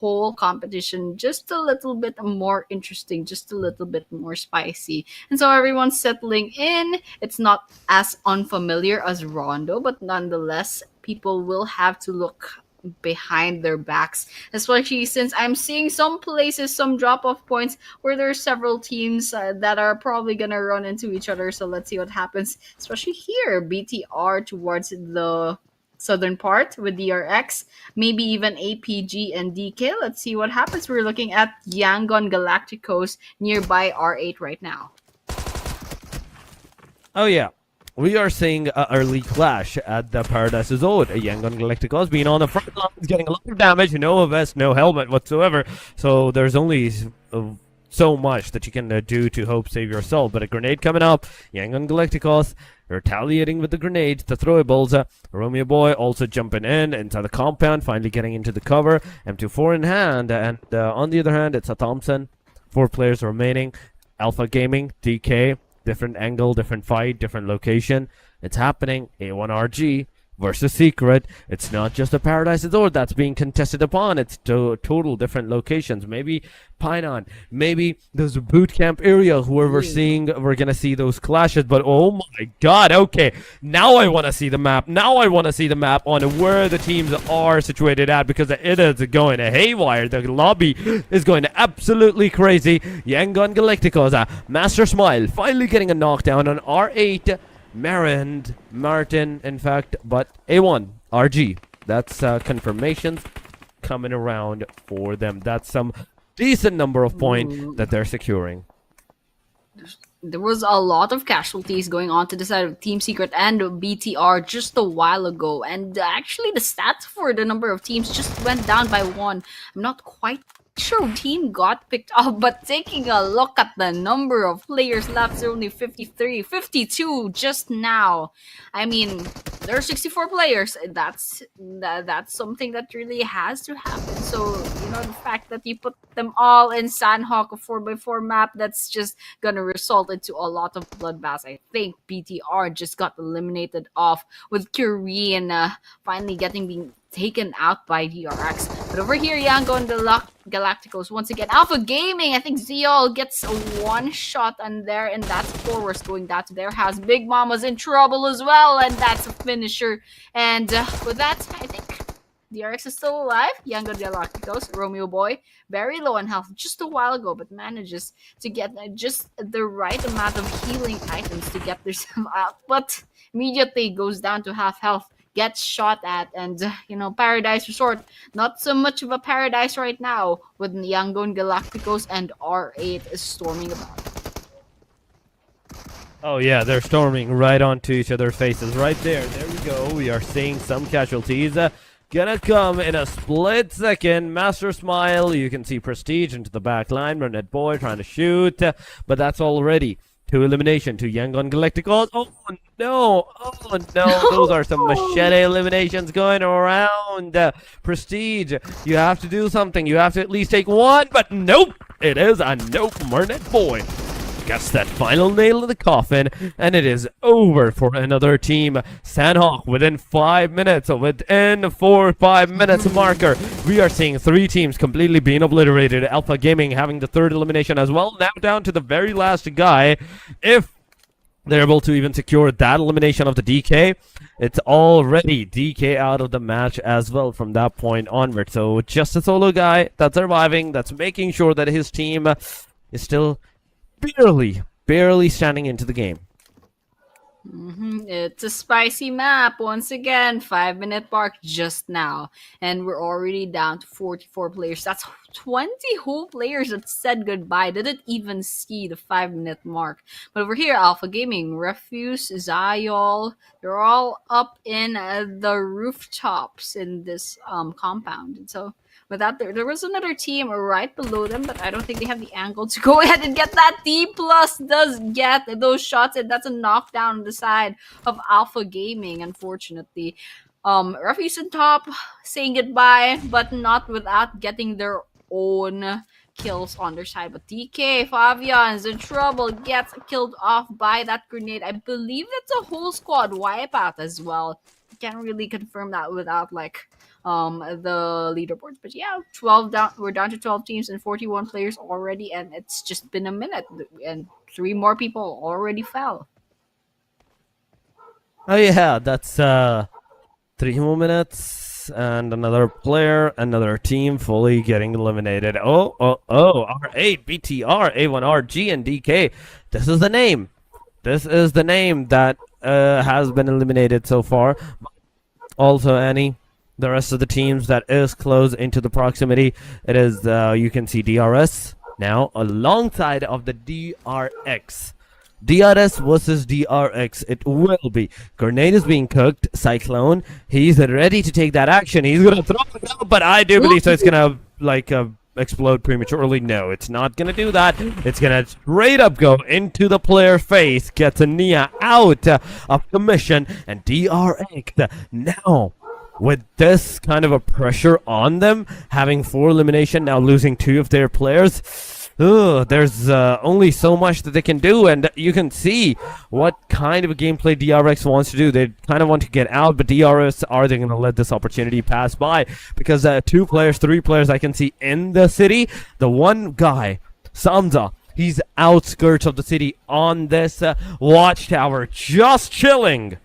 whole competition just a little bit more interesting, just a little bit more spicy. And so everyone's settling in. It's not as unfamiliar as Rondo, but nonetheless, people will have to look behind their backs, especially since I'm seeing some places, some drop off points where there are several teams that are probably gonna run into each other. So let's see what happens, especially here. BTR towards the southern part with DRX, maybe even APG and DK. Let's see what happens. We're looking at Yangon Galacticos nearby R8 right now. Oh yeah, we are seeing an early clash at the Paradise Zone. Yangon Galacticos being on the front lines, getting a lot of damage, no vest, no helmet whatsoever. So there's only so much that you can do to hope save yourself. But a grenade coming up, Yangon Galacticos retaliating with the grenades, the throwables. Romeo Boy also jumping in inside the compound, finally getting into the cover. M24 in hand, and on the other hand, it's a Thompson. 4 players remaining. Alpha Gaming, DK. Different angle, different fight, different location. It's happening. A1RG versus Secret. It's not just the Paradise Resort that's being contested upon. It's total different locations. Maybe Pinon. Maybe those boot camp area where we're gonna see those clashes. But oh my god, okay. Now I wanna see the map. Now I wanna see the map on where the teams are situated at, because it is going to haywire. The lobby is going absolutely crazy. Yangon Galacticos, Master Smile finally getting a knockdown on R8. Martin, in fact, but A1, RG. That's confirmations coming around for them. That's some decent number of points that they're securing. There was a lot of casualties going on to the side of Team Secret and BTR just a while ago. And actually, the stats for the number of teams just went down by 1. I'm not quite sure what team got picked up, but taking a look at the number of players left, there are only 53, 52 just now. I mean, there are 64 players. That's something that really has to happen. So, the fact that you put them all in Sandhawk, a 4x4 map, that's just gonna result into a lot of bloodbaths. I think BTR just got eliminated off with Korean finally being taken out by DRX. But over here, Yango and the Galacticos once again. Alpha Gaming, I think Zeol gets a 1 shot on there, and that's forwards going down to their house. Big Mama's in trouble as well, and that's a finisher. And with that, I think DRX is still alive. Yango Galacticos, Romeo Boy, very low on health just a while ago, but manages to get just the right amount of healing items to get themselves out. But immediately goes down to half health, gets shot at, and Paradise Resort, not so much of a paradise right now, with Yangon Galacticos and R8 is storming about. Oh yeah, they're storming right onto each other's faces. Right there. There we go. We are seeing some casualties. Gonna come in a split second. Master Smile. You can see Prestige into the back line. Renette Boy trying to shoot. But that's already 2 elimination to Yangon Galacticos. Oh no! Oh no! Those are some machete eliminations going around. Prestige, you have to do something. You have to at least take 1, but nope! It is a nope. Renette Boy gets that final nail in the coffin, and it is over for another team. Sandhawk within 5 minutes, within 4-5 minutes marker, we are seeing 3 teams completely being obliterated. Alpha Gaming having the 3rd elimination as well, now down to the very last guy. If they're able to even secure that elimination of the DK, it's already DK out of the match as well from that point onward. So just a solo guy that's surviving, that's making sure that his team is still barely standing into the game. It's a spicy map once again. 5-minute mark just now, and we're already down to 44 players. That's 20 whole players that said goodbye, didn't even see the 5-minute mark. But over here, Alpha Gaming, Refuse, Zayol, they're all up in the rooftops in this compound. And so with that, there was another team right below them, but I don't think they have the angle to go ahead and get that. D plus does get those shots, and that's a knockdown on the side of Alpha Gaming, unfortunately. Refuse on top, saying goodbye, but not without getting their own kills on their side. But DK, Fabian is in trouble, gets killed off by that grenade. I believe that's a whole squad wipeout as well. can't really confirm that without like the leaderboards. But yeah, 12 down. We're down to 12 teams and 41 players already, and it's just been a minute, and three more people already fell. Oh yeah, that's 3 more minutes, and another player, another team fully getting eliminated. Oh, R8, BTR, A1R, and DK. This is the name. This is the name that has been eliminated so far. Also, Annie, the rest of the teams that is close into the proximity, it is, you can see DRS now alongside of the DRX. DRS versus DRX. It will be. Grenade is being cooked. Cyclone. He's ready to take that action. He's gonna throw it out, but I do believe so. It's gonna like explode prematurely. No, it's not gonna do that. It's gonna straight up go into the player's face. Gets a Nia out of commission, and DRX now. With this kind of a pressure on them, having 4 elimination, now losing 2 of their players, there's only so much that they can do, and you can see what kind of a gameplay DRX wants to do. They kind of want to get out, but DRX, are they going to let this opportunity pass by? Because 2 players, 3 players I can see in the city. The one guy, Samza, he's outskirts of the city on this watchtower, just chilling.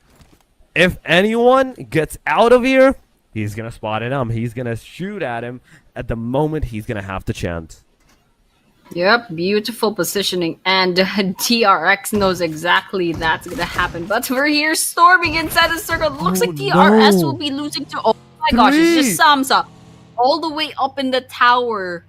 If anyone gets out of here, he's going to spot it. He's going to shoot at him at the moment he's going to have the chance. Yep, beautiful positioning, and TRX knows exactly that's gonna happen. But we're here storming inside the circle. It looks like TRS will be losing to. Oh my gosh, it's just Samsa all the way up in the tower.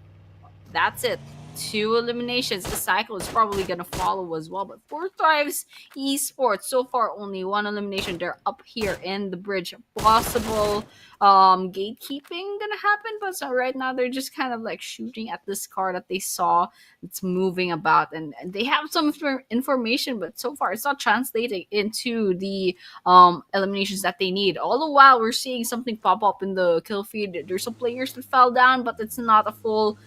That's it. 2 eliminations. The cycle is probably gonna follow as well. But 4 Thrives Esports so far only 1 elimination. They're up here in the bridge. Possible gatekeeping gonna happen, but so right now they're just kind of like shooting at this car that they saw. It's moving about, and they have some information, but so far it's not translating into the eliminations that they need. All the while we're seeing something pop up in the kill feed. There's some players that fell down, but it's not a full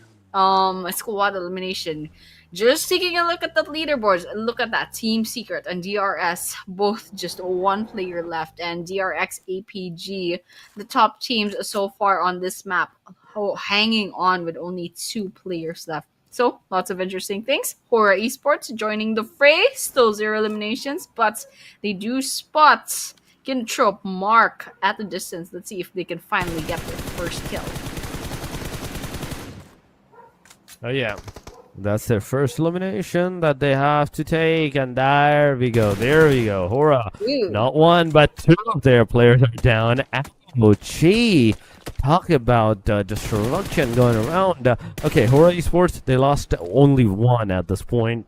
squad elimination. Just taking a look at the leaderboards, look at that. Team Secret and DRS, both just 1 player left, and DRX APG, the top teams so far on this map, hanging on with only 2 players left. So lots of interesting things. Hora Esports joining the fray, still 0 eliminations, but they do spot Kintrop Mark at the distance. Let's see if they can finally get their first kill. Oh yeah, that's their first elimination that they have to take, and there we go. Hora, not 1 but 2 of their players are down. Ouchie, talk about destruction going around. Okay, Hora Esports, they lost only 1 at this point.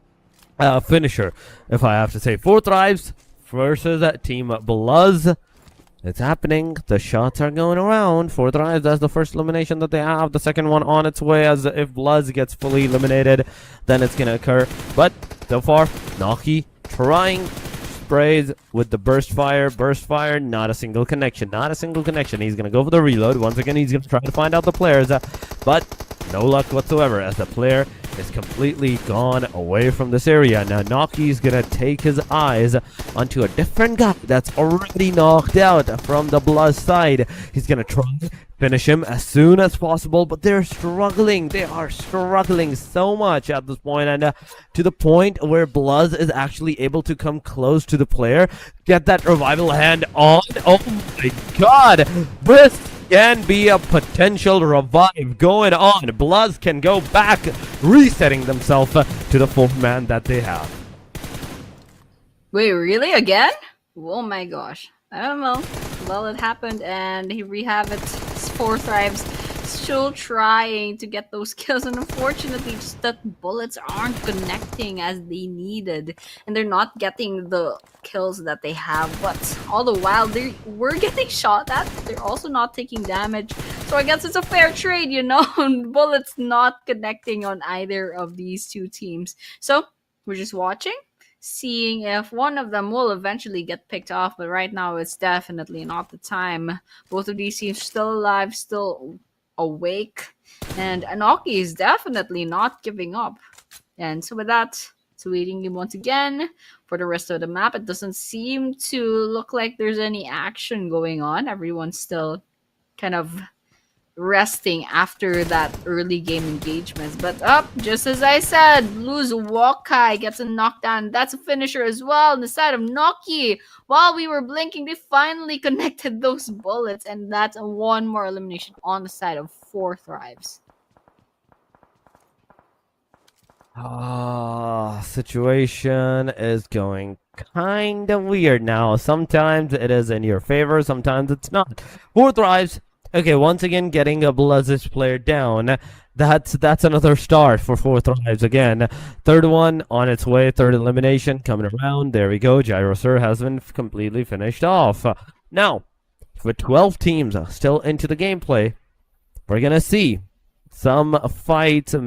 Finisher, if I have to say. 4 Thrives versus Team Bluzz. It's happening. The shots are going around. 4 Thrives, that's the first elimination that they have. The second one on its way, as if Bloods gets fully eliminated, then it's going to occur. But so far, Naki trying sprays with the burst fire. Burst fire, not a single connection. He's going to go for the reload. Once again, he's going to try to find out the players. But no luck whatsoever, as the player is completely gone away from this area. Now Naki's gonna take his eyes onto a different guy that's already knocked out from the Bluzz side. He's gonna try to finish him as soon as possible, but they're struggling. They are struggling so much at this point, and to the point where Bluzz is actually able to come close to the player, get that revival hand on. Oh my god, this can be a potential revive going on. Bluzz can go back, resetting themselves to the 4th man that they have. Wait, really? Again? Oh my gosh. I don't know. Well, it happened, and we have it. 4 Thrives still trying to get those kills, and unfortunately, just that bullets aren't connecting as they needed, and they're not getting the kills that they have. But all the while, we're getting shot at. They're also not taking damage, so I guess it's a fair trade, you know. Bullets not connecting on either of these 2 teams, so we're just watching, seeing if one of them will eventually get picked off. But right now, it's definitely not the time. Both of these teams still alive, still awake, and Anoki is definitely not giving up. And so with that, It's waiting game once again for the rest of the map. It doesn't seem to look like there's any action going on. Everyone's still kind of resting after that early game engagements. But up, just as I said, Blues Wakai gets a knockdown. That's a finisher as well on the side of Noki. While we were blinking, they finally connected those bullets, and that's one more elimination on the side of Four Thrives. Situation is going kind of weird now. Sometimes it is in your favor, sometimes it's not. Four Thrives. Okay, once again getting a Blazes player down. That's another start for Four Thrives again. Third one on its way, third elimination coming around. There we go. Gyrosur has been completely finished off. Now, with 12 teams still into the gameplay, we're gonna see some fights that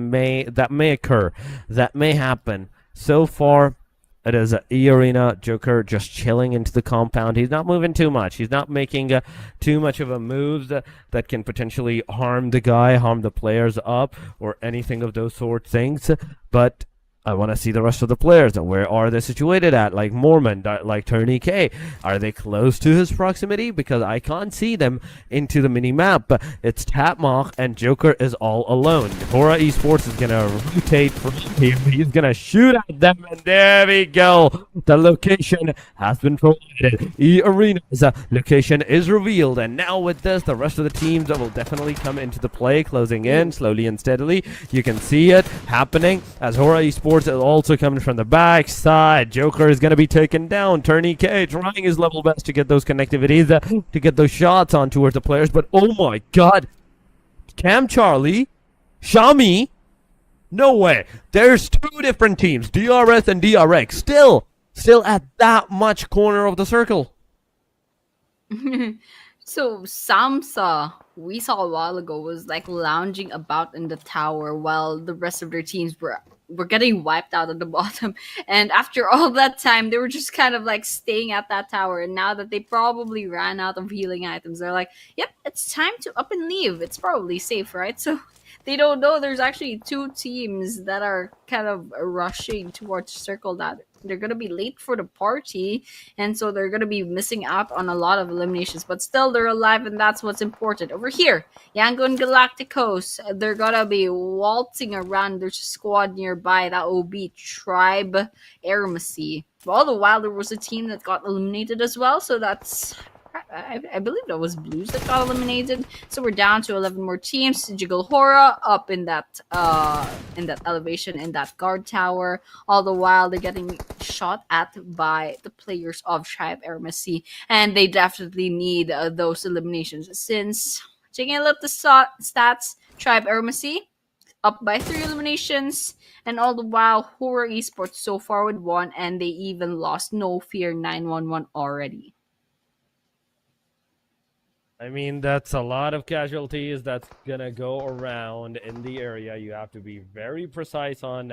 may occur, that may happen. So far, it is E-Arena Joker just chilling into the compound. He's not moving too much. He's not making too much of a moves that can potentially harm the guy, harm the players up, or anything of those sort of things. But I want to see the rest of the players. Where are they situated at? Like Mormon, like Tony K. Are they close to his proximity? Because I can't see them into the mini-map. It's Tapmock and Joker is all alone. Hora Esports is going to rotate from him. He's going to shoot at them. And there we go. The location has been provided. E-Arena's location is revealed. And now with this, the rest of the teams will definitely come into the play, closing in slowly and steadily. You can see it happening as Hora Esports is also coming from the back side. Joker is going to be taken down. Turney K trying his level best to get those connectivities, to get those shots on towards the players. But oh my god, Cam Charlie, Shami, no way. There's two different teams, DRS and DRX, still at that much corner of the circle. So Samsa, we saw a while ago, was like lounging about in the tower while the rest of their teams were getting wiped out at the bottom. And after all that time, they were just kind of like staying at that tower. And now that they probably ran out of healing items, they're like, yep, it's time to up and leave. It's probably safe, right? So they don't know there's actually two teams that are kind of rushing towards circle that they're going to be late for the party, and so they're going to be missing out on a lot of eliminations, but still they're alive, and that's what's important. Over here, Yangon Galacticos, they're going to be waltzing around. There's a squad nearby. That will be Tribe Aermacy. All the while, there was a team that got eliminated as well, so that's... I believe that was Blues that got eliminated. So we're down to 11 more teams. Jiggle Hora up in that elevation in that guard tower. All the while they're getting shot at by the players of Tribe Aermacy, and they definitely need those eliminations. Since taking a look at the stats, Tribe Aermacy up by 3 eliminations, and all the while Hora Esports so far with 1, and they even lost No Fear 911 already. I mean, that's a lot of casualties that's gonna go around in the area. You have to be very precise on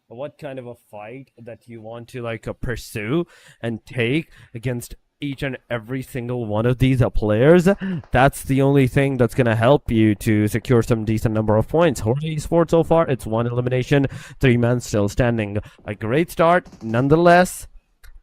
what kind of a fight that you want to pursue and take against each and every single one of these players. That's the only thing that's gonna help you to secure some decent number of points. Horde Esports so far, it's 1 elimination, 3 men still standing. A great start, nonetheless.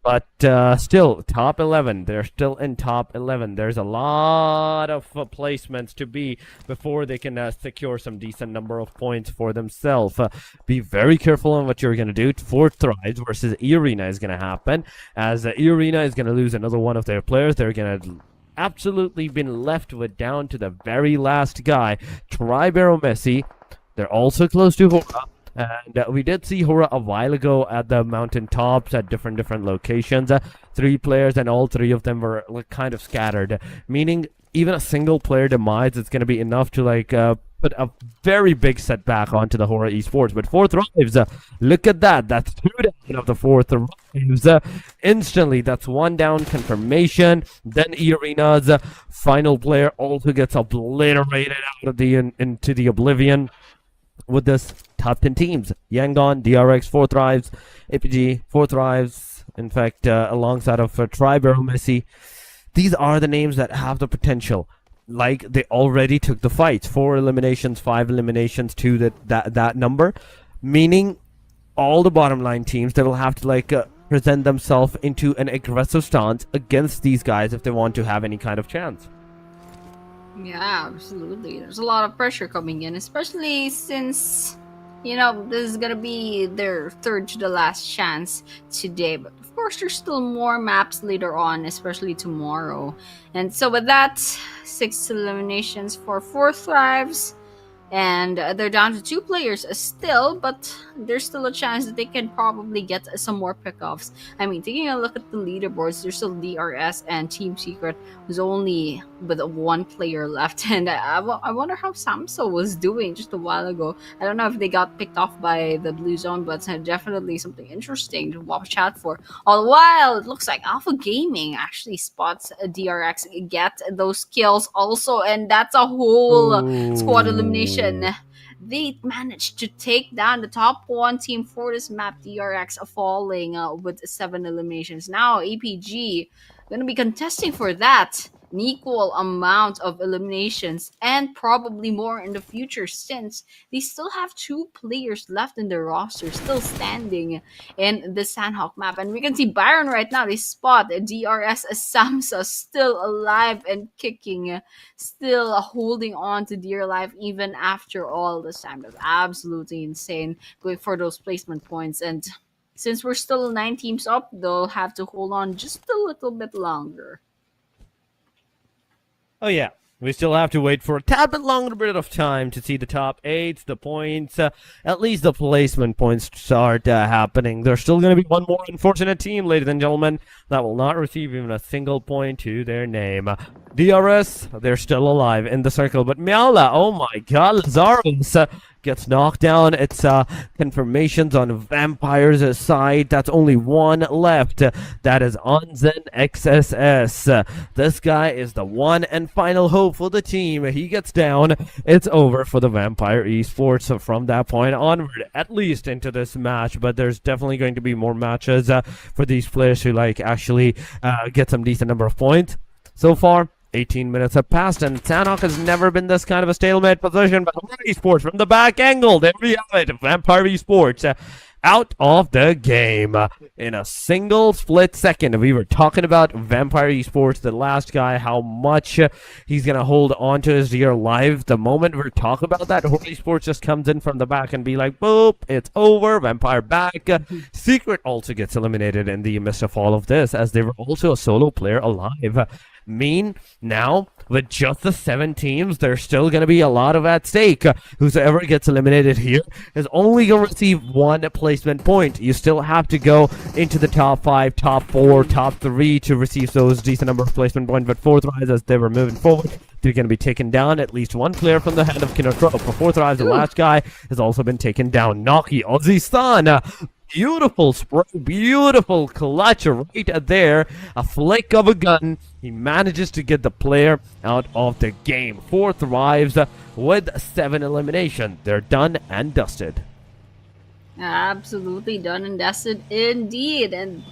But still, top 11. They're still in top 11. There's a lot of placements to be before they can secure some decent number of points for themselves. Be very careful on what you're going to do. Four Thrives versus E-Arena is going to happen. As E-Arena is going to lose another one of their players, they're going to absolutely been left with down to the very last guy. Tribe Aermacy. They're also close to Hora. And we did see Hora a while ago at the mountaintops at different locations. 3 players, and all 3 of them were kind of scattered, meaning even a single player demise is going to be enough to put a very big setback onto the Hora Esports. But 4 Thrives, look at that. That's 2 down of the 4 Thrives. Instantly, that's 1 down confirmation. Then E-Arena's final player also gets obliterated out of into the oblivion. With this top 10 teams, Yangon, DRX, 4 Thrives, APG, 4 Thrives, in fact, alongside of Tribe Aermacy. These are the names that have the potential. They already took the fights. 4 eliminations, 5 eliminations to that number. Meaning, all the bottom line teams that will have to present themselves into an aggressive stance against these guys if they want to have any kind of chance. Yeah, absolutely. There's a lot of pressure coming in, especially since, this is gonna be their third to the last chance today. But of course, there's still more maps later on, especially tomorrow. And so, with that, six eliminations for four thrives. And they're down to two players still, but there's still a chance that they can probably get some more pickoffs. I mean, taking a look at the leaderboards, there's still DRS and Team Secret, who's only with one player left. And I wonder how Samso was doing just a while ago. I don't know if they got picked off by the Blue Zone, but definitely something interesting to watch out for. All the while, it looks like Alpha Gaming actually spots DRX get those kills also, and that's a whole squad elimination. Ooh. They managed to take down the top one team for this map, DRX, falling with seven eliminations. Now APG going to be contesting for that an equal amount of eliminations and probably more in the future, since they still have two players left in the roster still standing in the Sandhawk map. And we can see Byron right now. They spot DRS Samsa still alive and kicking, still holding on to dear life even after all this time. That's absolutely insane, going for those placement points. And since we're still nine teams up, they'll have to hold on just a little bit longer. Oh yeah, we still have to wait for a tad bit longer bit of time to see the top eight, the points, at least the placement points start happening. There's still going to be one more unfortunate team, ladies and gentlemen, that will not receive even a single point to their name. DRS, they're still alive in the circle, but Miala, oh my god, Lazarus gets knocked down. It's confirmations on Vampire's side. That's only one left. That is Onzen XSS. This guy is the one and final hope for the team. He gets down. It's over for the Vampire Esports. So from that point onward, at least into this match, but there's definitely going to be more matches for these players who actually get some decent number of points. So far, 18 minutes have passed, and Sanhok has never been this kind of a stalemate position. But Esports from the back angle, there we have it. Vampire Esports out of the game in a single split second. We were talking about Vampire Esports, the last guy, how much he's going to hold on to his dear life. The moment we're talking about that, Horde Esports just comes in from the back and be like, boop, it's over, Vampire back. Secret also gets eliminated in the midst of all of this, as they were also a solo player alive. Now, with just the 7 teams, there's still going to be a lot of at stake. Whoever gets eliminated here is only going to receive one placement point. You still have to go into the top 5, top 4, top 3 to receive those decent number of placement points. But Fourth Rise, as they were moving forward, they're going to be taken down. At least one player from the hand of Kinotro. For Fourth Rise, the last guy has also been taken down. Naki Ozistan. Beautiful spray, beautiful clutch right there. A flick of a gun. He manages to get the player out of the game. Fourth Thrives with 7 elimination. They're done and dusted. Absolutely done and dusted indeed. And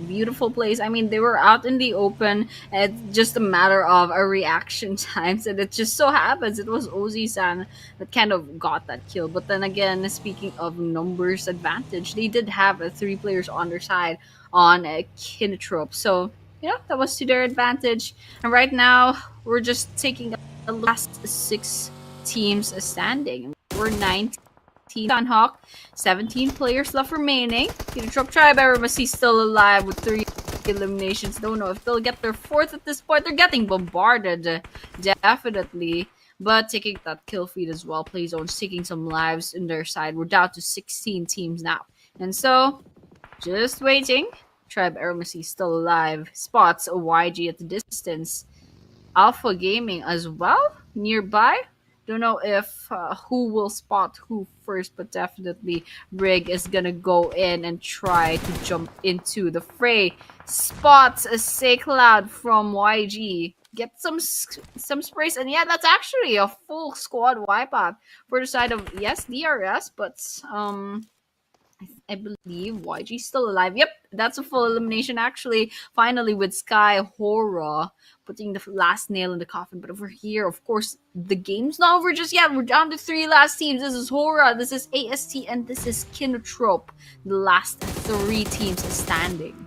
beautiful place. I mean, they were out in the open. It's just a matter of a reaction times, and it just so happens it was Ozi-san that kind of got that kill. But then again, speaking of numbers advantage, they did have 3 players on their side on Kinotrope. So that was to their advantage. And right now, we're just taking the last 6 teams standing. We're 19 Hawk, 17 players left remaining. Kinotrope Tribe Aramacy still alive with 3 eliminations. Don't know if they'll get their 4th at this point. They're getting bombarded, definitely. But taking that kill feed as well. Playzone's taking some lives in their side. We're down to 16 teams now. And so, just waiting. Tribe Aramacy still alive. Spots a YG at the distance. Alpha Gaming as well nearby. Don't know if who will spot who first, but definitely Rig is gonna go in and try to jump into the fray. Spots a Say Cloud from YG. Get some sprays, and yeah, that's actually a full squad wipeout for the side of, yes, DRS, but I believe YG's still alive. Yep, that's a full elimination actually. Finally, with Sky Horror putting the last nail in the coffin. But over here, of course, the game's not over just yet. We're down to three last teams. This is Horror, this is AST, and this is Kinotrope. The last three teams standing.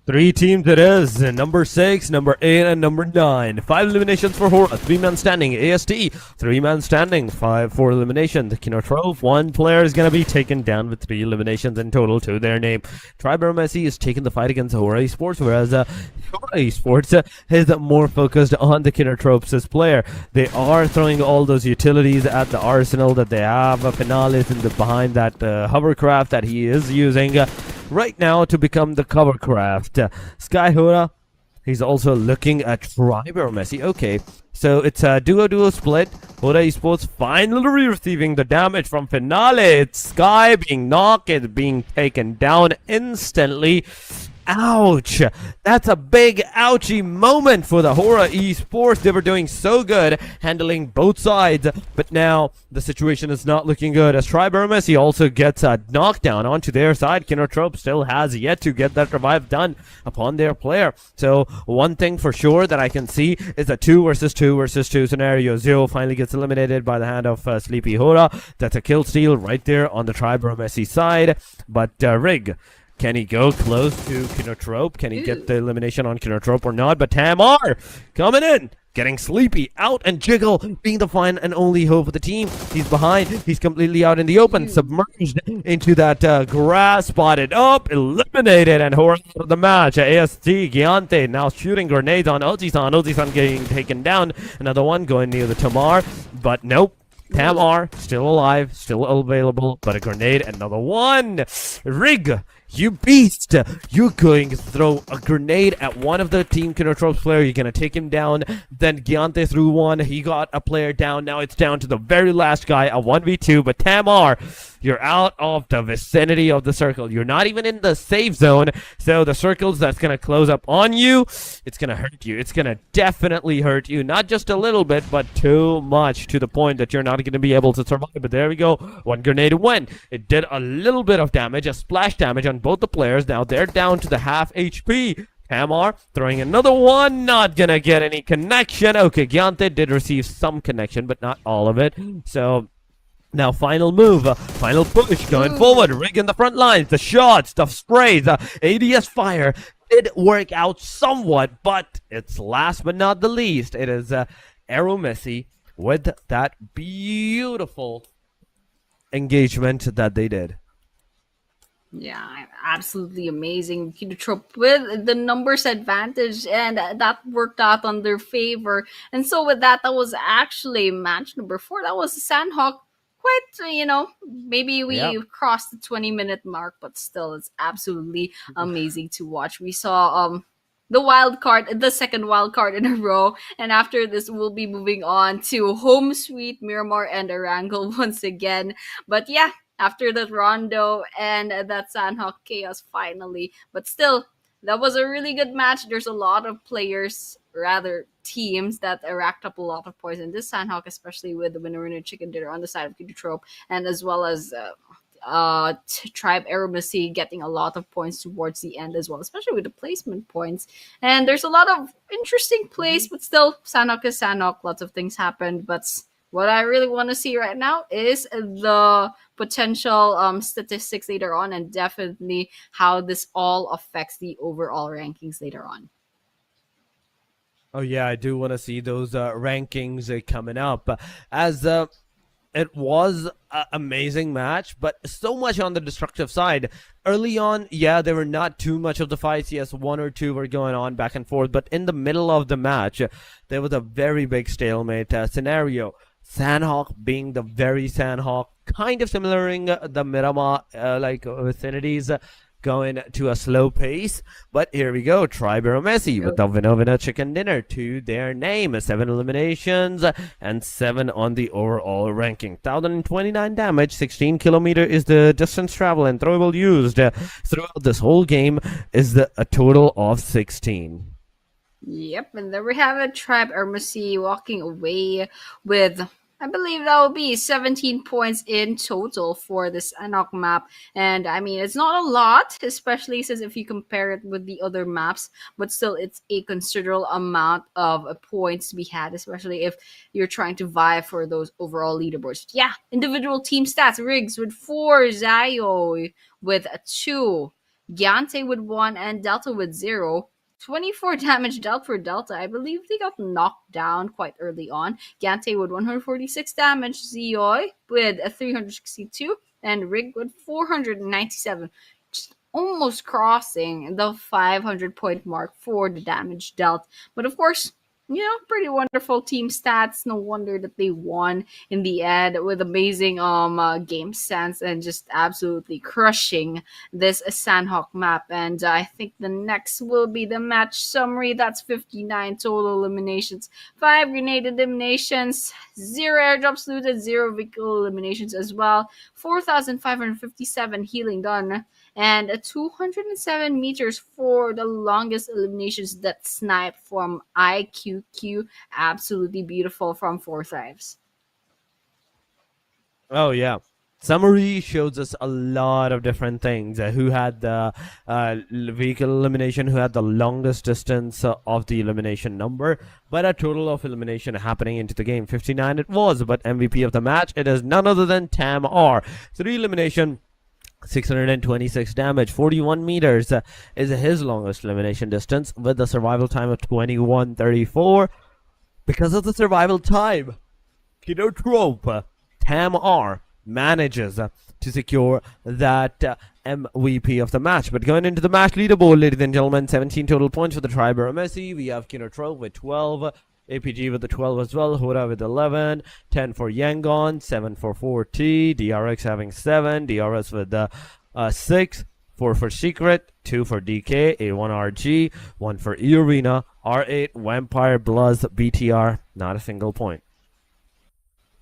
Three teams it is. Number 6, number 8, and number 9. 5 eliminations for Hora. 3-man standing. AST. 3-man standing. 4 eliminations. Kinotrove. 1 player is going to be taken down with 3 eliminations in total to their name. Tribe Messi is taking the fight against Hora Esports, whereas Hora Esports is more focused on the Kinotrope's player. They are throwing all those utilities at the arsenal that they have. Finales in the behind that hovercraft that he is using right now to become the covercraft. Sky Hora, he's also looking at Tribe Messi. Okay, so it's a duo split. Hora Esports finally receiving the damage from Finale. It's Sky being knocked, it's being taken down instantly. Ouch! That's a big ouchie moment for the Hora Esports. They were doing so good handling both sides, but now the situation is not looking good as Tribe Messi also gets a knockdown onto their side. Kinotrope still has yet to get that revive done upon their player. So one thing for sure that I can see is a 2 versus 2 versus 2 scenario. Zero finally gets eliminated by the hand of Sleepy Hora. That's a kill steal right there on the Tribe Messi side. But Rig, can he go close to Kinotrope? Can he get the elimination on Kinotrope or not? But Tamar coming in, getting Sleepy out, and Jiggle being the fine and only hope of the team. He's behind. He's completely out in the open, submerged into that grass, spotted up, eliminated, and Hora out of the match. AST Giante now shooting grenades on Ojisan. Ojisan getting taken down. Another one going near the Tamar, but nope. Tamar still alive, still available, but a grenade, another one. Rig, you beast! You're going to throw a grenade at one of the Team Kinotrope's player. You're going to take him down. Then Giante threw one. He got a player down. Now it's down to the very last guy, a 1v2. But Tamar, you're out of the vicinity of the circle. You're not even in the safe zone. So the circles that's going to close up on you, it's going to hurt you. It's going to definitely hurt you. Not just a little bit, but too much to the point that you're not going to be able to survive. But there we go. One grenade went. It did a little bit of damage, a splash damage on both the players. Now they're down to the half HP. Tamar throwing another one, not gonna get any connection. Okay, Giante did receive some connection, but not all of it. So now final move, final push going forward. Rig in the front lines, the shots, the sprays, ADS fire did work out somewhat, but it's last but not the least. It is Arrow Messi with that beautiful engagement that they did. Yeah, absolutely amazing. Kinotrope with the numbers advantage, and that worked out on their favor. And so with that, that was actually match number 4. That was Sandhawk. Quite, maybe we Yep. crossed the 20-minute mark, but still, it's absolutely amazing to watch. We saw the wild card, the second wild card in a row, and after this, we'll be moving on to Home Sweet Miramar and Erangel once again. But yeah, after that Rondo and that Sandhawk chaos finally. But still, that was a really good match. There's a lot of players, rather teams, that racked up a lot of points in this Sandhawk, especially with the winner chicken dinner on the side of Kinotrope, and as well as Tribe Aromacy getting a lot of points towards the end as well, especially with the placement points. And there's a lot of interesting plays, but still, Sandhawk is Sandhawk. Lots of things happened, but what I really want to see right now is the potential statistics later on, and definitely how this all affects the overall rankings later on. Oh yeah, I do want to see those rankings coming up. As it was an amazing match, but so much on the destructive side. Early on, yeah, there were not too much of the fights. Yes, one or two were going on back and forth, but in the middle of the match, there was a very big stalemate scenario. Sandhawk being the very Sandhawk, kind of similaring the Miramar vicinities, going to a slow pace. But here we go, Tribe Messi with the Vinovina chicken dinner to their name. 7 eliminations and 7 on the overall ranking. 1029 damage, 16 kilometer is the distance travel, and throwable used throughout this whole game is a total of 16. Yep, and there we have it. Tribe Ermacy walking away with I believe that will be 17 points in total for this Anok map. And I mean, it's not a lot, especially since if you compare it with the other maps, but still, it's a considerable amount of points to be had, especially if you're trying to vie for those overall leaderboards. Yeah, individual team stats Riggs with 4, Zayo with 2, Gyante with 1, and Delta with 0. 24 damage dealt for Delta. I believe they got knocked down quite early on. Gante with 146 damage, Zeoi with a 362, and Rig with 497. Just almost crossing the 500 point mark for the damage dealt. But of course, pretty wonderful team stats. No wonder that they won in the end with amazing game sense and just absolutely crushing this Sandhawk map. And I think the next will be the match summary. That's 59 total eliminations, 5 grenade eliminations, 0 airdrops looted, 0 vehicle eliminations as well, 4,557 healing done, and 207 meters for the longest eliminations that snipe from IQQ. Absolutely beautiful from 4 thrives. Oh yeah. Summary shows us a lot of different things. Who had the vehicle elimination, who had the longest distance of the elimination number, but a total of elimination happening into the game. 59 it was, but MVP of the match, it is none other than Tam R. 3 elimination, 626 damage, 41 meters is his longest elimination distance with the survival time of 21:34. Because of the survival time, Kino Trope, Tam R manages to secure that MVP of the match. But going into the match leaderboard, ladies and gentlemen, 17 total points for the Triber Messi. We have Kino Trope with 12, APG with the 12 as well, Hoda with 11, 10 for Yangon, 7 for 4T, DRX having 7, DRS with 6, 4 for Secret, 2 for DK, A1RG, 1 for E-Arena, R8, Vampire, Bloods, BTR, not a single point.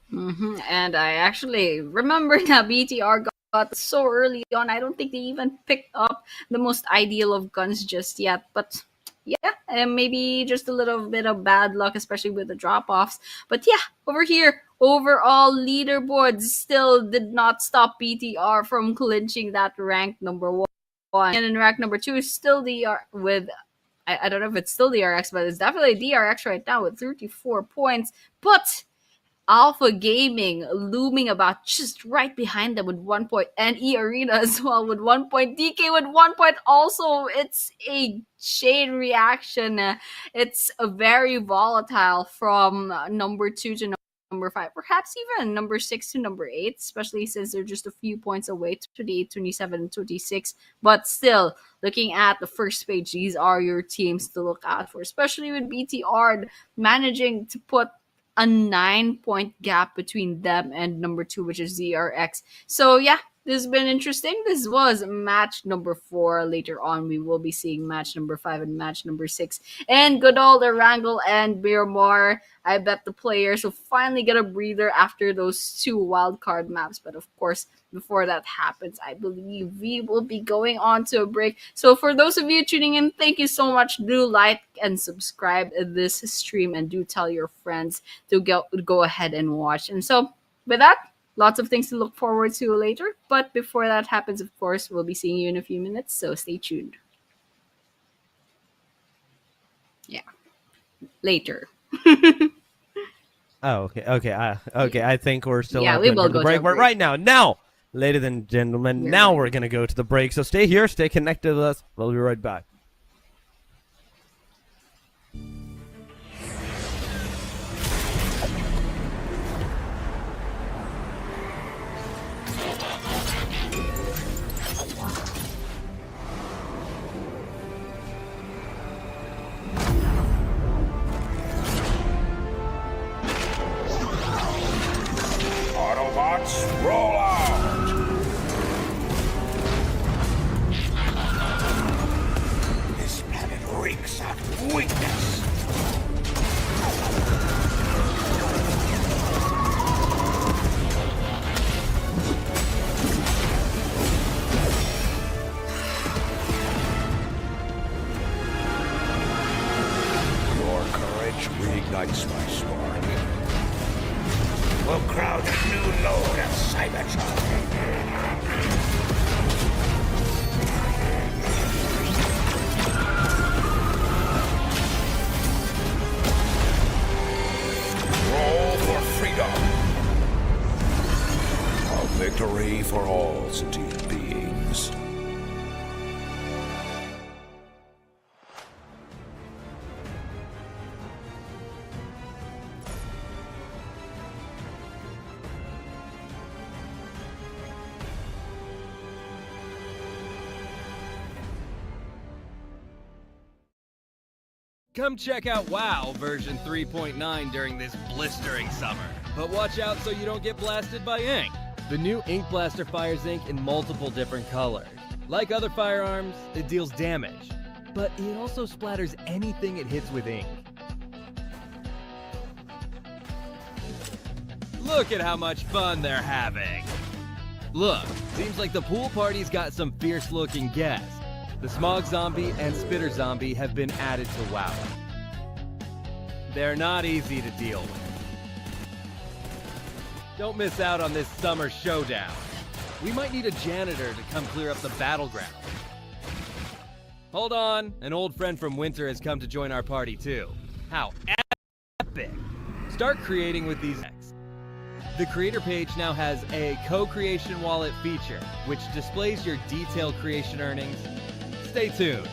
And I actually remember that BTR got so early on. I don't think they even picked up the most ideal of guns just yet. But yeah, and maybe just a little bit of bad luck, especially with the drop offs. But yeah, over here, overall leaderboards still did not stop BTR from clinching that rank number 1. And in rank number 2 is still DR with. I don't know if it's still DRX, but it's definitely DRX right now with 34 points. But Alpha Gaming looming about just right behind them with 1 point, and E Arena as well with 1 point, DK with 1 point. Also, it's a chain reaction. It's a very volatile from number 2 to number 5, perhaps even number 6 to number 8, especially since they're just a few points away, 28, 27, and 26. But still, looking at the first page, these are your teams to look out for, especially with BTR managing to put a 9 point gap between them and number 2, which is ZRX. So yeah, this has been interesting. This was match number 4. Later on, we will be seeing match number 5 and match number 6. And good old Erangel and Miramar. I bet the players will finally get a breather after those 2 wildcard maps. But of course, before that happens, I believe we will be going on to a break. So for those of you tuning in, thank you so much. Do like and subscribe this stream, and do tell your friends to go ahead and watch. And so with that, lots of things to look forward to later. But before that happens, of course, we'll be seeing you in a few minutes. So stay tuned. Yeah, later. Oh, okay. I think we're still Yeah, not we going will to the go to break. a But break. right now, ladies and gentlemen, We're now ready. we're going to go to the break. So stay here, stay connected with us. We'll be right back. Autobots, roll out! This planet reeks of weakness. Your courage reignites my spark. now the new lord of Cybertron. Roll for freedom. A victory for all sentient beings. Come check out WoW version 3.9 during this blistering summer. But watch out so you don't get blasted by ink. The new Ink Blaster fires ink in multiple different colors. Like other firearms, it deals damage, but it also splatters anything it hits with ink. Look at how much fun they're having. Look, seems like the pool party's got some fierce-looking guests. The Smog Zombie and Spitter Zombie have been added to WoW. They're not easy to deal with. Don't miss out on this summer showdown. We might need a janitor to come clear up the battleground. Hold on, an old friend from Winter has come to join our party too. How epic! Start creating with these decks. The creator page now has a co-creation wallet feature, which displays your detailed creation earnings. Stay tuned.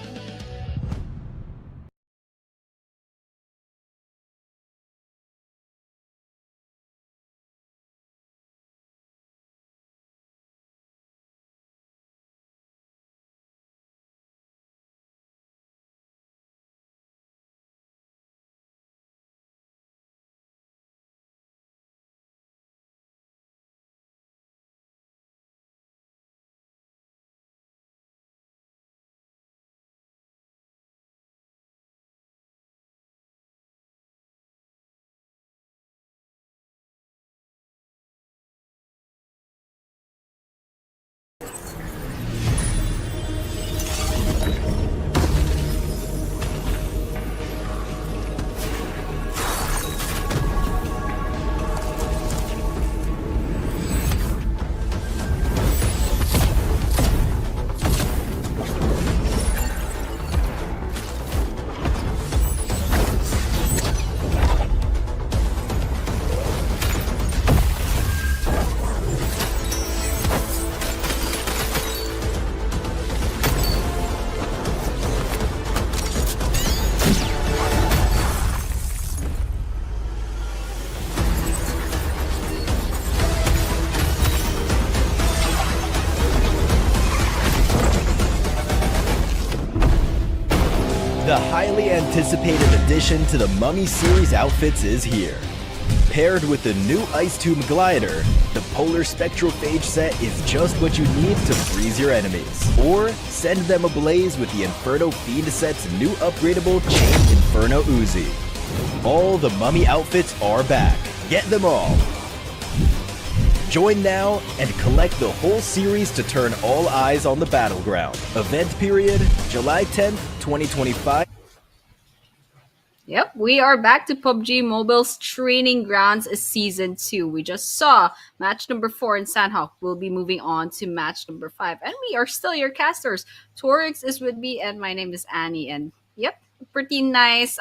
The highly anticipated addition to the Mummy series outfits is here. Paired with the new Ice Tomb Glider, the Polar Spectrophage set is just what you need to freeze your enemies. Or send them ablaze with the Inferno Fiend set's new upgradable Chain Inferno Uzi. All the Mummy outfits are back. Get them all. Join now and collect the whole series to turn all eyes on the battleground. Event period, July 10th, 2025. Yep, we are back to PUBG Mobile's Training Grounds Season 2. We just saw match number 4 in Sandhawk. We'll be moving on to match number 5. And we are still your casters. Torix is with me, and my name is Annie. And yep, pretty nice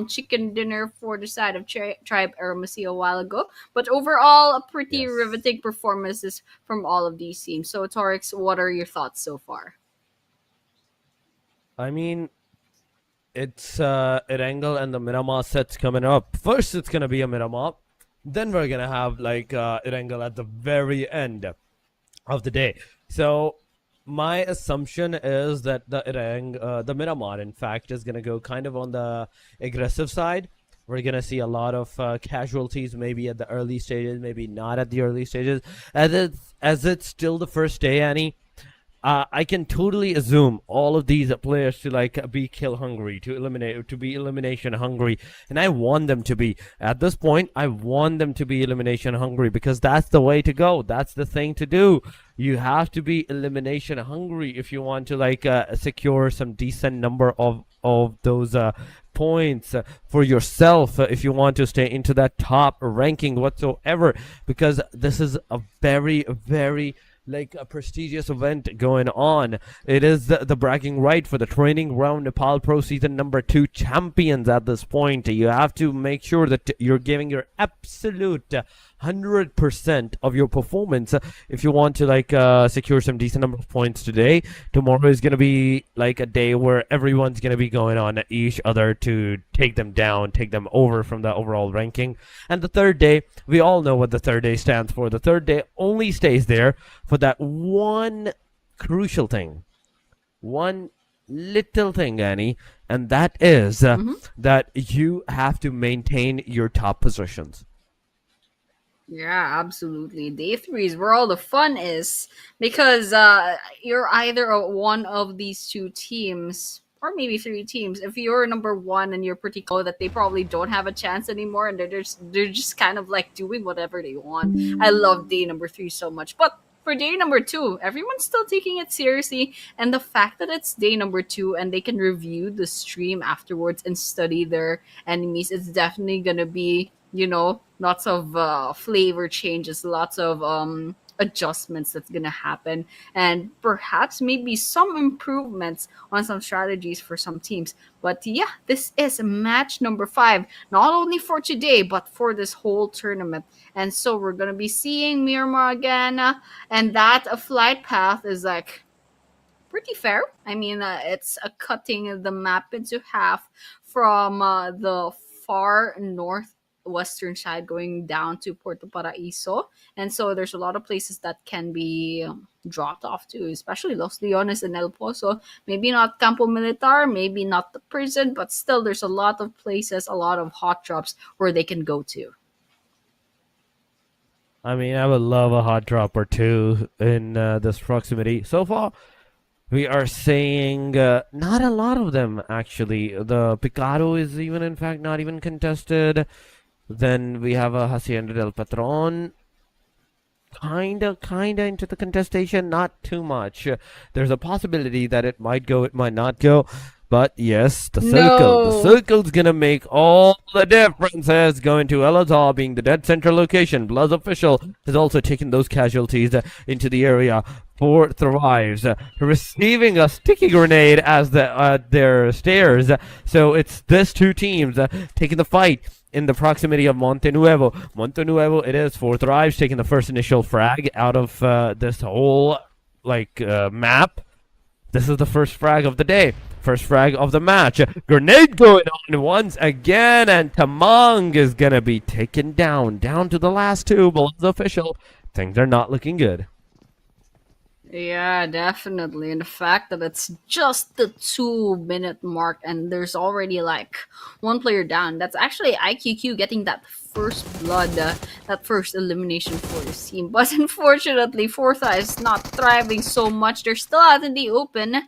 chicken dinner for the side of Tribe Aramasi a while ago. But overall, a pretty Yes. riveting performances from all of these teams. So, Torix, what are your thoughts so far? I mean, it's Erangel and the Miramar sets coming up. First, it's gonna be a Miramar. Then we're gonna have like Erangel at the very end of the day. So my assumption is that the Miramar, in fact, is gonna go kind of on the aggressive side. We're gonna see a lot of casualties, maybe at the early stages, maybe not at the early stages. As it's still the first day, Annie. I can totally assume all of these players to like be kill hungry, to be elimination hungry, and I want them to be. At this point, I want them to be elimination hungry because that's the way to go. That's the thing to do. You have to be elimination hungry if you want to like secure some decent number of those points for yourself, if you want to stay into that top ranking whatsoever, because this is a very, very like a prestigious event going on. It is the bragging right for the training ground Nepal Pro Season number 2 champions. At this point, you have to make sure that you're giving your absolute 100% of your performance if you want to like secure some decent number of points today. Tomorrow is going to be like a day where everyone's going to be going on each other to take them down, take them over from the overall ranking. And the third day, we all know what the third day stands for. The third day only stays there for that one crucial thing, one little thing, Annie, and that is that you have to maintain your top positions. Yeah, absolutely. Day three is where all the fun is because you're either one of these two teams or maybe three teams. If you're number one and you're pretty close that they probably don't have a chance anymore and they're just kind of like doing whatever they want. I love day number three so much. But for day number two, everyone's still taking it seriously. And the fact that it's day number two and they can review the stream afterwards and study their enemies, it's definitely gonna be, lots of flavor changes, lots of adjustments that's gonna happen, and perhaps maybe some improvements on some strategies for some teams. But yeah, this is match number 5, not only for today but for this whole tournament. And so we're gonna be seeing Myanmar again, and that flight path is like pretty fair. I mean, it's cutting the map into half from the far northwestern side going down to Puerto Paraiso. And so there's a lot of places that can be dropped off to, especially Los Leones and El Pozo. Maybe not Campo Militar, maybe not the prison, but still there's a lot of places, a lot of hot drops where they can go to. I mean, I would love a hot drop or two in this proximity. So far, we are seeing not a lot of them, actually. The Picado is even, in fact, not even contested. Then we have a Hacienda del Patron. Kinda into the contestation, not too much. There's a possibility that it might go, it might not go. But yes, the circle. The circle's gonna make all the differences. Going to El Azhar being the dead center location. Bloods official has also taken those casualties into the area for Thrives, receiving a sticky grenade as their stairs. So it's this two teams taking the fight in the proximity of Monte Nuevo. Monte Nuevo it is for Thrives, taking the first initial frag out of this whole map. This is the first frag of the day. First frag of the match. Grenade going on once again, and Tamang is going to be taken down to the last two. Below the official, things are not looking good. Yeah, definitely. And the fact that it's just the 2 minute mark and there's already like one player down. That's actually IQQ getting that first blood, that first elimination for his team. But unfortunately, Fortha is not thriving so much. They're still out in the open.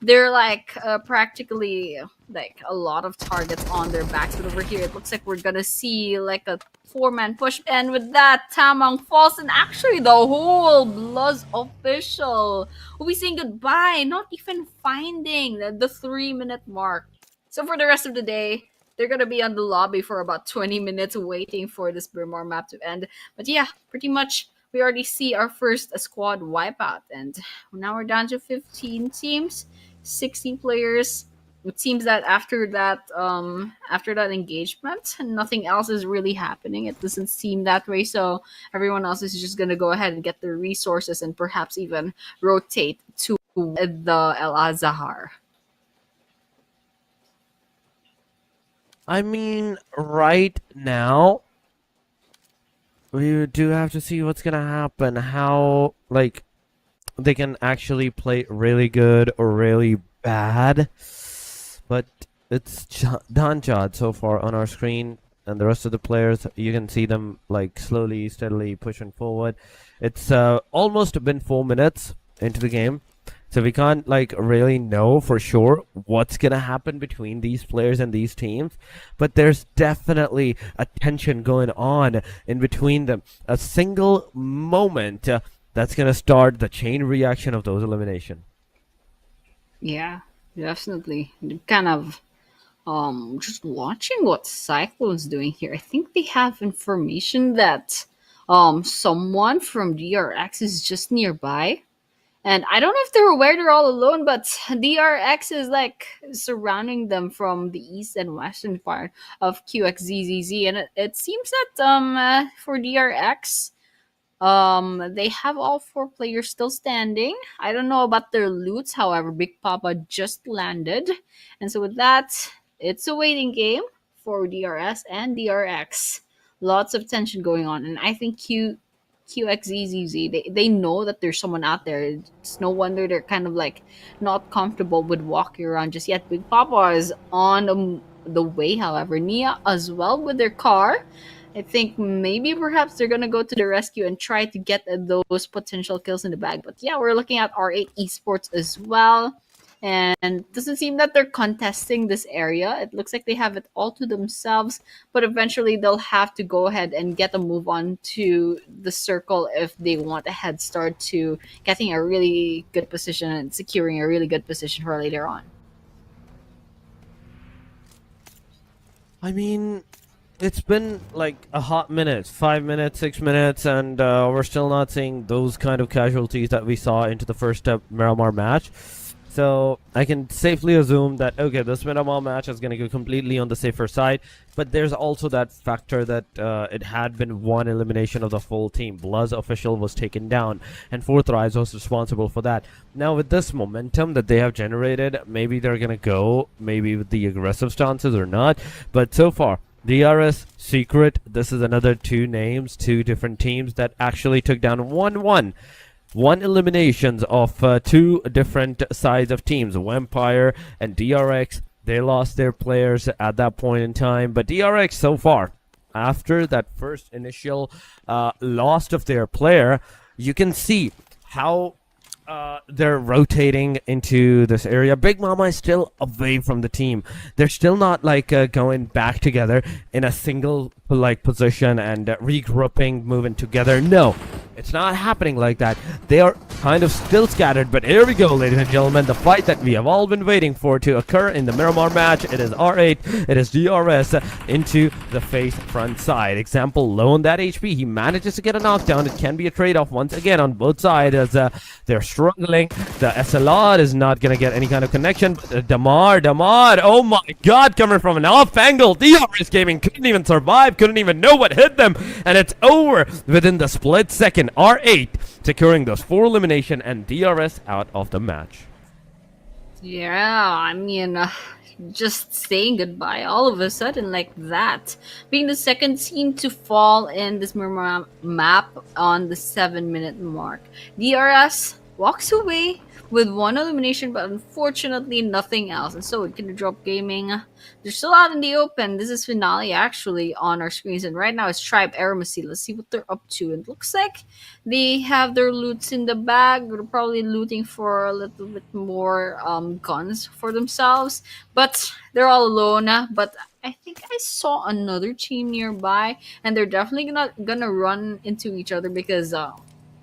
They're like practically like a lot of targets on their backs. But over here, it looks like we're gonna see like a 4-man push, and with that, Tamang falls, and actually the whole Bloods official will be saying goodbye, not even finding the 3-minute mark. So for the rest of the day, they're gonna be on the lobby for about 20 minutes waiting for this Burmar map to end. But yeah, pretty much we already see our first squad wipeout, and now we're down to 15 teams, 60 players. It seems that after that engagement, nothing else is really happening. It doesn't seem that way. So everyone else is just gonna go ahead and get their resources and perhaps even rotate to the El Azahar. I mean, right now, we do have to see what's gonna happen. How they can actually play really good or really bad. But it's Danjad so far on our screen, and the rest of the players, you can see them slowly, steadily pushing forward. It's almost been 4 minutes into the game. So we can't like really know for sure what's gonna happen between these players and these teams, but there's definitely a tension going on in between them. A single moment that's gonna start the chain reaction of those elimination. Yeah, definitely. Kind of just watching what Cyclone's doing here. I think they have information that someone from DRX is just nearby. And I don't know if they're aware they're all alone, but DRX is like surrounding them from the east and western part of QXZZZ. And it seems that for DRX, they have all four players still standing. I don't know about their loots, however, Big Papa just landed. And so with that, it's a waiting game for DRS and DRX. Lots of tension going on. And I think QXZZZ, they know that there's someone out there. It's no wonder they're kind of like not comfortable with walking around just yet. Big Papa is on the way, however. Nia as well with their car. I think maybe perhaps they're gonna go to the rescue and try to get those potential kills in the bag. But yeah, we're looking at R8 Esports as well. And it doesn't seem that they're contesting this area. It looks like they have it all to themselves, but eventually they'll have to go ahead and get a move on to the circle if they want a head start to getting a really good position and securing a really good position for later on. I mean, it's been like a hot minute, 5 minutes, 6 minutes, and we're still not seeing those kind of casualties that we saw into the first Miramar match. So I can safely assume that, okay, this Miramar match is going to go completely on the safer side, but there's also that factor that it had been one elimination of the full team. Bluz official was taken down, and Fourth Rise was responsible for that. Now with this momentum that they have generated, maybe they're going to go maybe with the aggressive stances or not, but so far, DRS, Secret, this is another two names, two different teams that actually took down 1-1. One eliminations of two different sides of teams, Vampire and DRX. They lost their players at that point in time, but DRX so far, after that first initial loss of their player, you can see how they're rotating into this area. Big Mama is still away from the team. They're still not like going back together in a single like position and regrouping, moving together. No, it's not happening like that. They are kind of still scattered, but here we go, ladies and gentlemen, the fight that we have all been waiting for to occur in the Miramar match. It is R8, it is DRS into the face front side. Example, low on that HP, he manages to get a knockdown. It can be a trade-off once again on both sides as they're struggling. The SLR is not gonna get any kind of connection, but Damar, oh my god, coming from an off angle. DRS Gaming couldn't even survive, couldn't even know what hit them, and it's over within the split second. R8 securing those 4 elimination and DRS out of the match. Yeah, I mean, just saying goodbye all of a sudden like that. Being the second team to fall in this map on the 7-minute mark. DRS walks away with 1 elimination, but unfortunately nothing else. And so it can drop gaming. They're still out in the open. This is finale actually on our screens, and right now it's Tribe Aramasi. Let's see what they're up to. It looks like they have their loots in the bag. They're probably looting for a little bit more guns for themselves, but they're all alone. But I think I saw another team nearby, and they're definitely gonna run into each other because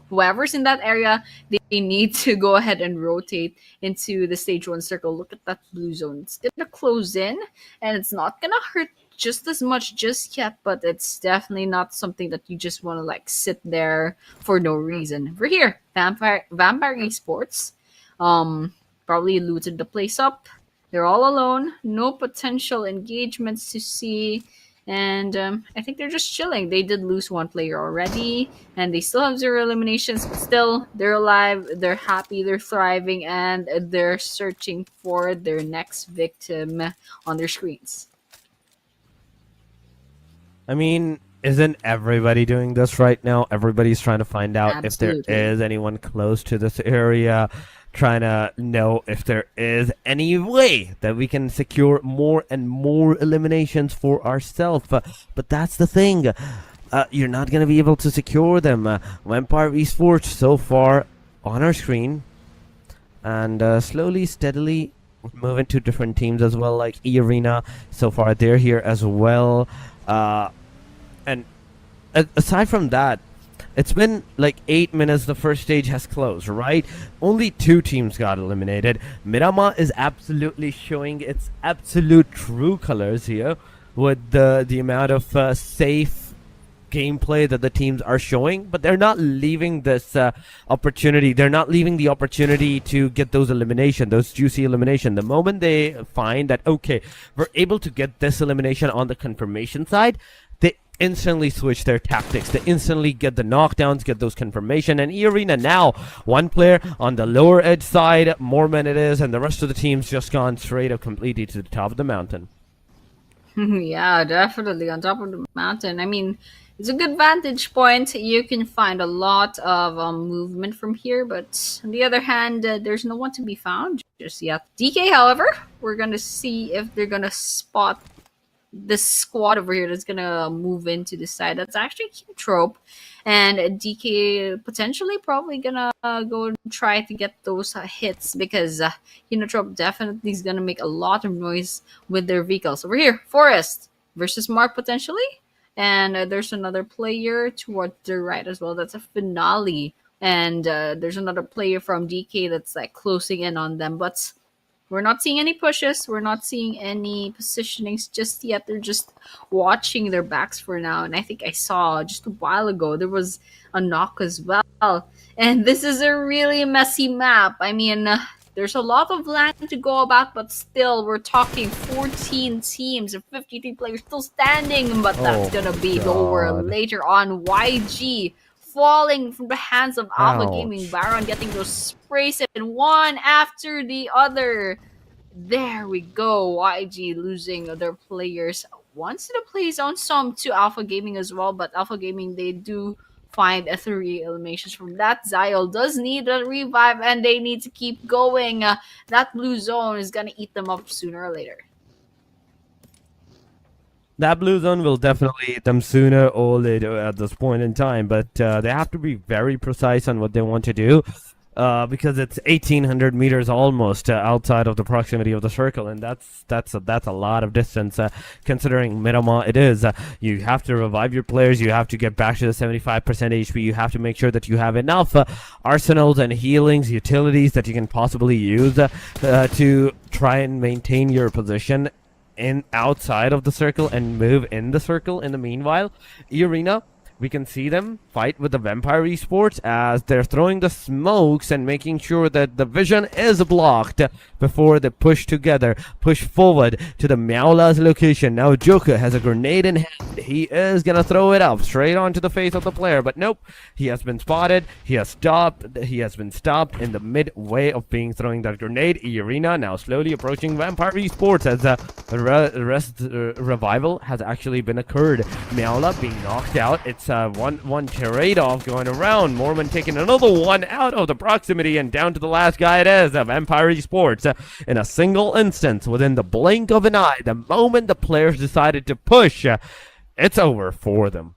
whoever's in that area, they need to go ahead and rotate into the stage 1 circle. Look at that blue zone. It's gonna close in, and it's not gonna hurt just as much just yet, but it's definitely not something that you just want to like sit there for no reason. We're here, Vampire Esports. Probably looted the place up. They're all alone. No potential engagements to see. And I think they're just chilling. They did lose 1 player already, and they still have 0 eliminations, but still, they're alive, they're happy, they're thriving, and they're searching for their next victim on their screens. I mean, isn't everybody doing this right now? Everybody's trying to find out Absolutely. if there is anyone close to this area, trying to know if there is any way that we can secure more and more eliminations for ourselves. But that's the thing. You're not going to be able to secure them. Vampire Esports so far on our screen, and slowly, steadily moving to different teams as well, like E Arena. So far, they're here as well. And aside from that, it's been like 8 minutes. The first stage has closed, right? Only two teams got eliminated. Miramar is absolutely showing its absolute true colors here with the amount of safe gameplay that the teams are showing, but they're not leaving this opportunity. They're not leaving the opportunity to get those elimination, those juicy elimination. The moment they find that, okay, we're able to get this elimination on the confirmation side, they instantly switch their tactics. They instantly get the knockdowns, get those confirmation. And E-Arena now, one player on the lower edge side, Mormon it is, and the rest of the team's just gone straight up completely to the top of the mountain. Yeah, definitely on top of the mountain. I mean, it's a good vantage point. You can find a lot of movement from here, but on the other hand, there's no one to be found just yet. DK, however, we're gonna see if they're gonna spot this squad over here that's gonna move into the side. That's actually King Trope, and DK potentially probably gonna go and try to get those hits because Trope definitely is gonna make a lot of noise with their vehicles. Over here, Forest versus Mark potentially, and there's another player towards the right as well. That's a finale, and there's another player from DK that's like closing in on them, but we're not seeing any pushes. We're not seeing any positionings just yet. They're just watching their backs for now. And I think I saw just a while ago there was a knock as well. And this is a really messy map. I mean, there's a lot of land to go about, but still, we're talking 14 teams and 53 players still standing. But that's Oh, gonna be over God. later on. YG falling from the hands of Alpha Gaming Ouch. Baron, getting those sprays and one after the other. There we go. YG losing their players once to the play zone, some to Alpha Gaming as well. But Alpha Gaming, they do find a 3 eliminations from that. Ziol does need a revive, and they need to keep going. That blue zone is gonna eat them up sooner or later. That blue zone will definitely eat them sooner or later at this point in time, but they have to be very precise on what they want to do. Because it's 1,800 meters almost outside of the proximity of the circle, and that's a lot of distance. Considering Miramar, it is. You have to revive your players. You have to get back to the 75% HP. You have to make sure that you have enough arsenals and healings, utilities that you can possibly use to try and maintain your position in outside of the circle and move in the circle. In the meanwhile, Arena, we can see them fight with the Vampire Esports as they're throwing the smokes and making sure that the vision is blocked before they push together, push forward to the Meowla's location. Now Joker has a grenade in hand. He is gonna throw it up straight onto the face of the player, but nope, he has been spotted. He has been stopped in the midway of being throwing that grenade. Arena now slowly approaching Vampire Esports as revival has actually been occurred. Meowla being knocked out. It's one trade off going around. Mormon taking another one out of the proximity, and down to the last guy it is of Empire Esports. In a single instance, within the blink of an eye, the moment the players decided to push, it's over for them.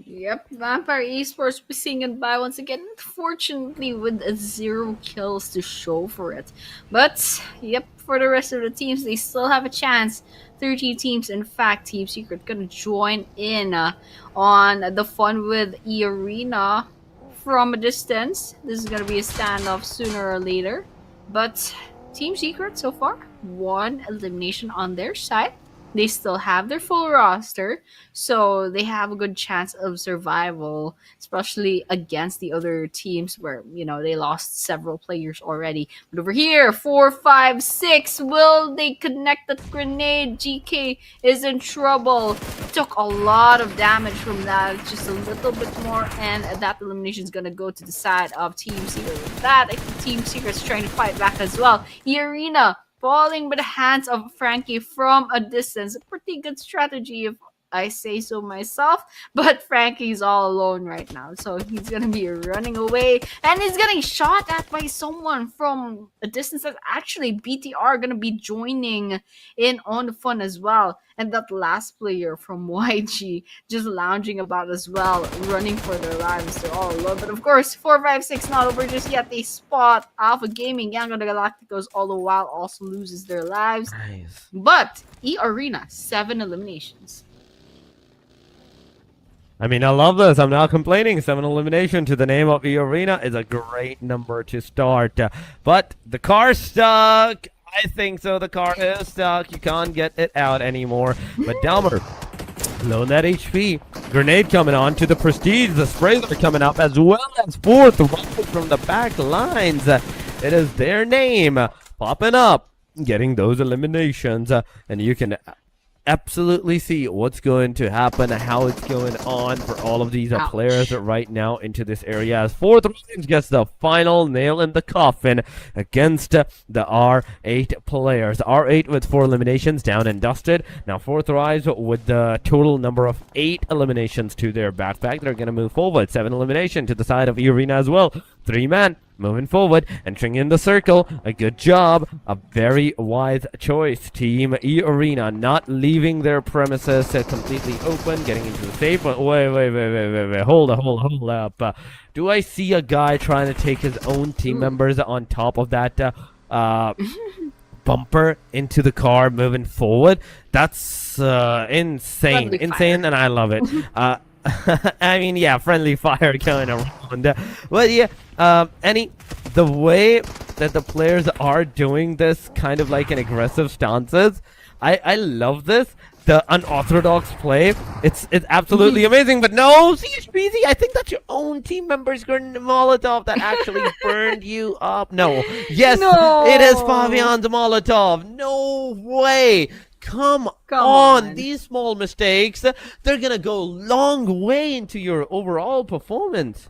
Yep, Vampire Esports be seeing goodbye once again, unfortunately with 0 kills to show for it. But, yep, for the rest of the teams, they still have a chance. 30 teams, in fact, Team Secret gonna join in on the fun with E-Arena from a distance. This is gonna be a standoff sooner or later. But Team Secret, so far, 1 elimination on their side. They still have their full roster, so they have a good chance of survival, especially against the other teams where they lost several players already. But over here, 4, 5, 6, will they connect the grenade? GK is in trouble. Took a lot of damage from that, just a little bit more, and that elimination is gonna go to the side of Team Secret. With that, I think Team Secret's trying to fight back as well. The Arena falling by the hands of Frankie from a distance. A pretty good strategy, if I say so myself. But Frankie's all alone right now, so he's gonna be running away, and he's getting shot at by someone from a distance. That actually BTR gonna be joining in on the fun as well. And that last player from YG just lounging about as well, running for their lives. They're all alone. But of course, 456 not over just yet. They spot Alpha Gaming. Gang of the Galacticos all the while also loses their lives. Nice. But E Arena, 7 eliminations. I mean, I love this. I'm not complaining. 7 elimination to the name of E Arena is a great number to start. But the car's stuck. I think so. The car is stuck. You can't get it out anymore. But Delmer, low net HP. Grenade coming on to the Prestige. The sprays are coming up as well as fourth right from the back lines. It is their name popping up, getting those eliminations. And you can absolutely see what's going to happen, how it's going on for all of these players right now into this area, as Fourth Rise gets the final nail in the coffin against the R8 players. R8 with 4 eliminations, down and dusted. Now Fourth Rise with the total number of 8 eliminations to their backpack. They're going to move forward. 7 elimination to the side of Arena as well. 3-man moving forward, entering in the circle. A good job. A very wise choice. Team E Arena not leaving their premises completely open, getting into the safe. But wait. Hold up. Do I see a guy trying to take his own team members on top of that bumper into the car moving forward? That's insane. Insane, and I love it. I mean, yeah, friendly fire going around. But yeah, the way that the players are doing this kind of like an aggressive stances, I love this. The unorthodox play, it's absolutely amazing. But no, CHBZ, I think that's your own team member's Molotov that actually burned you up. No, yes, No. it is Fabian's Molotov. No way. Come on, these small mistakes, they're gonna go a long way into your overall performance.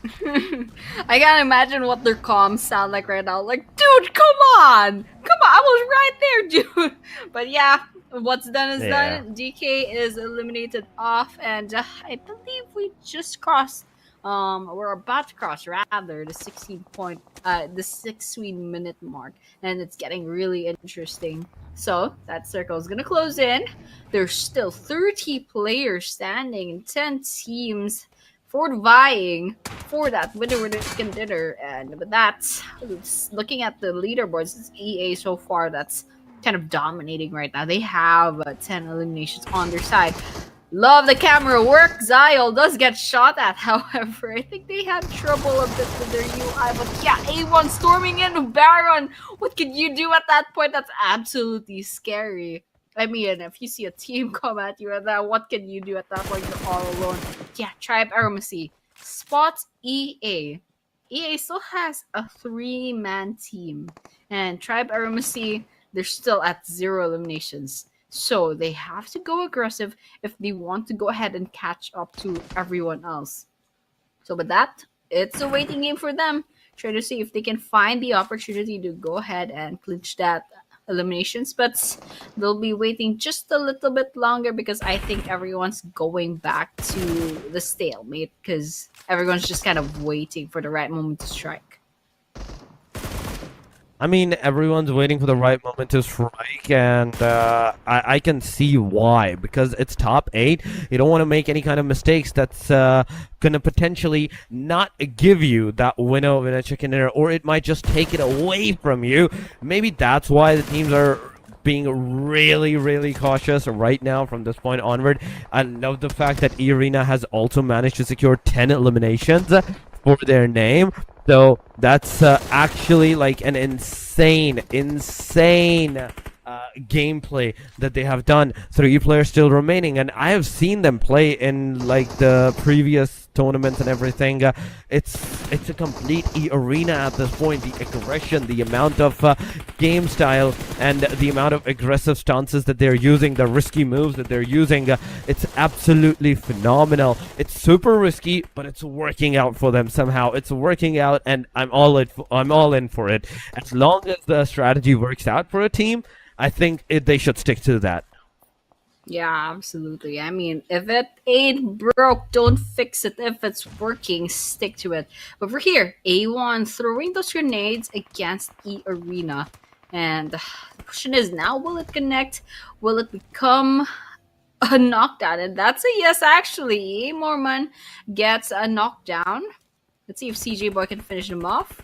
I can't imagine what their comms sound like right now. Like, dude, come on! I was right there, dude! But yeah, what's done is done. DK is eliminated off, and I believe we just crossed, we're about to cross, rather, the 16 minute mark, and it's getting really interesting. So that circle is gonna close in. There's still 30 players standing and 10 teams vying for that winner chicken dinner. And with that, looking at the leaderboards, it's EA so far that's kind of dominating right now. They have 10 eliminations on their side. Love the camera work. Ziol does get shot at, however. I think they had trouble a bit with their UI. But yeah, A1 storming in. Baron, what can you do at that point? That's absolutely scary. I mean, if you see a team come at you at that, what can you do at that point? You're all alone. Yeah, Tribe Aromacy spots EA. EA still has a 3-man team. And Tribe Aromacy, they're still at 0 eliminations. So they have to go aggressive if they want to go ahead and catch up to everyone else. So with that, it's a waiting game for them. Try to see if they can find the opportunity to go ahead and clinch that eliminations. But they'll be waiting just a little bit longer because I think everyone's going back to the stalemate because everyone's just kind of waiting for the right moment to strike. I mean, everyone's waiting for the right moment to strike, and I can see why. Because it's top 8, you don't want to make any kind of mistakes that's going to potentially not give you that winner in a chicken dinner, or it might just take it away from you. Maybe that's why the teams are being really cautious right now from this point onward. I love the fact that Arena has also managed to secure 10 eliminations for their name. So that's actually like an insane gameplay that they have done. 3 players still remaining, and I have seen them play in like the previous tournaments and everything. It's a complete arena at this point. The aggression, the amount of game style, and the amount of aggressive stances that they're using, the risky moves that they're using, it's absolutely phenomenal. It's super risky, but it's working out for them somehow. It's working out, and I'm all in for it. As long as the strategy works out for a team, I think they should stick to that. Yeah, absolutely. I mean, if it ain't broke, don't fix it. If it's working, stick to it. But we're here, A1 throwing those grenades against E Arena. And the question is now, will it connect? Will it become a knockdown? And that's a yes, actually. A Mormon gets a knockdown. Let's see if CJ Boy can finish him off.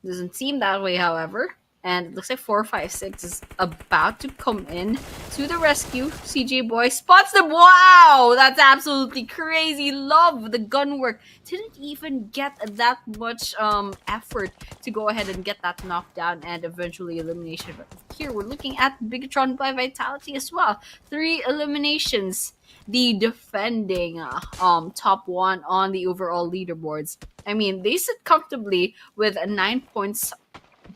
Doesn't seem that way, however. And it looks like 456 is about to come in to the rescue. CJ Boy spots them. Wow! That's absolutely crazy. Love the gun work. Didn't even get that much effort to go ahead and get that knockdown and eventually elimination. But here we're looking at Bigatron by Vitality as well. 3 eliminations. The defending top one on the overall leaderboards. I mean, they sit comfortably with 9 points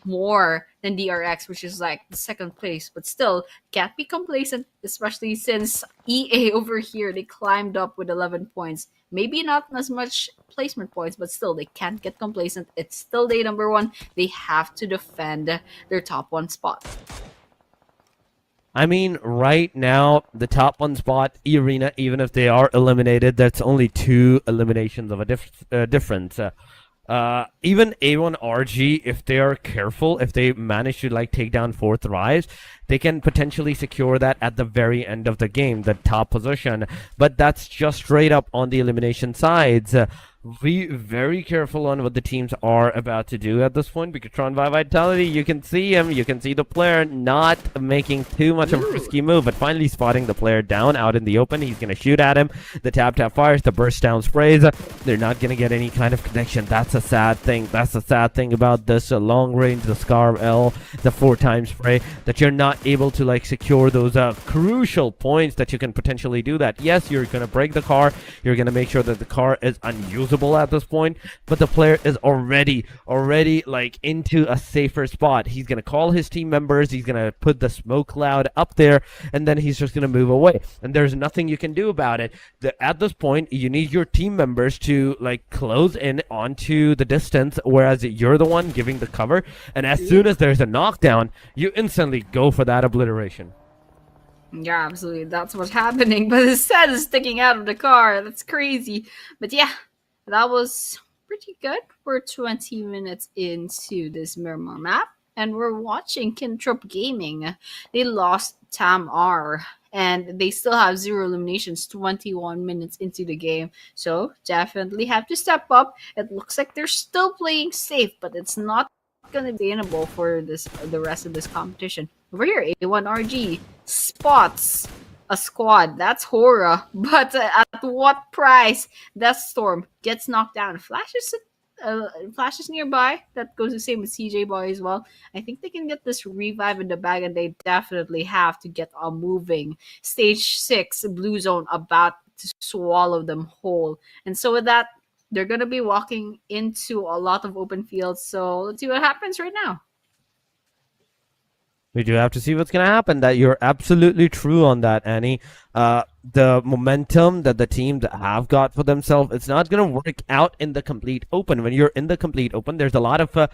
more than DRX, which is like the second place, but still can't be complacent, especially since EA over here they climbed up with 11 points. Maybe not as much placement points, but still they can't get complacent. It's still day number one. They have to defend their top one spot. I mean, right now, the top one spot, Arena, even if they are eliminated, that's only 2 eliminations of a difference. Even A1RG, if they are careful, if they manage to like take down 4 thrives, they can potentially secure that at the very end of the game, the top position. But that's just straight up on the elimination sides. Be very careful on what the teams are about to do at this point. Because Tron by Vitality, you can see him, you can see the player not making too much of a risky move, but finally spotting the player down out in the open. He's going to shoot at him. The tap fires, the burst down sprays. They're not going to get any kind of connection. That's a sad thing. That's a sad thing about this long range, the Scar L, the 4x spray, that you're not able to like secure those crucial points that you can potentially do that. Yes, you're going to break the car. You're going to make sure that the car is unusable at this point, but the player is already like into a safer spot. He's gonna call his team members, he's gonna put the smoke cloud up there, and then he's just gonna move away, and there's nothing you can do about it. At this point, you need your team members to like close in onto the distance, whereas you're the one giving the cover, and as soon as there's a knockdown, you instantly go for that obliteration. Yeah, absolutely. That's what's happening. But his head is sticking out of the car. That's crazy. But yeah, that was pretty good. We're 20 minutes into this Miramar map, and we're watching Kintrop Gaming. They lost Tam R, and they still have 0 eliminations 21 minutes into the game. So definitely have to step up. It looks like they're still playing safe, but it's not going to be sustainable for the rest of this competition. Over here, A1RG spots a squad. That's Hora. But at what price? Death Storm gets knocked down. Flashes nearby. That goes the same with CJ Boy as well. I think they can get this revive in the bag, and they definitely have to get on moving. Stage 6, Blue Zone about to swallow them whole. And so with that, they're going to be walking into a lot of open fields. So let's see what happens right now. We do have to see what's going to happen. That you're absolutely true on that, Annie. The momentum that the teams have got for themselves, it's not going to work out in the complete open. When you're in the complete open, there's a lot of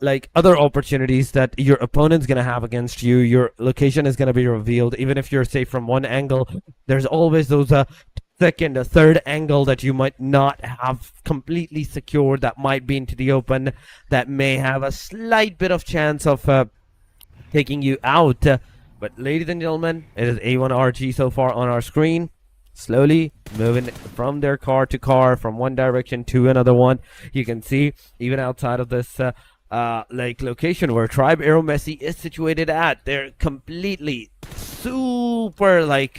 like other opportunities that your opponent's going to have against you. Your location is going to be revealed. Even if you're safe from one angle, there's always those second or third angle that you might not have completely secured, that might be into the open, that may have a slight bit of chance of taking you out. But ladies and gentlemen, it is A1RG so far on our screen, slowly moving from their car to car, from one direction to another one. You can see even outside of this like location where Tribe Aero Messi is situated at, they're completely super like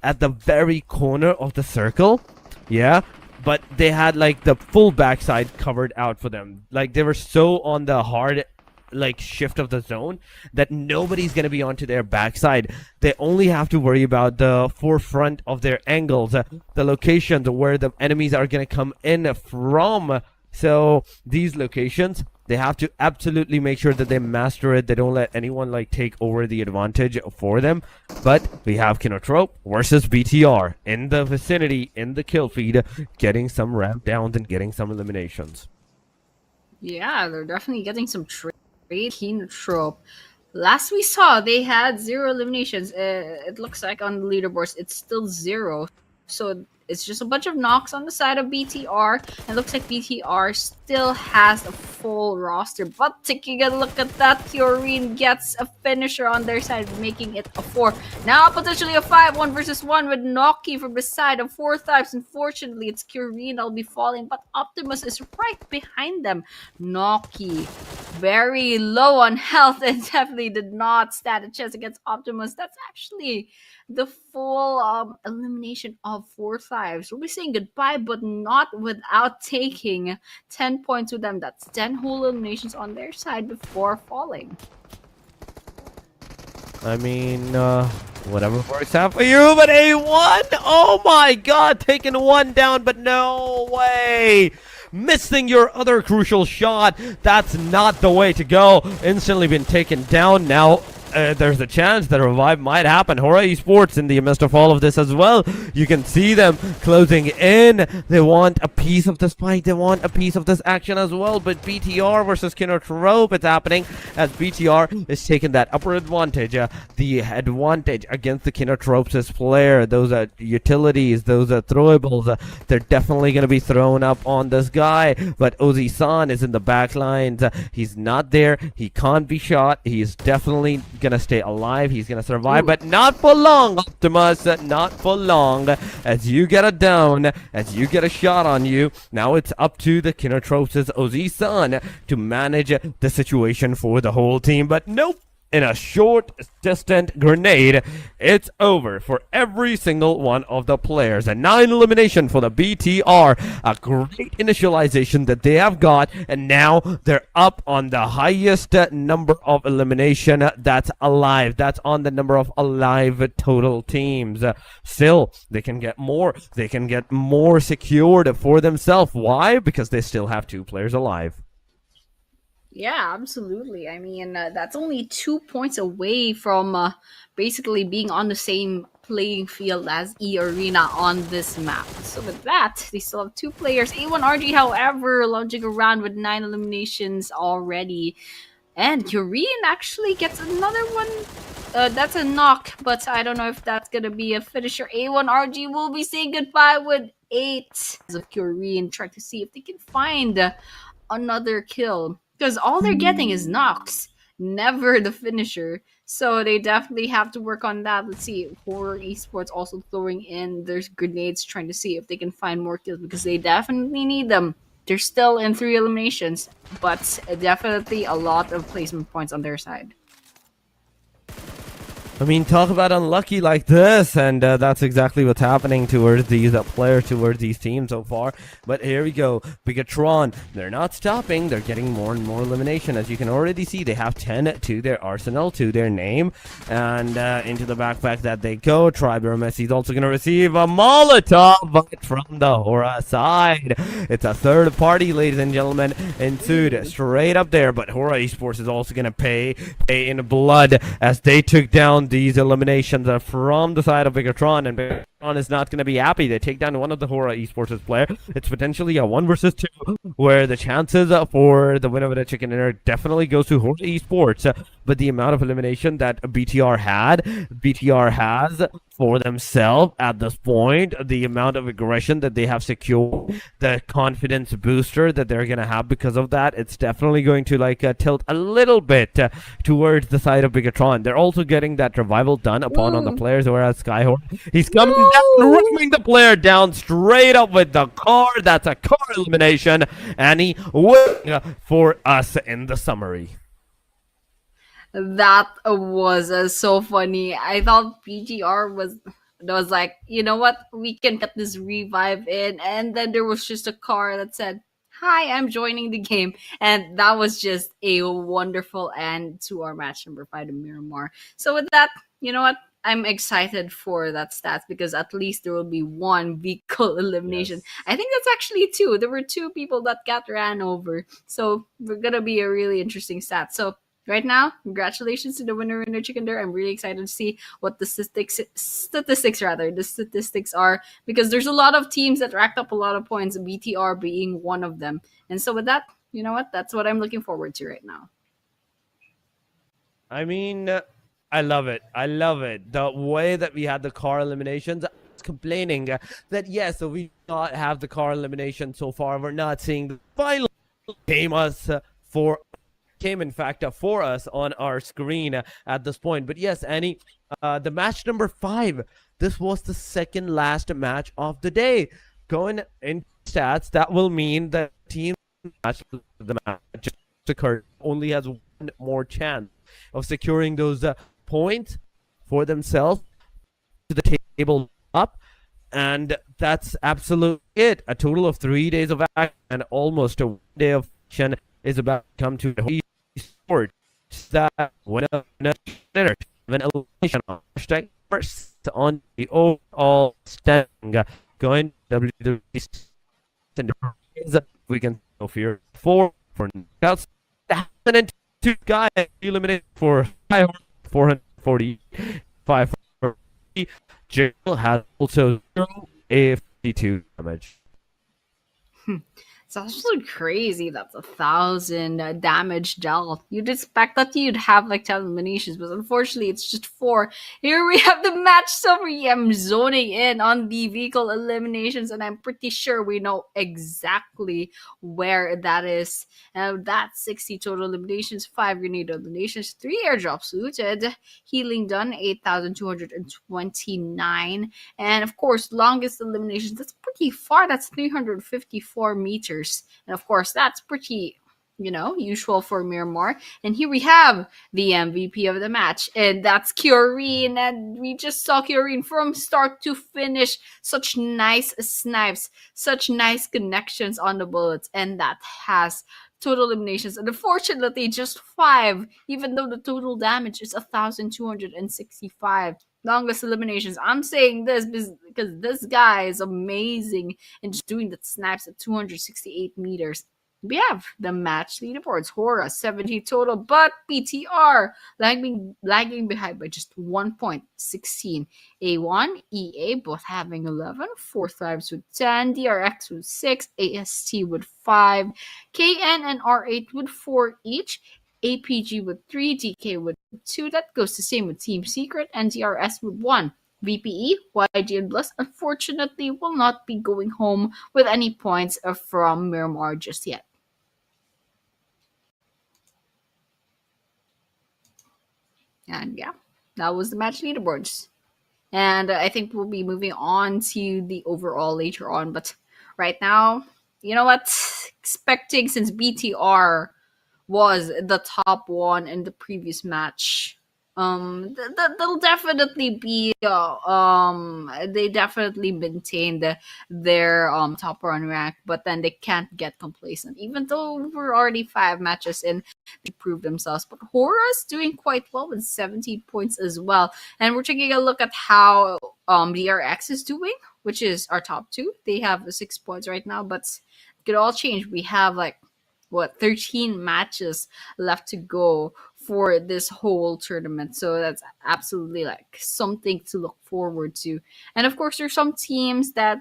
at the very corner of the circle. Yeah, but they had like the full backside covered out for them. Like they were so on the hard like shift of the zone that nobody's going to be onto their backside. They only have to worry about the forefront of their angles, the locations where the enemies are going to come in from. So these locations, they have to absolutely make sure that they master it. They don't let anyone like take over the advantage for them. But we have Kinotrope versus BTR in the vicinity, in the kill feed, getting some ramp downs and getting some eliminations. Yeah, they're definitely getting some trade. Kinotrope Last we saw, they had zero eliminations. It looks like on the leaderboards, it's still zero. So it's just a bunch of knocks on the side of BTR. And looks like BTR still has a full roster. But taking a look at that, Theorine gets a finisher on their side, making it a 4. Now potentially a 5, 1 versus 1 with Noki from the side of 4 types. Unfortunately, it's Curine that'll be falling, but Optimus is right behind them. Noki very low on health and definitely did not stand a chance against Optimus. That's actually the full elimination of 4 lives. We'll be saying goodbye, but not without taking 10 points with them. That's 10 whole eliminations on their side before falling. I mean, whatever works out for you, but A1? Oh my god, taking one down, but no way! Missing your other crucial shot. That's not the way to go. Instantly been taken down. Now there's a chance that a revive might happen. Hora Esports in the midst of all of this as well. You can see them closing in. They want a piece of this fight. They want a piece of this action as well. But BTR versus Kinotrope, it's happening as BTR is taking that upper advantage. The advantage against the Kinotropes' player. Those are utilities. Those are throwables. They're definitely going to be thrown up on this guy. But Ozi-san is in the back lines. He's not there. He can't be shot. He's definitely gonna stay alive. He's gonna survive, but not for long, Optimus. Not for long. As you get a down, as you get a shot on you, now it's up to the Kinotropes' Ozi-san to manage the situation for the whole team. But nope. In a short, distant grenade, it's over for every single one of the players. A 9 elimination for the BTR. A great initialization that they have got, and now they're up on the highest number of elimination that's alive. That's on the number of alive total teams. Still, they can get more. They can get more secured for themselves. Why? Because they still have 2 players alive. Yeah, absolutely. I mean, that's only 2 points away from basically being on the same playing field as E Arena on this map. So with that, they still have 2 players. A1RG, however, lunging around with 9 eliminations already. And Yurien actually gets another one. That's a knock, but I don't know if that's gonna be a finisher. A1RG will be saying goodbye with 8. As of Yurien, trying to see if they can find another kill, because all they're getting is knocks, never the finisher. So they definitely have to work on that. Let's see, Horror Esports also throwing in their grenades, trying to see if they can find more kills, because they definitely need them. They're still in 3 eliminations, but definitely a lot of placement points on their side. I mean, talk about unlucky like this, and that's exactly what's happening towards these players, towards these teams so far. But here we go, Bigatron, they're not stopping, they're getting more and more elimination. As you can already see, they have 10 to their arsenal, to their name, and into the backpack that they go. Triber Messi's also going to receive a Molotov, but from the Hora side. It's a third party, ladies and gentlemen, ensued straight up there, but Hora Esports is also going to pay in blood as they took down these eliminations from the side of Bigatron, and Bigatron is not going to be happy. They take down one of the Hora Esports player. It's potentially a 1 versus 2, where the chances for the winner of the chicken dinner definitely goes to Hora Esports. But the amount of elimination that BTR has for themselves at this point, the amount of aggression that they have secured, the confidence booster that they're going to have because of that, it's definitely going to tilt a little bit towards the side of Bigatron. They're also getting that revival done upon on the players, whereas Skyhorn, he's coming down, ramming the player down straight up with the car. That's a car elimination, and he win for us in the summary. That was so funny. I thought PGR was like, you know what, we can get this revive in, and then there was just a car that said, "Hi, I'm joining the game," and that was just a wonderful end to our match number 5 to Miramar. So with that, you know what? I'm excited for that stats, because at least there will be 1 vehicle elimination. Yes. I think that's actually 2. There were 2 people that got ran over. So we're gonna be a really interesting stat. So right now, congratulations to the winner in the chicken dinner. I'm really excited to see what the statistics are, because there's a lot of teams that racked up a lot of points, BTR being one of them. And so with that, you know what? That's what I'm looking forward to right now. I mean, I love it. I love it. The way that we had the car eliminations. I was complaining that yes, so we not have the car elimination so far. We're not seeing the final came us for came in fact for us on our screen at this point. But yes, Annie, the match number 5. This was the second last match of the day. Going in stats, that will mean that team match the match just occurred only has one more chance of securing those points for themselves to the table up. And that's absolutely it. A total of 3 days of action and almost a day of action is about to come to the sport. That winner an elimination hashtag first on the overall standing going WWE we can no fear for knockouts. 102 guys eliminated for 445. Jail has also 0 AFD2 damage. It's absolutely crazy. That's 1,000 damage dealt. You'd expect that you'd have like 10 eliminations, but unfortunately, it's just 4. Here we have the match summary. I'm zoning in on the vehicle eliminations, and I'm pretty sure we know exactly where that is. That's 60 total eliminations, 5 grenade eliminations, 3 airdrops looted, healing done 8,229, and of course, longest eliminations. That's pretty far. That's 354 meters. And of course, that's pretty, usual for Miramar. And here we have the MVP of the match, and that's Kyorine. And we just saw Kyorine from start to finish. Such nice snipes, such nice connections on the bullets, and that has total eliminations. And unfortunately, just 5, even though the total damage is 1,265. Longest eliminations. I'm saying this because this guy is amazing and just doing the snaps at 268 meters. We have the match leaderboards. Hora 70 total, but BTR lagging behind by just 1.16. A1, EA both having 11, Fourth Vibes with 10, DRX with 6, AST with 5, KN and R8 with 4 each, APG with 3, DK with 2. That goes the same with Team Secret and DRS with 1. VPE, YG, and Bliss unfortunately will not be going home with any points from Miramar just yet. And yeah, that was the match leaderboards. And I think we'll be moving on to the overall later on. But right now, you know what? Expecting since BTR was the top one in the previous match. They'll definitely be. They definitely maintained their top run rank, but then they can't get complacent. Even though we're already 5 matches in to prove themselves, but Hora's doing quite well with 17 points as well. And we're taking a look at how DRX is doing, which is our top 2. They have 6 points right now, but it could all change. We have 13 matches left to go for this whole tournament. So that's absolutely something to look forward to. And of course, there's some teams that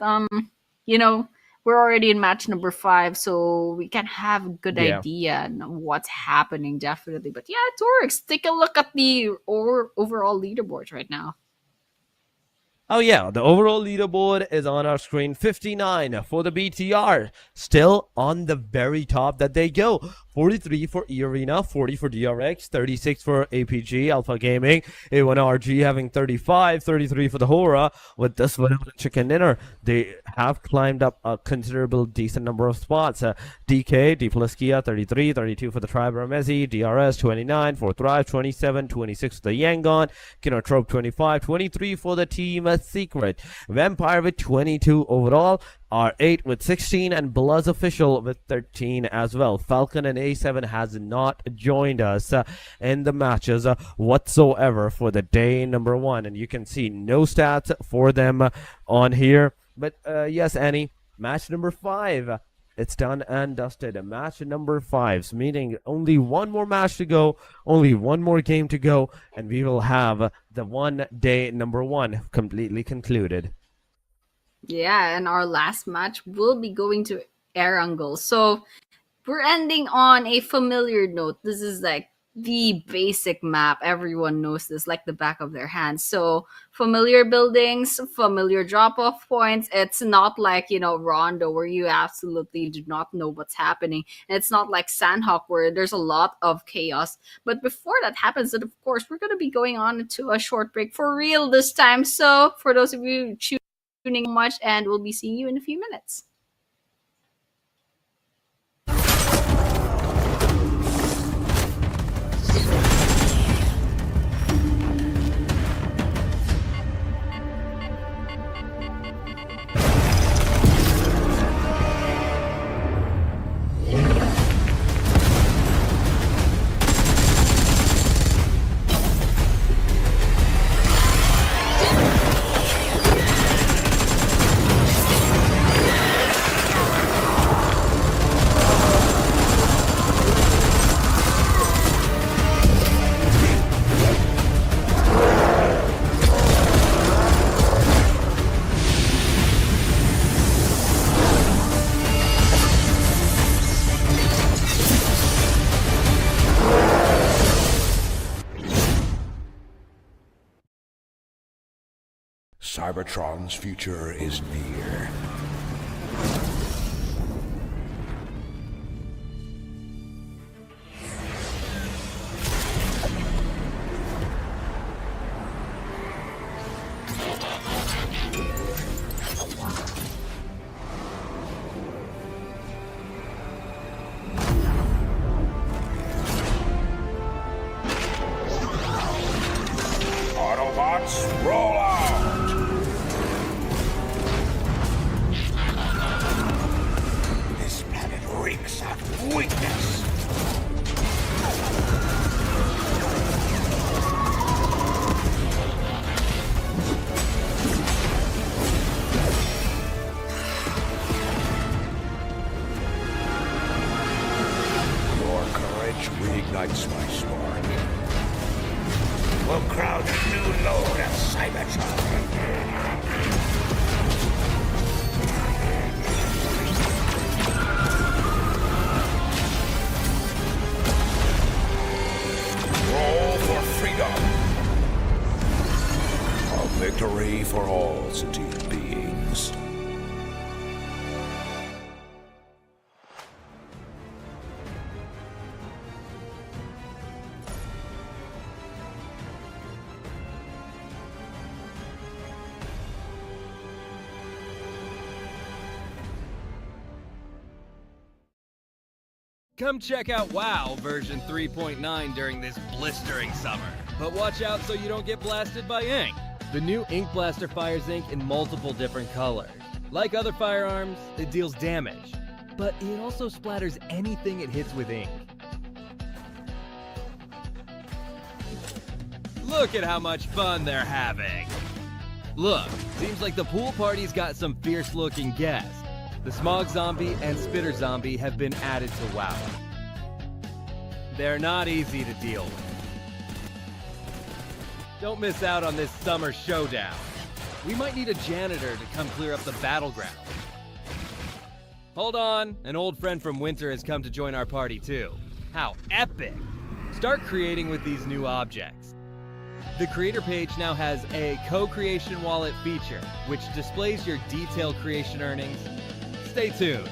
we're already in match number 5, so we can have a good idea on what's happening definitely. But yeah, Torix, take a look at the overall leaderboard right now. Oh yeah, the overall leaderboard is on our screen. 59 for the BTR, still on the very top that they go. 43 for E-Arena, 40 for DRX, 36 for APG, Alpha Gaming, A1RG having 35, 33 for the Hora. With this one chicken dinner, they have climbed up a considerable decent number of spots. DK, D plus Kia, 33, 32 for the Tribe Ramezi, DRS, 29 for Thrive, 27, 26 for the Yangon, Kinotrope, 25, 23 for the Team Secret, Vampire with 22 overall, R8 with 16, and Bloods Official with 13 as well. Falcon and A7 has not joined us in the matches whatsoever for the day number 1, and you can see no stats for them on here. But yes, Annie, match number 5. It's done and dusted. Match number 5, meaning only one more match to go, only one more game to go, and we will have the one day number 1 completely concluded. Yeah, and our last match will be going to Erangel. So we're ending on a familiar note. This is the basic map. Everyone knows this like the back of their hand. So familiar buildings, familiar drop off points. It's not like, Rondo where you absolutely do not know what's happening. And it's not like Sandhawk where there's a lot of chaos. But before that happens, then of course, we're going to be going on into a short break for real this time. So for those of you tuning in much, and we'll be seeing you in a few minutes. Cybertron's future is near. Autobots, roll out! This planet reeks of weakness. Your courage reignites my spark. We'll crowd a new load of Cybertron. Roll for freedom. A victory for all sentient beings. Come check out WoW version 3.9 during this blistering summer. But watch out so you don't get blasted by ink. The new Ink Blaster fires ink in multiple different colors. Like other firearms, it deals damage, but it also splatters anything it hits with ink. Look at how much fun they're having. Look, seems like the pool party's got some fierce-looking guests. The Smog Zombie and Spitter Zombie have been added to WoW. They're not easy to deal with. Don't miss out on this summer showdown. We might need a janitor to come clear up the battleground. Hold on, an old friend from Winter has come to join our party too. How epic! Start creating with these new objects. The creator page now has a co-creation wallet feature, which displays your detailed creation earnings. Stay tuned.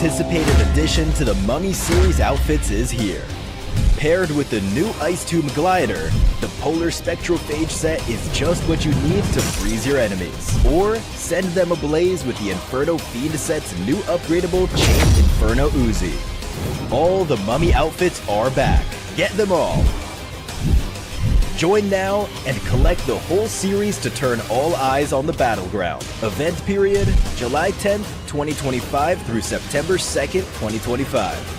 anticipated addition to the Mummy series outfits is here. Paired with the new Ice Tomb Glider, the Polar Spectrophage set is just what you need to freeze your enemies. Or send them ablaze with the Inferno Fiend set's new upgradable Chained Inferno Uzi. All the Mummy outfits are back. Get them all! Join now and collect the whole series to turn all eyes on the battleground. Event period, July 10th, 2025 through September 2nd, 2025.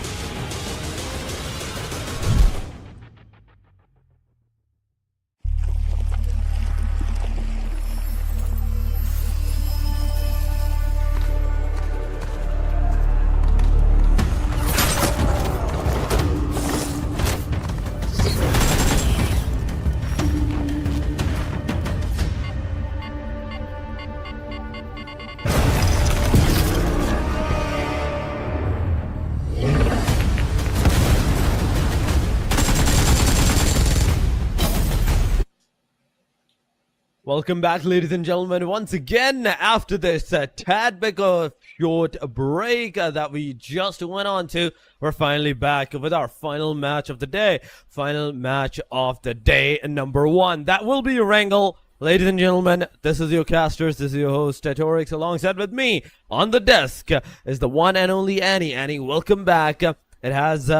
Welcome back, ladies and gentlemen, once again after this tad bit of short break that we just went on to. We're finally back with our final match of the day. Final match of the day, number 1. That will be Wrangle. Ladies and gentlemen, this is your casters, this is your host, Torix, alongside with me on the desk is the one and only Annie. Annie, welcome back. It has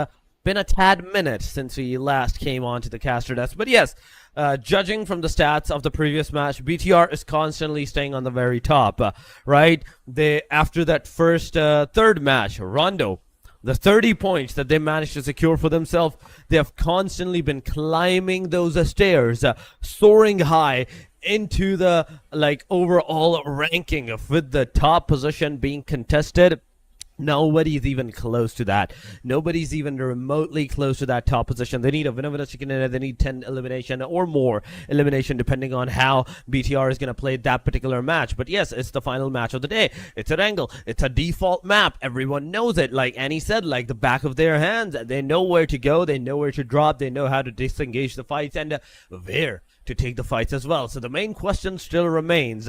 been a tad minute since we last came on to the caster desk, but yes, judging from the stats of the previous match, BTR is constantly staying on the very top, right? After that first third match, Rondo, the 30 points that they managed to secure for themselves, they have constantly been climbing those stairs, soaring high into the overall ranking with the top position being contested. Nobody's even close to that. Nobody's even remotely close to that top position. They need a win over the chicken dinner. They need 10 elimination or more elimination, depending on how BTR is going to play that particular match. But yes, it's the final match of the day. It's a Wrangle. It's a default map. Everyone knows it. Like Annie said, like the back of their hands. They know where to go. They know where to drop. They know how to disengage the fights and where to take the fights as well. So the main question still remains.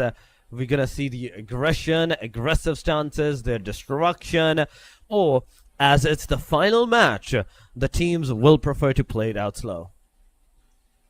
We're going to see the aggression, aggressive stances, their destruction, or as it's the final match, the teams will prefer to play it out slow.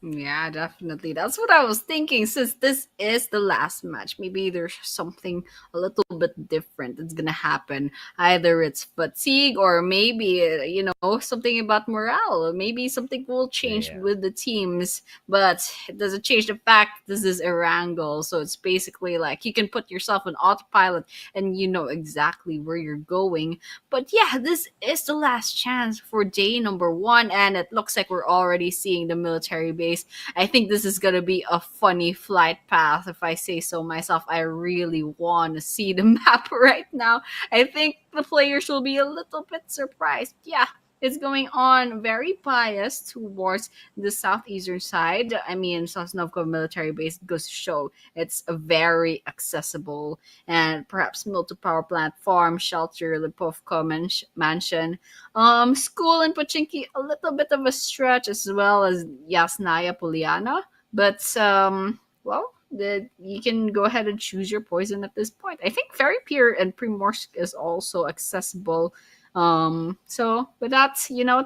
Yeah, definitely. That's what I was thinking. Since this is the last match, maybe there's something a little bit different that's gonna happen. Either it's fatigue, or maybe something about morale. Maybe something will change with the teams, but it doesn't change the fact this is a wrangle. So it's basically like you can put yourself on autopilot and you know exactly where you're going. But yeah, this is the last chance for day number 1, and it looks like we're already seeing the military base. I think this is gonna be a funny flight path, if I say so myself. I really want to see the map right now. I think the players will be a little bit surprised. Yeah, it's going on very biased towards the southeastern side. I mean, Sosnovka military base goes to show it's a very accessible, and perhaps multi-power plant, farm, shelter, Lipovka mansion, school in Pochinki, a little bit of a stretch, as well as Yasnaya Poliana. But you can go ahead and choose your poison at this point. I think Fairy Pier and Primorsk is also accessible. So with that,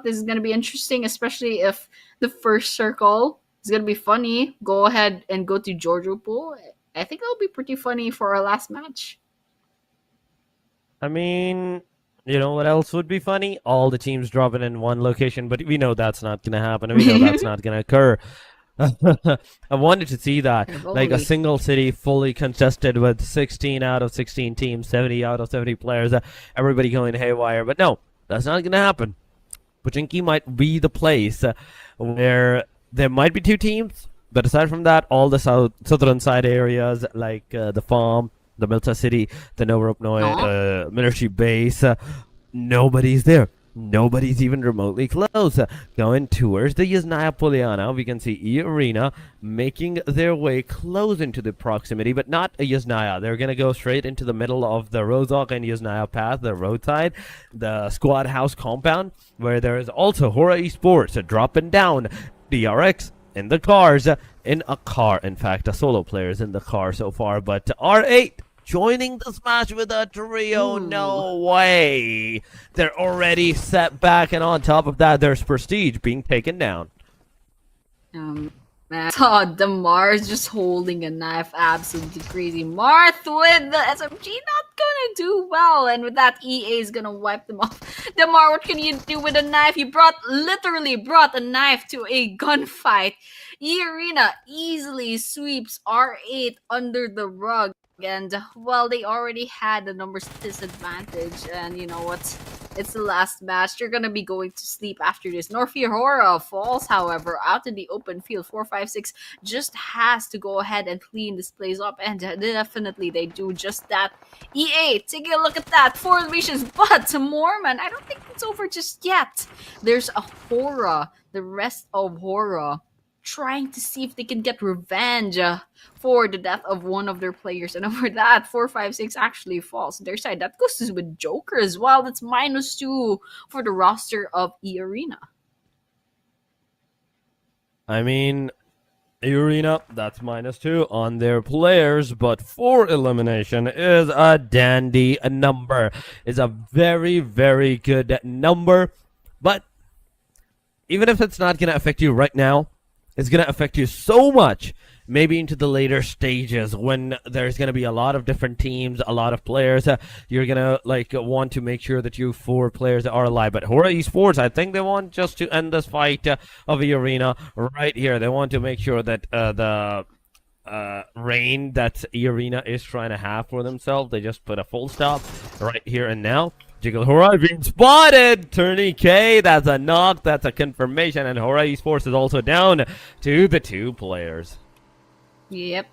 this is gonna be interesting, especially if the first circle is gonna be funny. Go ahead and go to Giorgio Pool. I think it'll be pretty funny for our last match. I mean, you know what else would be funny? All the teams dropping in one location, but we know that's not gonna happen, and we know that's not gonna occur. I wanted to see that, like a single city fully contested with 16 out of 16 teams, 70 out of 70 players, everybody going haywire. But no, that's not going to happen. Pochinki might be the place where there might be 2 teams, but aside from that, all the southern side areas, like the farm, the Milta city, the Novorupnoy military base, nobody's there. Nobody's even remotely close. Going towards the Yasnaya Poliana, we can see E-Arena making their way close into the proximity, but not a Yasnaya. They're going to go straight into the middle of the Rozok and Yasnaya path, the roadside, the squad house compound, where there is also Hora Esports dropping down DRX in the cars, in a car. In fact, a solo player is in the car so far, but R8 joining this match with a trio. Ooh. No way. They're already set back, and on top of that, there's Prestige being taken down. Man, I saw the Mars just holding a knife, absolutely crazy. Marth with the SMG not gonna do well, and with that EA is gonna wipe them off. Demar, what can you do with a knife? You literally brought a knife to a gunfight. E-Arena easily sweeps R8 under the rug. And well, they already had the numbers disadvantage, and you know what? It's the last match. They're gonna be going to sleep after this. Norfiora falls, however, out in the open field. 456 just has to go ahead and clean this place up, and definitely they do just that. EA, taking a look at that. Formations, but Mormon, I don't think it's over just yet. There's a Hora, the rest of Hora, trying to see if they can get revenge for the death of one of their players. And over that, 456 actually falls. Their side, that goes with Joker as well. That's -2 for the roster of E-Arena. I mean, Arena, that's -2 on their players, but 4 elimination is a dandy number. It's a very, very good number. But even if it's not going to affect you right now, it's going to affect you so much maybe into the later stages when there's going to be a lot of different teams, a lot of players. You're going to want to make sure that you 4 players are alive. But Hora Esports, I think they want just to end this fight of the arena right here. They want to make sure that the reign that E-Arena is trying to have for themselves, they just put a full stop right here and now. Jiggle Hora being spotted! Tourniquet, that's a knock, that's a confirmation, and Hora Esports is also down to the 2 players. Yep.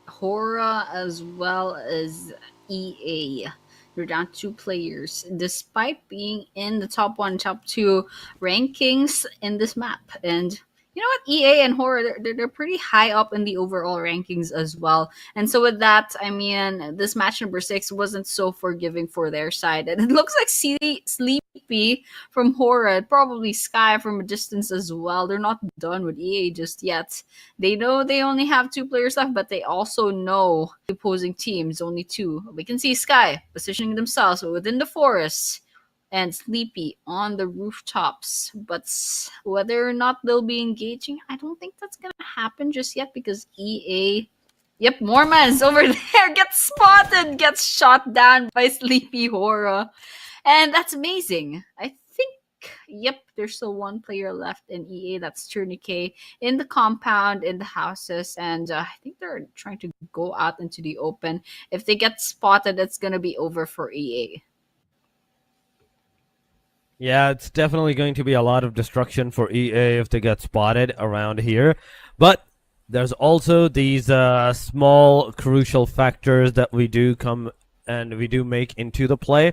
Hora as well as EA. They're down 2 players, despite being in the top 1, top 2 rankings in this map. And you know what? EA and Hora, they're pretty high up in the overall rankings as well. And so with that, I mean, this match number 6 wasn't so forgiving for their side. And it looks like Sleepy from Hora, probably Sky from a distance as well. They're not done with EA just yet. They know they only have 2 players left, but they also know the opposing teams, only 2. We can see Sky positioning themselves within the forest, and Sleepy on the rooftops. But whether or not they'll be engaging, I don't think that's gonna happen just yet because EA. Yep, Mormon's over there, gets spotted, gets shot down by Sleepy Hora. And that's amazing. I think, yep, there's still 1 player left in EA. That's Tourniquet in the compound, in the houses. And I think they're trying to go out into the open. If they get spotted, it's gonna be over for EA. Yeah, it's definitely going to be a lot of destruction for EA if they get spotted around here. But there's also these small crucial factors that we do make into the play,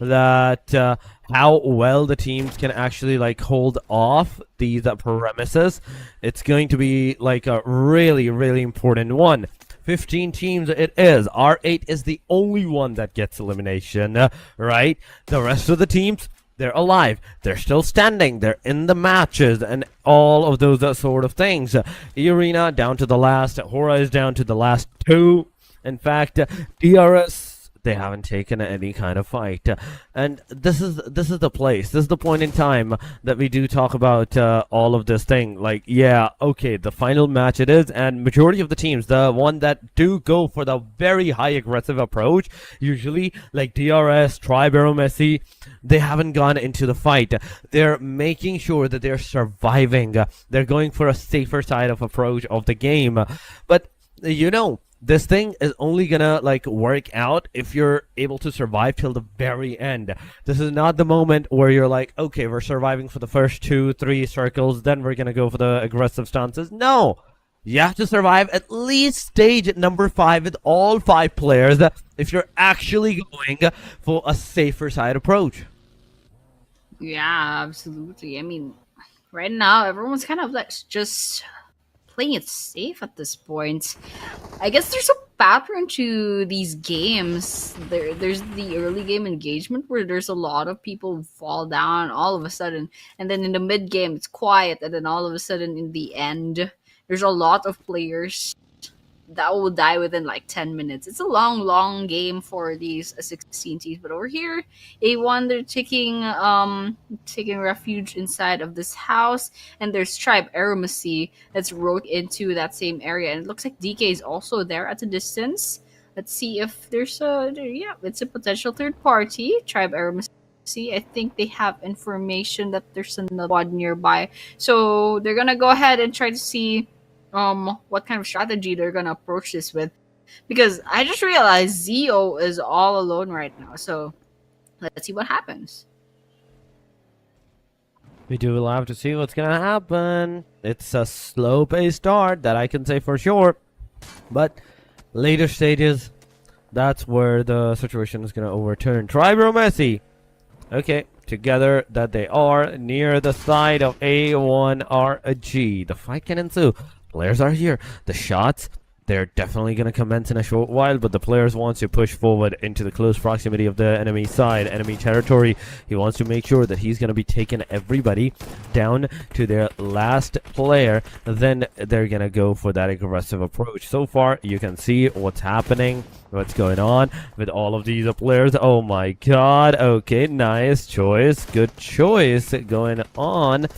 that how well the teams can actually hold off these premises. It's going to be a really, really important one. 15 teams it is. R8 is the only one that gets elimination, right? The rest of the teams, they're alive. They're still standing. They're in the matches and all of those sort of things. E-Arena down to the last. Hora is down to the last 2. In fact, DRS, they haven't taken any kind of fight. And this is the place. This is the point in time that we do talk about all of this thing. Yeah, okay, the final match it is, and majority of the teams, the one that do go for the very high aggressive approach, usually DRS, Tribero, Messi, they haven't gone into the fight. They're making sure that they're surviving. They're going for a safer side of approach of the game. But this thing is only gonna work out if you're able to survive till the very end. This is not the moment where you're okay, we're surviving for the first 2-3 circles, then we're gonna go for the aggressive stances. No, you have to survive at least stage at number 5 with all 5 players if you're actually going for a safer side approach. Yeah, absolutely. I mean, right now everyone's kind of just playing it safe at this point. I guess there's a pattern to these games. There's the early game engagement where there's a lot of people who fall down all of a sudden, and then in the mid game it's quiet, and then all of a sudden in the end there's a lot of players that will die within like 10 minutes. It's a long game for these 16 teams. But over here, A1, they're taking refuge inside of this house, and there's Tribe Aromacy that's rode into that same area, and it looks like DK is also there at a distance. Let's see if there's yeah, it's a potential third party. Tribe Aromacy. I think they have information that there's another squad nearby, so they're gonna go ahead and try to see what kind of strategy they're gonna approach this with, because I just realized Zio is all alone right now. So let's see what happens. We do have to see what's gonna happen. It's a slow paced start, that I can say for sure. But later stages, that's where the situation is gonna overturn. Tribro Messi. Okay, together that they are near the side of A1RG. The fight can ensue. Players are here. The shots, they're definitely going to commence in a short while, but the players wants to push forward into the close proximity of the enemy side, enemy territory. He wants to make sure that he's going to be taking everybody down to their last player. Then they're going to go for that aggressive approach. So far, you can see what's happening, what's going on with all of these players. Oh my god. Okay, nice choice. Good choice going on.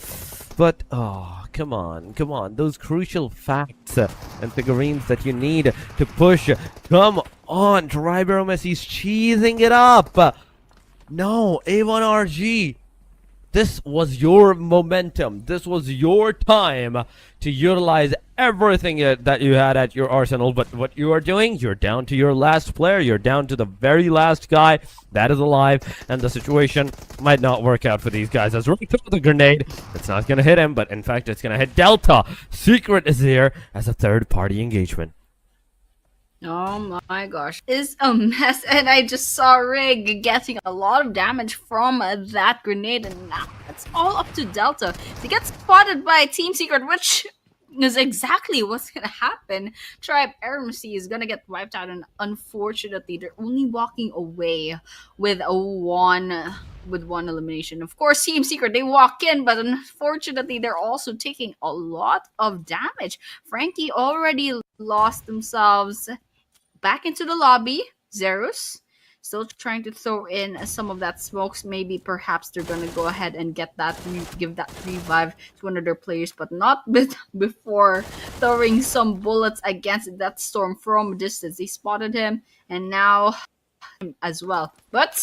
But, oh, come on. Those crucial facts and figurines that you need to push. Come on. Tribro Messi's cheesing it up. No, A1RG. This was your momentum. This was your time to utilize everything that you had at your arsenal. But what you are doing, you're down to your last player. You're down to the very last guy that is alive. And the situation might not work out for these guys. As right through the grenade, it's not going to hit him. But in fact, it's going to hit Delta. Secret is here as a third-party engagement. Oh my gosh, it's a mess, and I just saw Rig getting a lot of damage from that grenade, and now it's all up to Delta. He gets spotted by Team Secret, which is exactly what's gonna happen. Tribe Aromacy is gonna get wiped out, and unfortunately, they're only walking away with one elimination. Of course, Team Secret, they walk in, but unfortunately, they're also taking a lot of damage. Frankie already lost themselves back into the lobby. Zerus still trying to throw in some of that smokes. Maybe perhaps they're gonna go ahead and get that give that revive to one of their players, but not before throwing some bullets against that storm from a distance. They spotted him, and now as well. But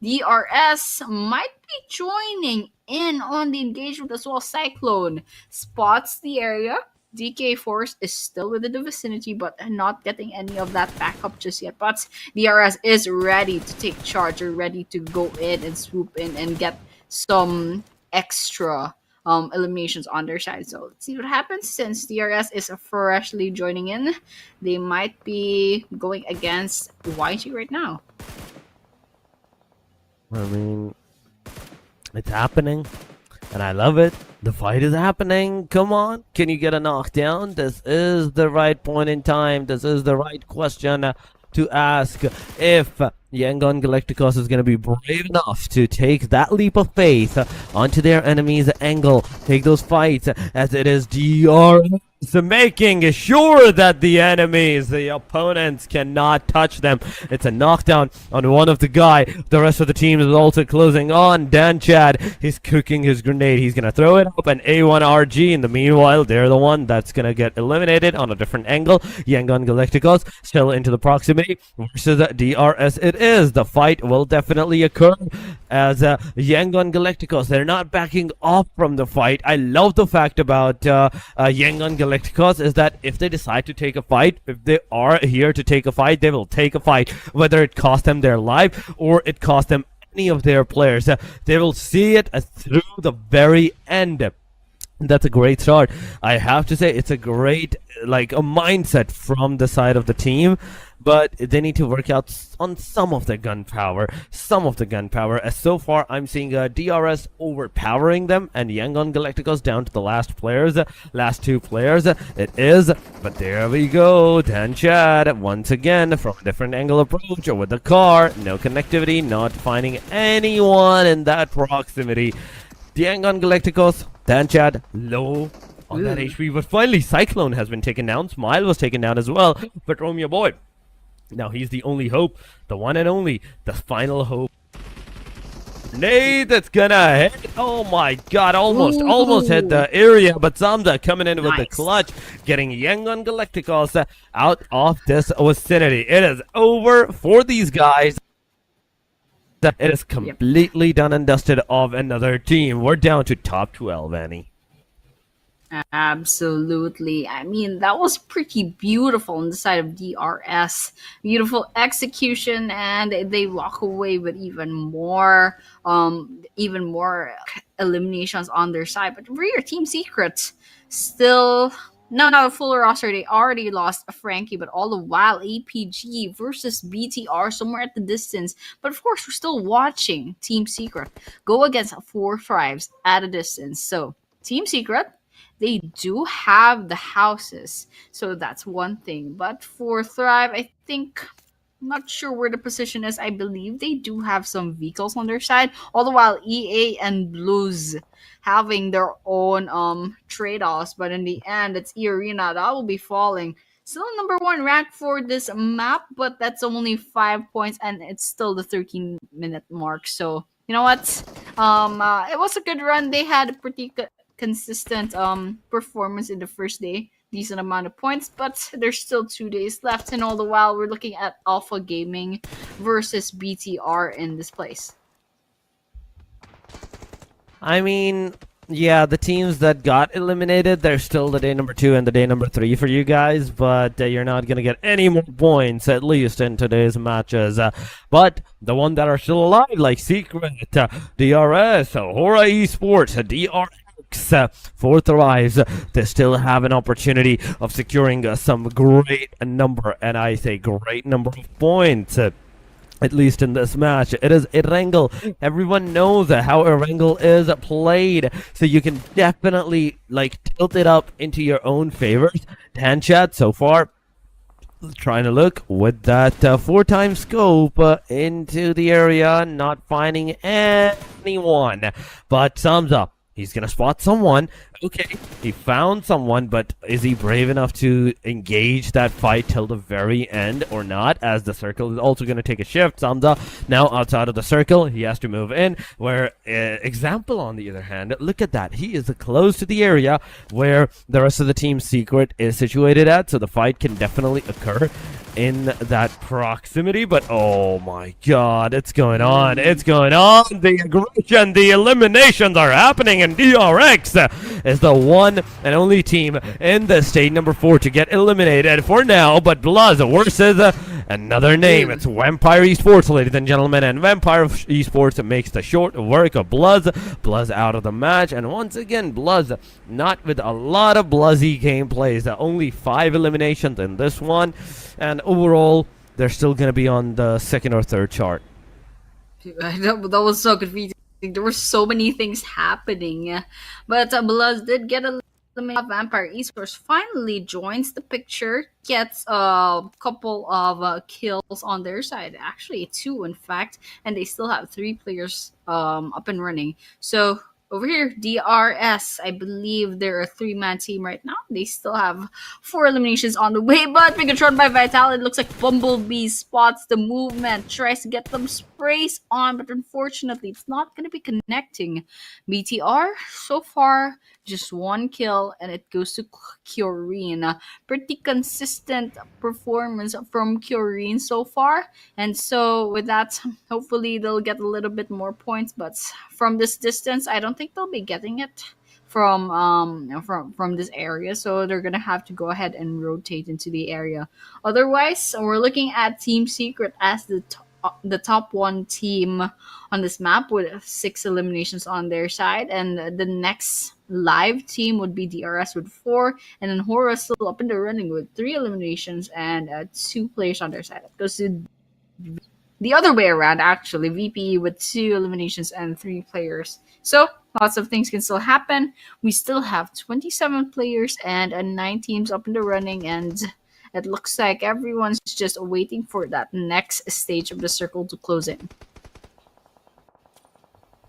DRS might be joining in on the engagement as well. Cyclone spots the area. DK Force is still within the vicinity, but not getting any of that backup just yet. But DRS is ready to take charge, or ready to go in and swoop in and get some extra eliminations on their side. So let's see what happens. Since DRS is freshly joining in, they might be going against YG right now. I mean, it's happening, and I love it. The fight is happening. Come on. Can you get a knockdown? This is the right point in time. This is the right question to ask. If Yangon Galacticos is going to be brave enough to take that leap of faith onto their enemy's angle, take those fights, as it is DRS making sure that the enemies, the opponents, cannot touch them. It's a knockdown on one of the guy. The rest of the team is also closing on. Dan Chad, he's cooking his grenade. He's going to throw it up, and A1RG, in the meanwhile, they're the one that's going to get eliminated on a different angle. Yangon Galacticos still into the proximity versus DRS. It is. The fight will definitely occur as Yangon Galacticos, they're not backing off from the fight. I love the fact about Yangon Galacticos is that if they decide to take a fight, if they are here to take a fight, they will take a fight, whether it costs them their life or it costs them any of their players. They will see it through the very end. That's a great start. I have to say, it's a great a mindset from the side of the team, but they need to work out on some of the gunpowder. As so far, I'm seeing DRS overpowering them, and Yangon Galacticos down to the last two players. It is, but there we go. Dan Chad once again from a different angle approach with the car. No connectivity, not finding anyone in that proximity. Yangon Galacticos, Dan Chad, low on that Ooh. HP. But finally, Cyclone has been taken down. Smile was taken down as well. But Romeo Boy, now he's the only hope, the one and only, the final hope. Nade that's gonna hit. Oh my god, almost hit the area, but Zamza coming in with the Nice. clutch, getting Yangon Galacticos out of this vicinity. It is over for these guys. It is completely done and dusted of another team. We're down to top 12, Annie. Absolutely. I mean, that was pretty beautiful on the side of DRS. Beautiful execution, and they walk away with even more eliminations on their side. But Rear Team Secret still. No, not a full roster. They already lost Frankie, but all the while APG versus BTR somewhere at the distance. But of course, we're still watching Team Secret go against 4 Thrives at a distance. So, Team Secret, they do have the houses, so that's one thing. But for Thrive, I think, I'm not sure where the position is. I believe they do have some vehicles on their side, all the while EA and Blues having their own trade-offs. But in the end, it's E-Arena that will be falling. Still number 1 rank for this map, but that's only 5 points, and it's still the 13-minute mark. So you know what? It was a good run. They had a pretty consistent performance in the first day, decent amount of points, but there's still 2 days left, and all the while we're looking at Alpha Gaming versus BTR in this place. I mean, yeah, the teams that got eliminated, they're still the day number 2 and the day number 3 for you guys, but you're not going to get any more points, at least in today's matches. But the one that are still alive, like Secret, DRS, Hora Esports, DRX, 4 Thrives, they still have an opportunity of securing some great number, and I say great number of points. At least in this match, it is Erangel. Everyone knows how Erangel is played, so you can definitely tilt it up into your own favors. Tanchat so far trying to look with that 4-time scope into the area, not finding anyone. But Samza, he's gonna spot someone. Okay, he found someone, but is he brave enough to engage that fight till the very end or not? As the circle is also going to take a shift. Samza now outside of the circle. He has to move in. Where Example, on the other hand, look at that. He is close to the area where the rest of the team's Secret is situated at, so the fight can definitely occur in that proximity. But oh my god, it's going on. It's going on. The aggression, the eliminations are happening, and DRX is the one and only team in the state number 4 to get eliminated for now. But Bluz versus another name. It's Vampire Esports, ladies and gentlemen, and Vampire Esports makes the short work of Bluz. Bluz out of the match, and once again, Bluz not with a lot of Bluzzy gameplays. Only 5 eliminations in this one, and overall, they're still going to be on the 2nd or 3rd chart. That was so confusing. There were so many things happening. But Bluz did get a Vampire Esports finally joins the picture, gets a couple of kills on their side. Actually, 2 in fact, and they still have 3 players up and running. So over here, DRS, I believe they're a 3-man team right now. They still have 4 eliminations on the way, but Megatron by Vital, it looks like Bumblebee spots the movement, tries to get them sprays on, but unfortunately, it's not going to be connecting. BTR, so far, just 1 kill, and it goes to Curine. Pretty consistent performance from Curine so far, and so with that, hopefully they'll get a little bit more points, but from this distance, I don't think they'll be getting it from this area, so they're gonna have to go ahead and rotate into the area. Otherwise, we're looking at Team Secret as the top 1 team on this map with 6 eliminations on their side, and the next live team would be DRS with 4, and then Hora still up in the running with 3 eliminations and 2 players on their side. It goes to the other way around, actually. VPE with 2 eliminations and 3 players. So lots of things can still happen. We still have 27 players and 9 teams up in the running, and it looks like everyone's just waiting for that next stage of the circle to close in.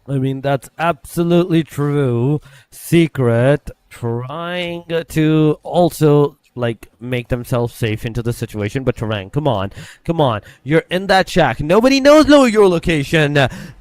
I mean, that's absolutely true. Secret trying to also like make themselves safe into the situation. But Terang, come on, you're in that shack. Nobody knows your location.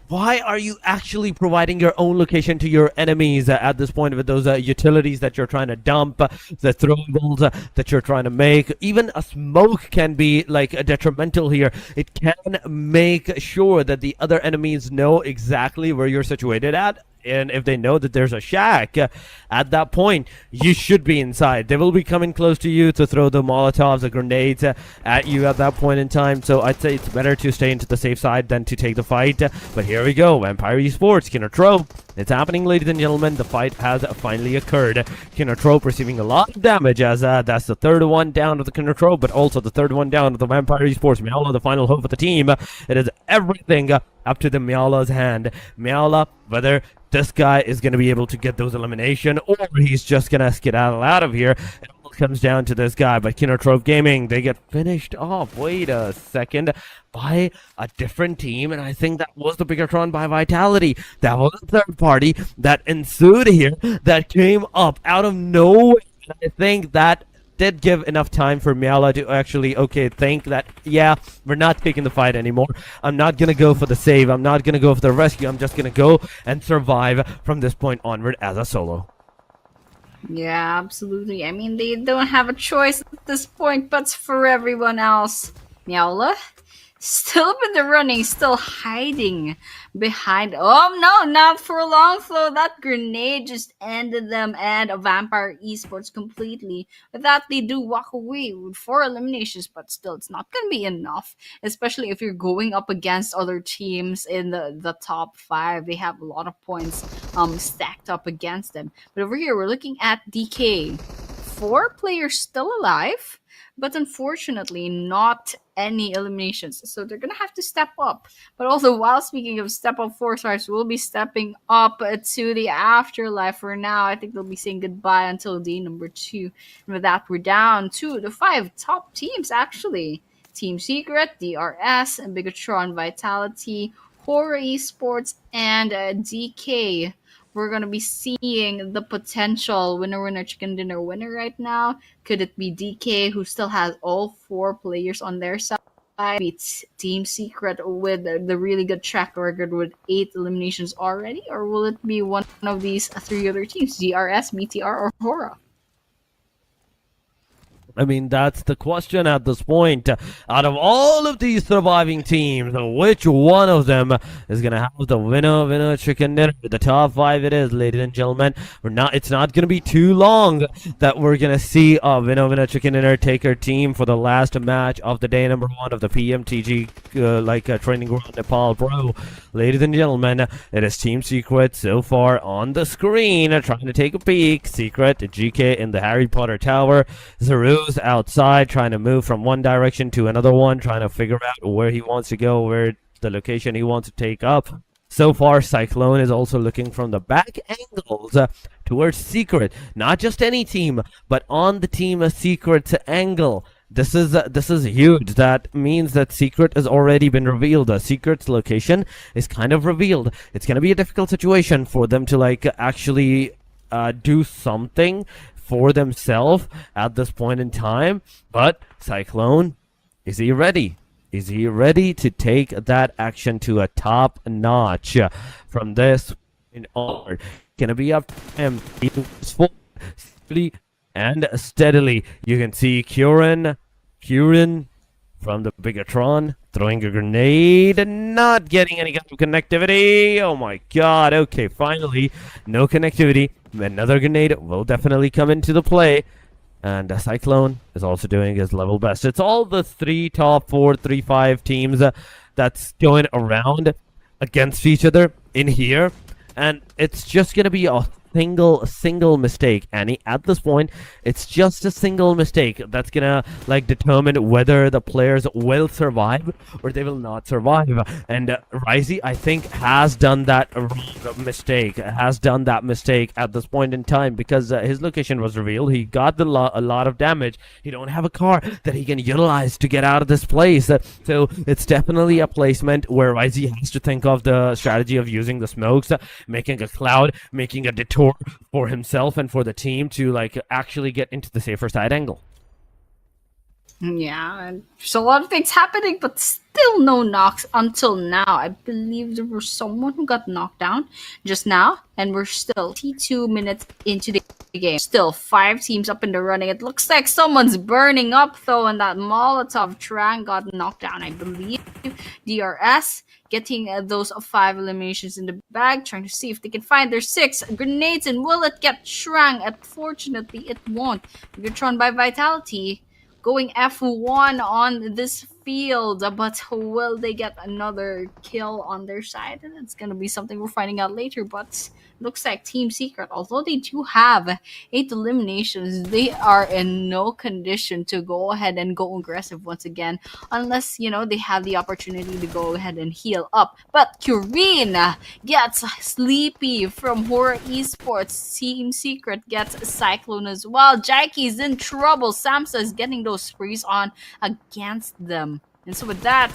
Why are you actually providing your own location to your enemies at this point with those utilities that you're trying to dump, the throwables that you're trying to make? Even a smoke can be like detrimental here. It can make sure that the other enemies know exactly where you're situated at. And if they know that there's a shack, at that point, you should be inside. They will be coming close to you to throw the Molotovs, the grenades at you at that point in time. So I'd say it's better to stay into the safe side than to take the fight. But here we go. Vampire Esports, Kinnertrope. It's happening, ladies and gentlemen. The fight has finally occurred. Kinnertrope receiving a lot of damage as that's the third one down of the Kinnertrope, but also the third one down of the Vampire Esports. Miala, the final hope of the team. It is everything up to the Miala's hand. Miala, whether this guy is going to be able to get those elimination or he's just going to skedaddle out of here. It all comes down to this guy. But Kinnertrope Gaming, they get finished off. Wait a second. By a different team, and I think that was the Bigatron by Vitality. That was a third party that ensued here, that came up out of nowhere. And I think that did give enough time for Miala to actually, think that, yeah, we're not taking the fight anymore. I'm not going to go for the save. I'm not going to go for the rescue. I'm just going to go and survive from this point onward as a solo. Yeah, absolutely. I mean, they don't have a choice at this point, but for everyone else. Miaola, still in the running, still hiding behind. Oh no, not for long though. That grenade just ended them and a Vampire Esports completely. With that, they do walk away with 4 eliminations, but still, it's not gonna be enough. Especially if you're going up against other teams in the top 5. They have a lot of points stacked up against them. But over here, we're looking at DK. 4 players still alive, but unfortunately not any eliminations. So they're gonna have to step up. But also, while speaking of step up 4 stars, we'll be stepping up to the afterlife for now. I think they'll be saying goodbye until day number 2. And with that, we're down to the 5 top teams actually. Team Secret, DRS, and Bigatron Vitality, Horror Esports, and DK. We're going to be seeing the potential winner, chicken dinner winner right now. Could it be DK, who still has all 4 players on their side? Beats Team Secret with the really good track record with 8 eliminations already? Or will it be one of these 3 other teams, DRS, BTR, or Hora? I mean, that's the question at this point. Out of all of these surviving teams, which one of them is going to have the winner chicken dinner? The top 5 it is, ladies and gentlemen. It's not going to be too long that we're going to see a winner chicken dinner take our team for the last match of the day number 1 of the PMTG training ground Nepal Pro. Ladies and gentlemen, it is Team Secret so far on the screen, trying to take a peek. Secret, GK in the Harry Potter Tower, Zeru outside, trying to move from one direction to another one, trying to figure out where he wants to go, where the location he wants to take up. So far, Cyclone is also looking from the back angles towards Secret. Not just any team, but on the Team Secret's angle. This is huge. That means that Secret has already been revealed. Secret's location is kind of revealed. It's going to be a difficult situation for them to actually do something for themselves at this point in time. But Cyclone, is he ready? Is he ready to take that action to a top notch from this in onward? Gonna be up to him. Safely and steadily. You can see Curran from the Bigatron throwing a grenade and not getting any kind of connectivity. Oh my god. Okay, finally, no connectivity. Another grenade will definitely come into the play. And Cyclone is also doing his level best. It's all the 3 top 4, 3-5 teams that's going around against each other in here. And it's just going to be a single mistake, Annie. At this point, it's just a single mistake that's gonna determine whether the players will survive or they will not survive. And Risey, I think, has done that mistake at this point in time, because his location was revealed. He got a lot of damage. He don't have a car that he can utilize to get out of this place. So it's definitely a placement where Risey has to think of the strategy of using the smokes, making a cloud, making a detour for himself and for the team to like actually get into the safer side angle. Yeah, and there's a lot of things happening, but still no knocks until now. I believe there was someone who got knocked down just now, and we're still 22 minutes into the game. Still 5 teams up in the running. It looks like someone's burning up though, and that Molotov Trang got knocked down. I believe DRS getting those 5 eliminations in the bag, trying to see if they can find their 6 grenades, and will it get Shrang? Unfortunately, it won't. Vitron by Vitality going F1 on this field, but will they get another kill on their side? And it's going to be something we're finding out later, but looks like Team Secret, although they do have 8 eliminations, they are in no condition to go ahead and go aggressive once again, unless, you know, they have the opportunity to go ahead and heal up. But Kureen gets Sleepy from Horror Esports. Team Secret gets Cyclone as well. Jaiki's in trouble. Samsa is getting those sprees on against them. And so with that,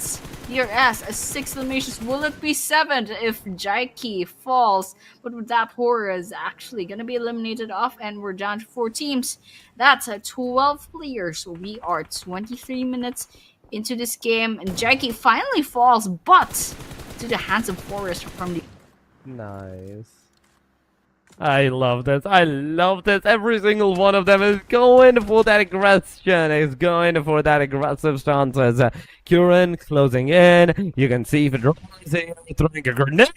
DRS, 6 eliminations. Will it be 7 if Jaiki falls? But with that, Horror is actually going to be eliminated off, and we're down to 4 teams. That's 12 players. So we are 23 minutes into this game, and Jaiki finally falls, but to the hands of Forest from the... Nice. I love this. I love this. Every single one of them is going for that aggression. Is going for that aggressive stance. As Kurin closing in. You can see if it rising, throwing a grenade.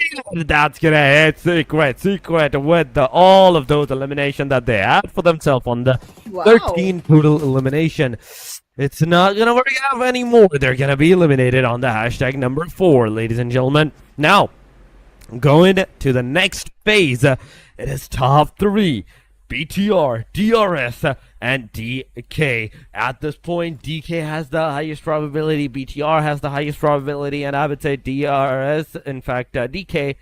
That's gonna hit Secret. Secret with all of those eliminations that they had for themselves on the 13 total elimination. It's not gonna work out anymore. They're gonna be eliminated on the hashtag number 4, ladies and gentlemen. Now, going to the next phase. It is top 3. BTR, DRS, and DK. At this point, DK has the highest probability, BTR has the highest probability, and I would say DRS, in fact, DK,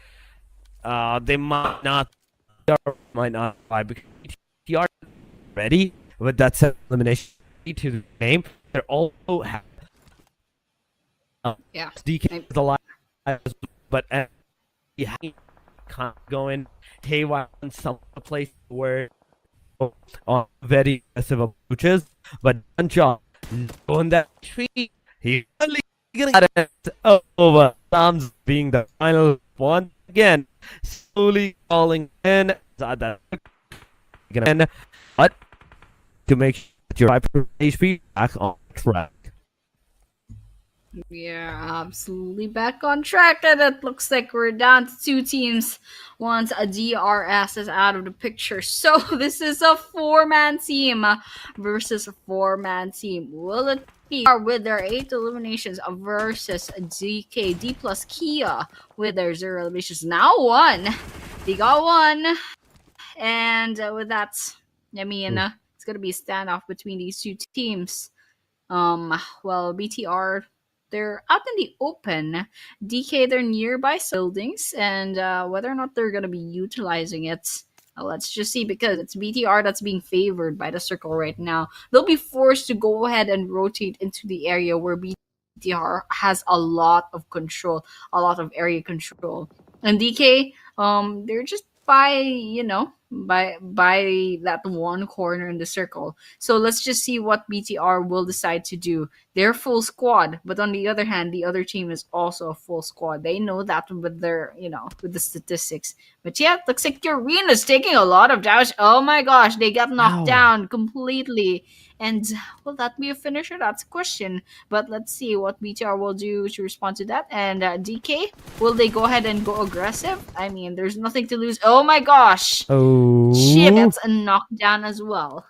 they might not buy because BTR is ready with that set elimination to the game. They're also have DK is alive, but he can't go in haywire in some place where on very aggressive approaches, but one job on that tree, he only gonna get it over. Sam's being the final one again, slowly falling in. But to make sure that your HP back on track. We are absolutely back on track, and it looks like we're down to 2 teams once a DRS is out of the picture. So this is a 4-man team versus a 4-man team. Will it be with their 8 eliminations versus DK, D plus Kia with their 0 eliminations? Now 1. They got 1. And with that, I mean, it's going to be a standoff between these 2 teams. Well, BTR, they're out in the open. DK, they're nearby buildings, and whether or not they're going to be utilizing it, let's just see, because it's BTR that's being favored by the circle right now. They'll be forced to go ahead and rotate into the area where BTR has a lot of control, a lot of area control. And DK, they're just by, by that one corner in the circle. So let's just see what BTR will decide to do. They're full squad, but on the other hand, the other team is also a full squad. They know that with their, with the statistics. But yeah, it looks like Urena's taking a lot of damage. Oh my gosh, they got knocked down completely. And will that be a finisher? That's a question. But let's see what BTR will do to respond to that. And DK, will they go ahead and go aggressive? I mean, there's nothing to lose. Oh my gosh. Oh. Shit, that's a knockdown as well.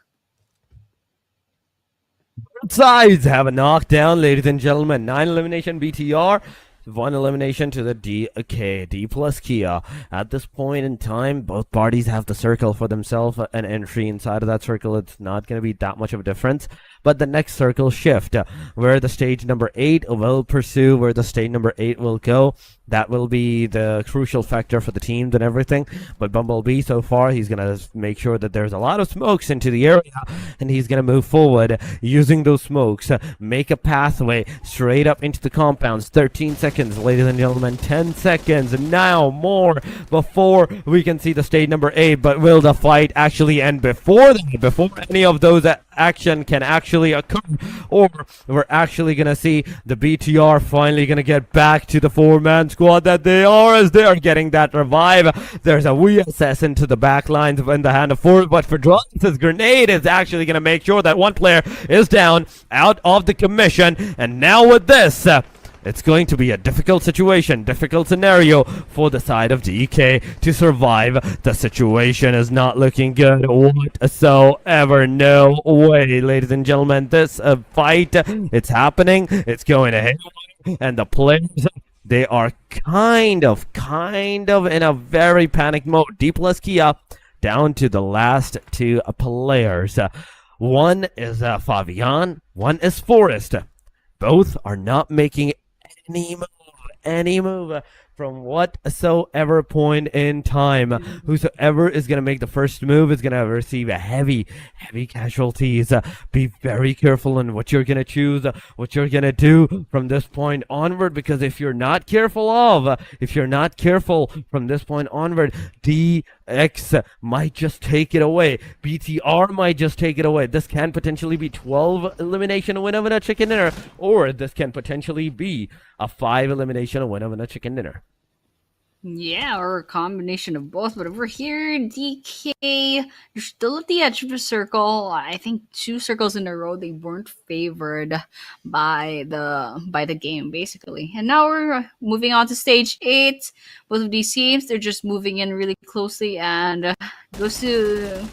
Both sides have a knockdown, ladies and gentlemen. 9 elimination BTR. 1 elimination to the DK, D plus Kia. At this point in time, both parties have the circle for themselves, an entry inside of that circle. It's not going to be that much of a difference. but the next circle shift, where the stage number 8 will pursue, where the stage number 8 will go. That will be the crucial factor for the teams and everything. But Bumblebee, so far, he's going to make sure that there's a lot of smokes into the area, and he's going to move forward using those smokes, make a pathway straight up into the compounds. 13 seconds, ladies and gentlemen, 10 seconds, now more before we can see the stage number 8. But will the fight actually end before that, before any of those action can actually occur, or we're actually going to see the BTR finally going to get back to the 4-man squad that they are, as they are getting that revive. There's a VSS into the back lines in the hand of 4, but Fedralis' grenade is actually going to make sure that one player is down out of the commission. And now with this, it's going to be a difficult situation, difficult scenario for the side of DK to survive. The situation is not looking good whatsoever. No way, ladies and gentlemen. This fight, it's happening. It's going ahead. And the players, they are kind of in a very panic mode. D plus Kia down to the last 2 players. One is Fabian, one is Forrest. Both are not making any move from whatsoever point in time. Whosoever is going to make the first move is going to receive a heavy casualties. Be very careful in what you're going to choose, what you're going to do from this point onward, because if you're not careful from this point onward, DX might just take it away. BTR might just take it away. This can potentially be 12 elimination win of a chicken dinner, or this can potentially be a 5 elimination win of a chicken dinner. Yeah, or a combination of both. But over here, DK, you're still at the edge of the circle. I think 2 circles in a row they weren't favored by the game, basically. And now we're moving on to stage 8. Both of these teams, they're just moving in really closely, and goes to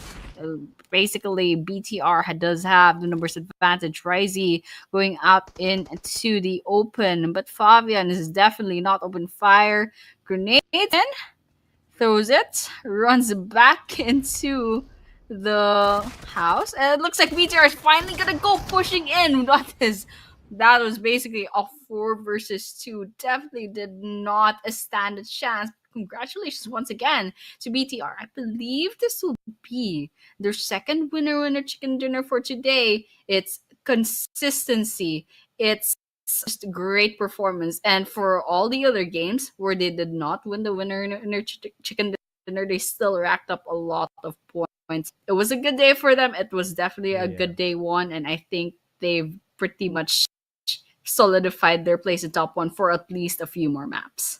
basically BTR does have the numbers advantage. Risey going up into the open, but Fabian is definitely not open fire. Grenade in, throws it, runs back into the house, and it looks like BTR is finally gonna go pushing in. That was basically a 4 versus 2. Definitely did not stand a chance. Congratulations once again to BTR. I believe this will be their second winner chicken dinner for today. It's consistency. It's just great performance. And for all the other games where they did not win the winner chicken dinner, they still racked up a lot of points. It was a good day for them. It was definitely a good day 1, and I think they've pretty much solidified their place in top 1 for at least a few more maps.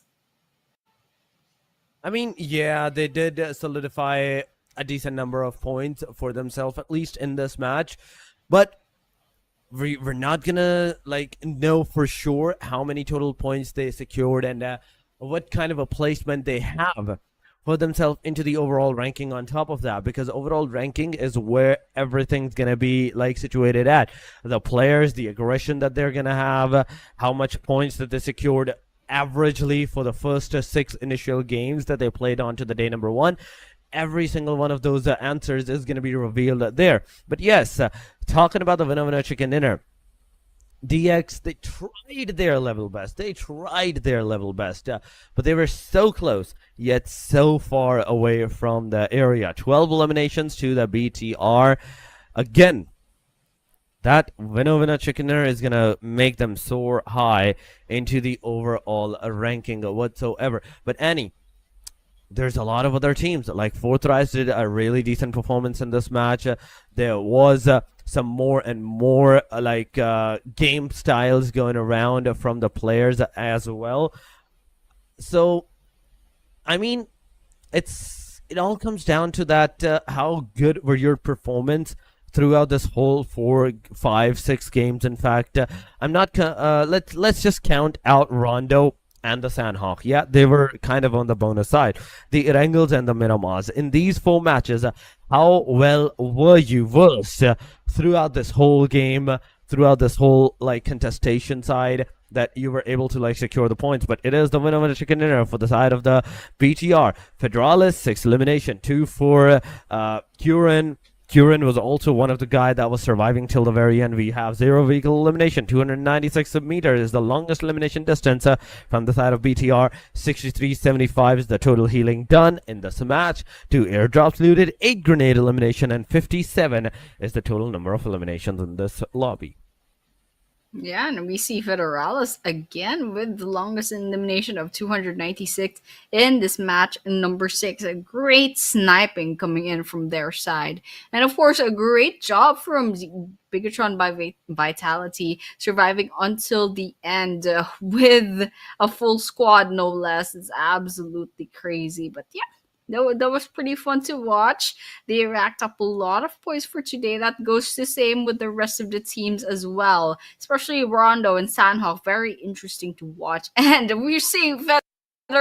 I mean, yeah, they did solidify a decent number of points for themselves, at least in this match. But we're not gonna know for sure how many total points they secured and what kind of a placement they have for themselves into the overall ranking on top of that, because overall ranking is where everything's gonna be situated at. The players, the aggression that they're gonna have, how much points that they secured averagely for the first 6 initial games that they played on to the day number 1. Every single one of those answers is going to be revealed there. But yes, talking about the winner chicken dinner, DX, they tried their level best. But they were so close, yet so far away from the area. 12 eliminations to the BTR. Again, that winner chicken dinner is going to make them soar high into the overall ranking whatsoever. But Annie, there's a lot of other teams. Like Forthrise did a really decent performance in this match. There was some more and more game styles going around from the players as well. So, I mean, it all comes down to that how good were your performance throughout this whole 4, 5, 6 games. In fact, I'm not. Let's just count out Rondo and the Sandhawk. Yeah, they were kind of on the bonus side. The Erangels and the Miramas. In these 4 matches, how well were you versed throughout this whole game, throughout this whole contestation side, that you were able to secure the points? But it is the winner of the chicken dinner for the side of the BTR. Fedralis, 6 elimination, 2 for Curran, Curran was also one of the guy that was surviving till the very end. We have zero vehicle elimination. 296 meters is the longest elimination distance from the side of BTR. 63.75 is the total healing done in this match. 2 airdrops looted, 8 grenade elimination, and 57 is the total number of eliminations in this lobby. Yeah, and we see Federalis again with the longest elimination of 296 in this match, number 6. A great sniping coming in from their side. And of course, a great job from Bigatron by Vitality, surviving until the end with a full squad, no less. It's absolutely crazy. But yeah, that was pretty fun to watch. They racked up a lot of points for today. That goes the same with the rest of the teams as well, especially Rondo and Sandhawk. Very interesting to watch. And we're seeing Feather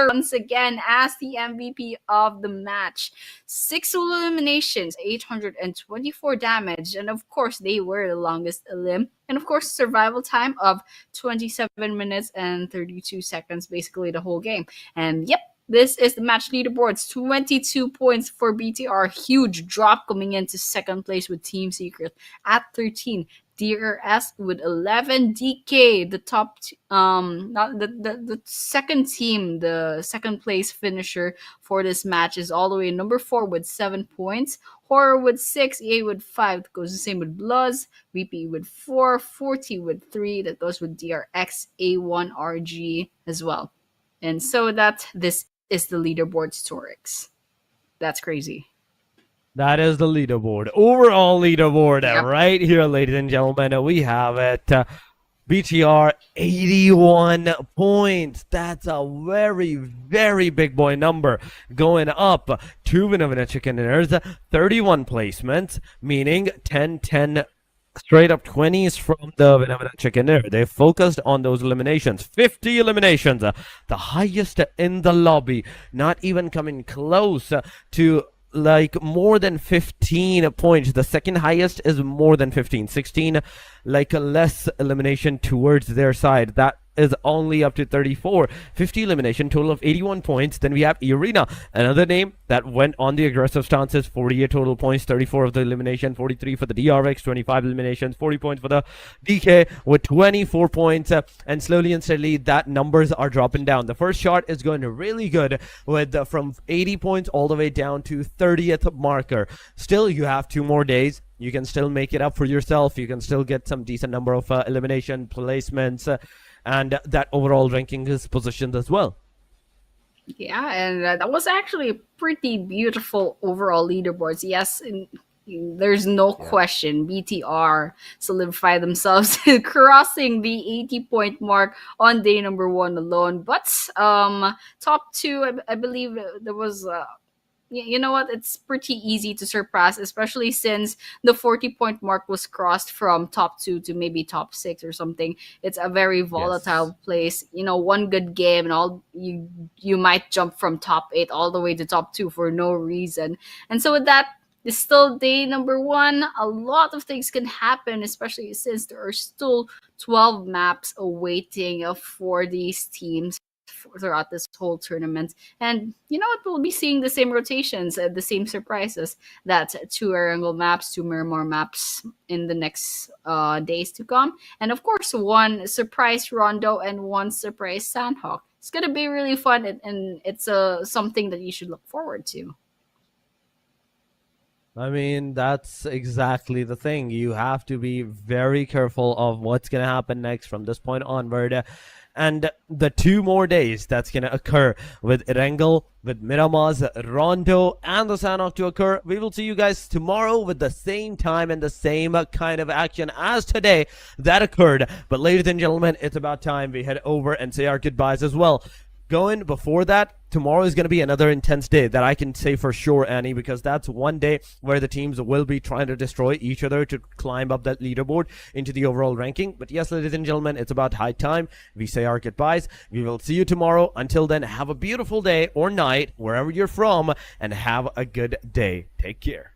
once again as the MVP of the match. 6 eliminations, 824 damage, and of course they were the longest elim. And of course, survival time of 27 minutes and 32 seconds, basically the whole game. And yep, this is the match leaderboards. 22 points for BTR. Huge drop coming into second place with Team Secret at 13. DRS with 11. DK, the top, not the second team, the second place finisher for this match is all the way number 4 with 7 points. Horror with 6, EA with 5. That goes the same with Bloods. VP with 4, 40 with 3. That goes with DRX, A1RG as well. And so this is the leaderboard Storix. That's crazy. That is the leaderboard. Overall leaderboard Yep. right here, ladies and gentlemen. We have it. BTR 81 points. That's a very, very big boy number. Going up 2 winner chicken dinners, 31 placements, meaning 10 straight up 20s from the winner chicken dinner. They focused on those eliminations. 50 eliminations, the highest in the lobby. Not even coming close to like more than 15 points. The second highest is more than 15. 16, like a less elimination towards their side. That is only up to 34. 50 elimination, total of 81 points. Then we have Irina, another name that went on the aggressive stances. 48 total points, 34 of the elimination, 43 for the DRX, 25 eliminations, 40 points for the DK with 24 points. And slowly and steadily, that numbers are dropping down. The first shot is going really good with from 80 points all the way down to 30th marker. Still, you have 2 more days. You can still make it up for yourself. You can still get some decent number of elimination placements. And that overall ranking is positioned as well. Yeah, and that was actually a pretty beautiful overall leaderboards. Yes, there's no question BTR solidify themselves crossing the 80-point mark on day number 1 alone. But top 2, I believe there was you know what, it's pretty easy to surpass, especially since the 40-point mark was crossed from top 2 to maybe top 6 or something. It's a very volatile place. You know, one good game and all you might jump from top 8 all the way to top 2 for no reason. And so with that, it's still day number 1. A lot of things can happen, especially since there are still 12 maps awaiting for these teams throughout this whole tournament. And you know what, we'll be seeing the same rotations, the same surprises, that 2 Erangel maps, 2 Miramar maps in the next days to come, and of course 1 surprise Rondo and 1 surprise Sandhawk. It's gonna be really fun, and it's something that you should look forward to. I mean, that's exactly the thing. You have to be very careful of what's going to happen next from this point onward. And the 2 more days that's going to occur with Erangel, with Miramaz, Rondo, and the Sanhok to occur. We will see you guys tomorrow with the same time and the same kind of action as today that occurred. But ladies and gentlemen, it's about time we head over and say our goodbyes as well. Going before that, tomorrow is going to be another intense day that I can say for sure, Annie, because that's one day where the teams will be trying to destroy each other to climb up that leaderboard into the overall ranking. But yes, ladies and gentlemen, it's about high time we say our goodbyes. We will see you tomorrow. Until then, have a beautiful day or night wherever you're from, and have a good day. Take care.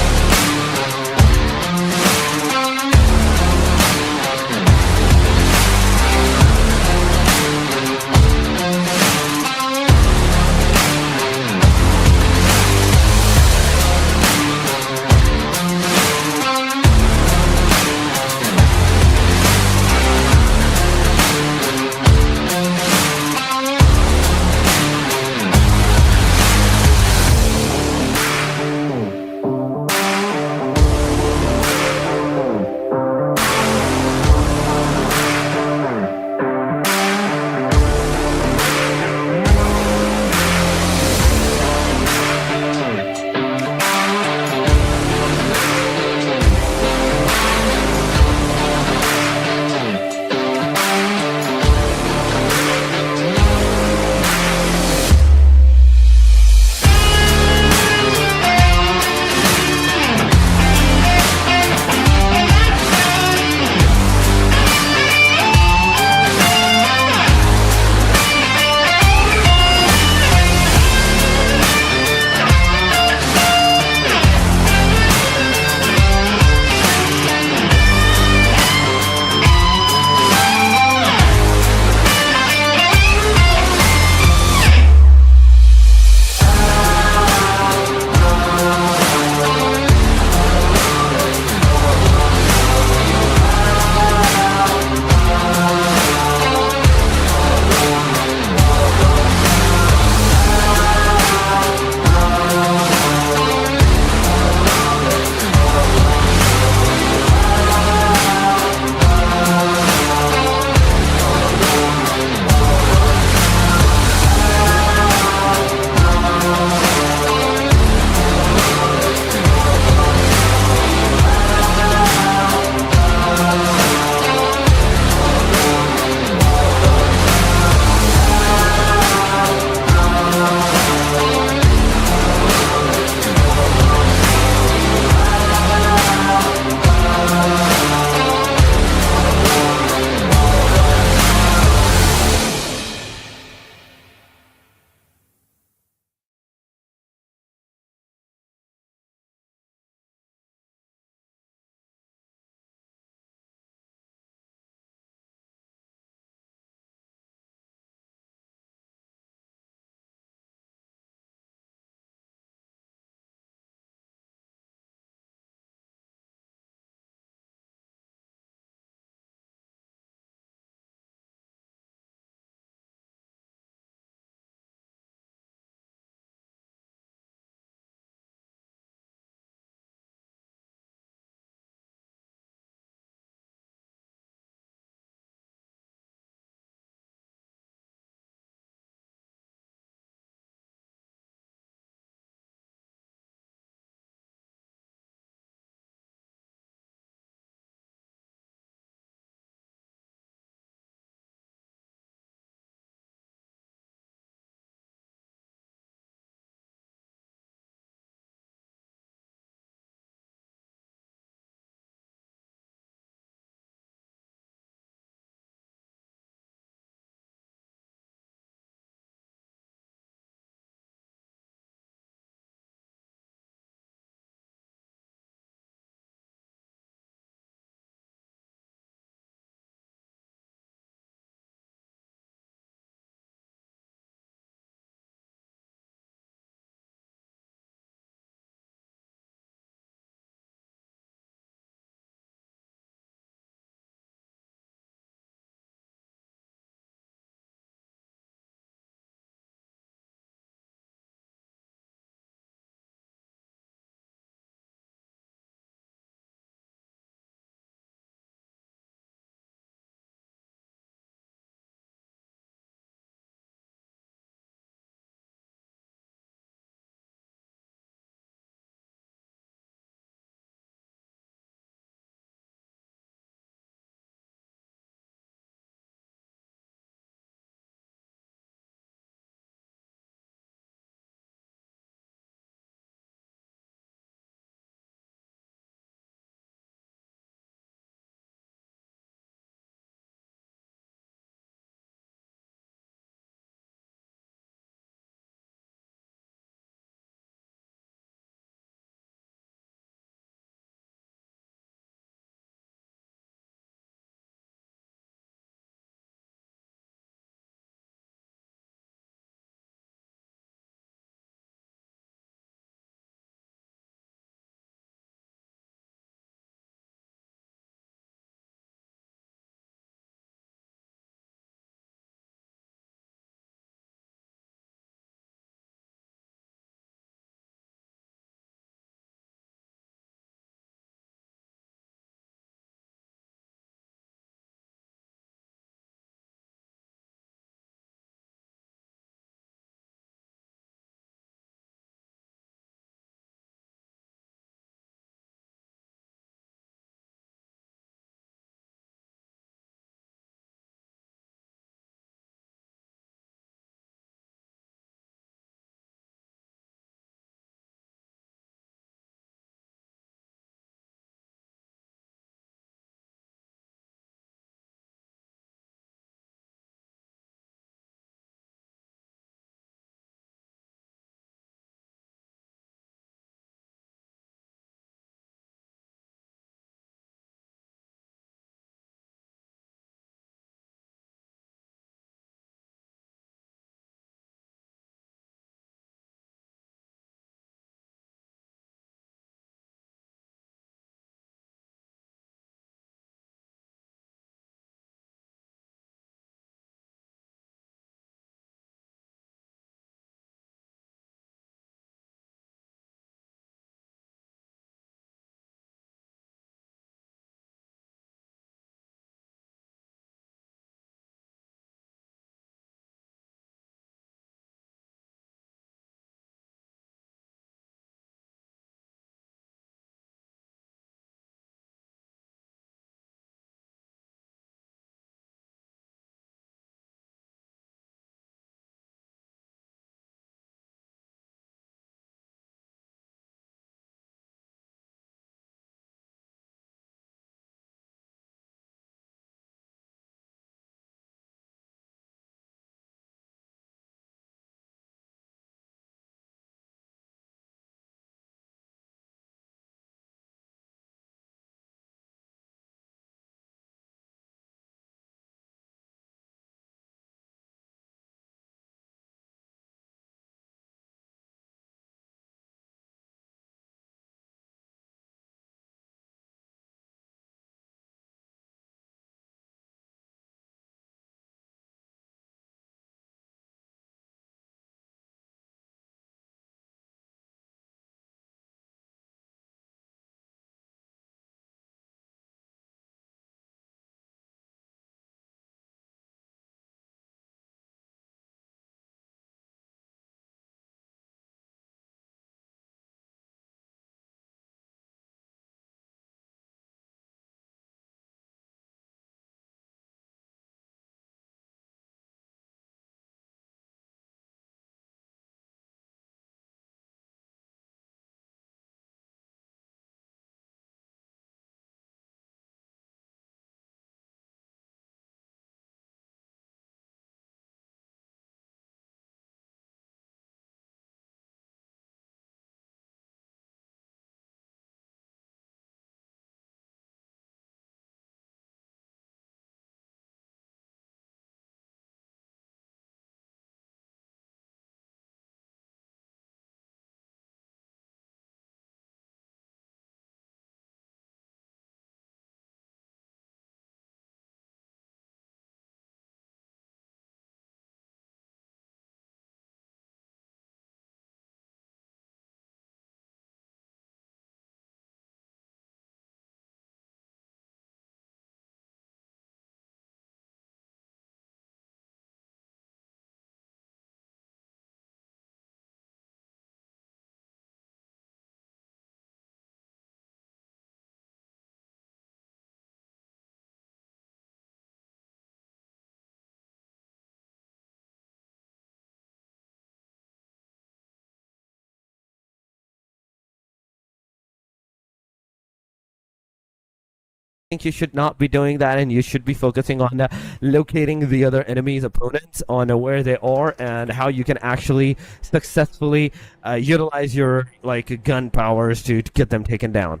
think you should not be doing that, and you should be focusing on locating the other enemy's opponents on where they are and how you can actually successfully utilize your like gun powers to get them taken down.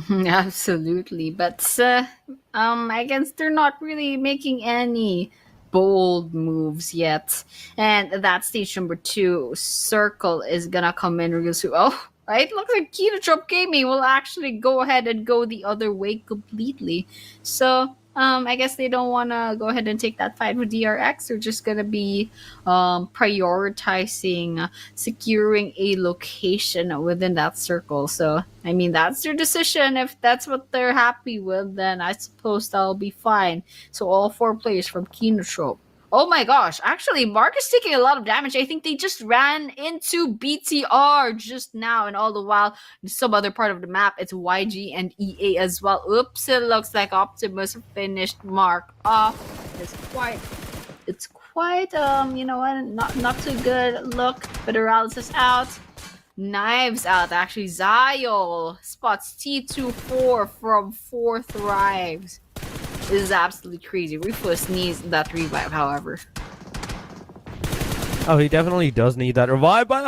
Absolutely, but I guess they're not really making any bold moves yet. And that stage number 2, Circle, is gonna come in real soon. Oh, it looks like Kinotrop Gaming will actually go ahead and go the other way completely. So I guess they don't want to go ahead and take that fight with DRX. They're just gonna be prioritizing securing a location within that circle. So, I mean, that's their decision. If that's what they're happy with, then I suppose that'll be fine. So, all 4 players from Kinotrope. Oh my gosh, actually, Mark is taking a lot of damage. I think they just ran into BTR just now, and all the while, in some other part of the map, it's YG and EA as well. Oops, it looks like Optimus finished Mark off. It's quite you know what, not too good look. Federales is out. Knives out. Actually, Ziol spots T24 from 4 thrives. This is absolutely crazy. Ruthless needs that revive, however. Oh, he definitely does need that revive, but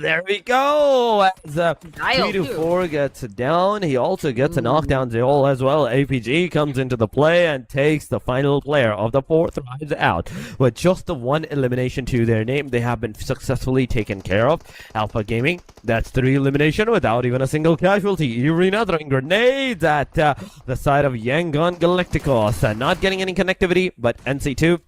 there we go. As Dial, 3-4 gets down, he also gets a knockdown Zeol as well. APG comes into the play and takes the final player of the 4 thrives out. With just the 1 elimination to their name, they have been successfully taken care of. Alpha Gaming, that's 3 elimination without even a single casualty. Irina throwing grenades at the side of Yangon Galacticos. Not getting any connectivity, but NC2,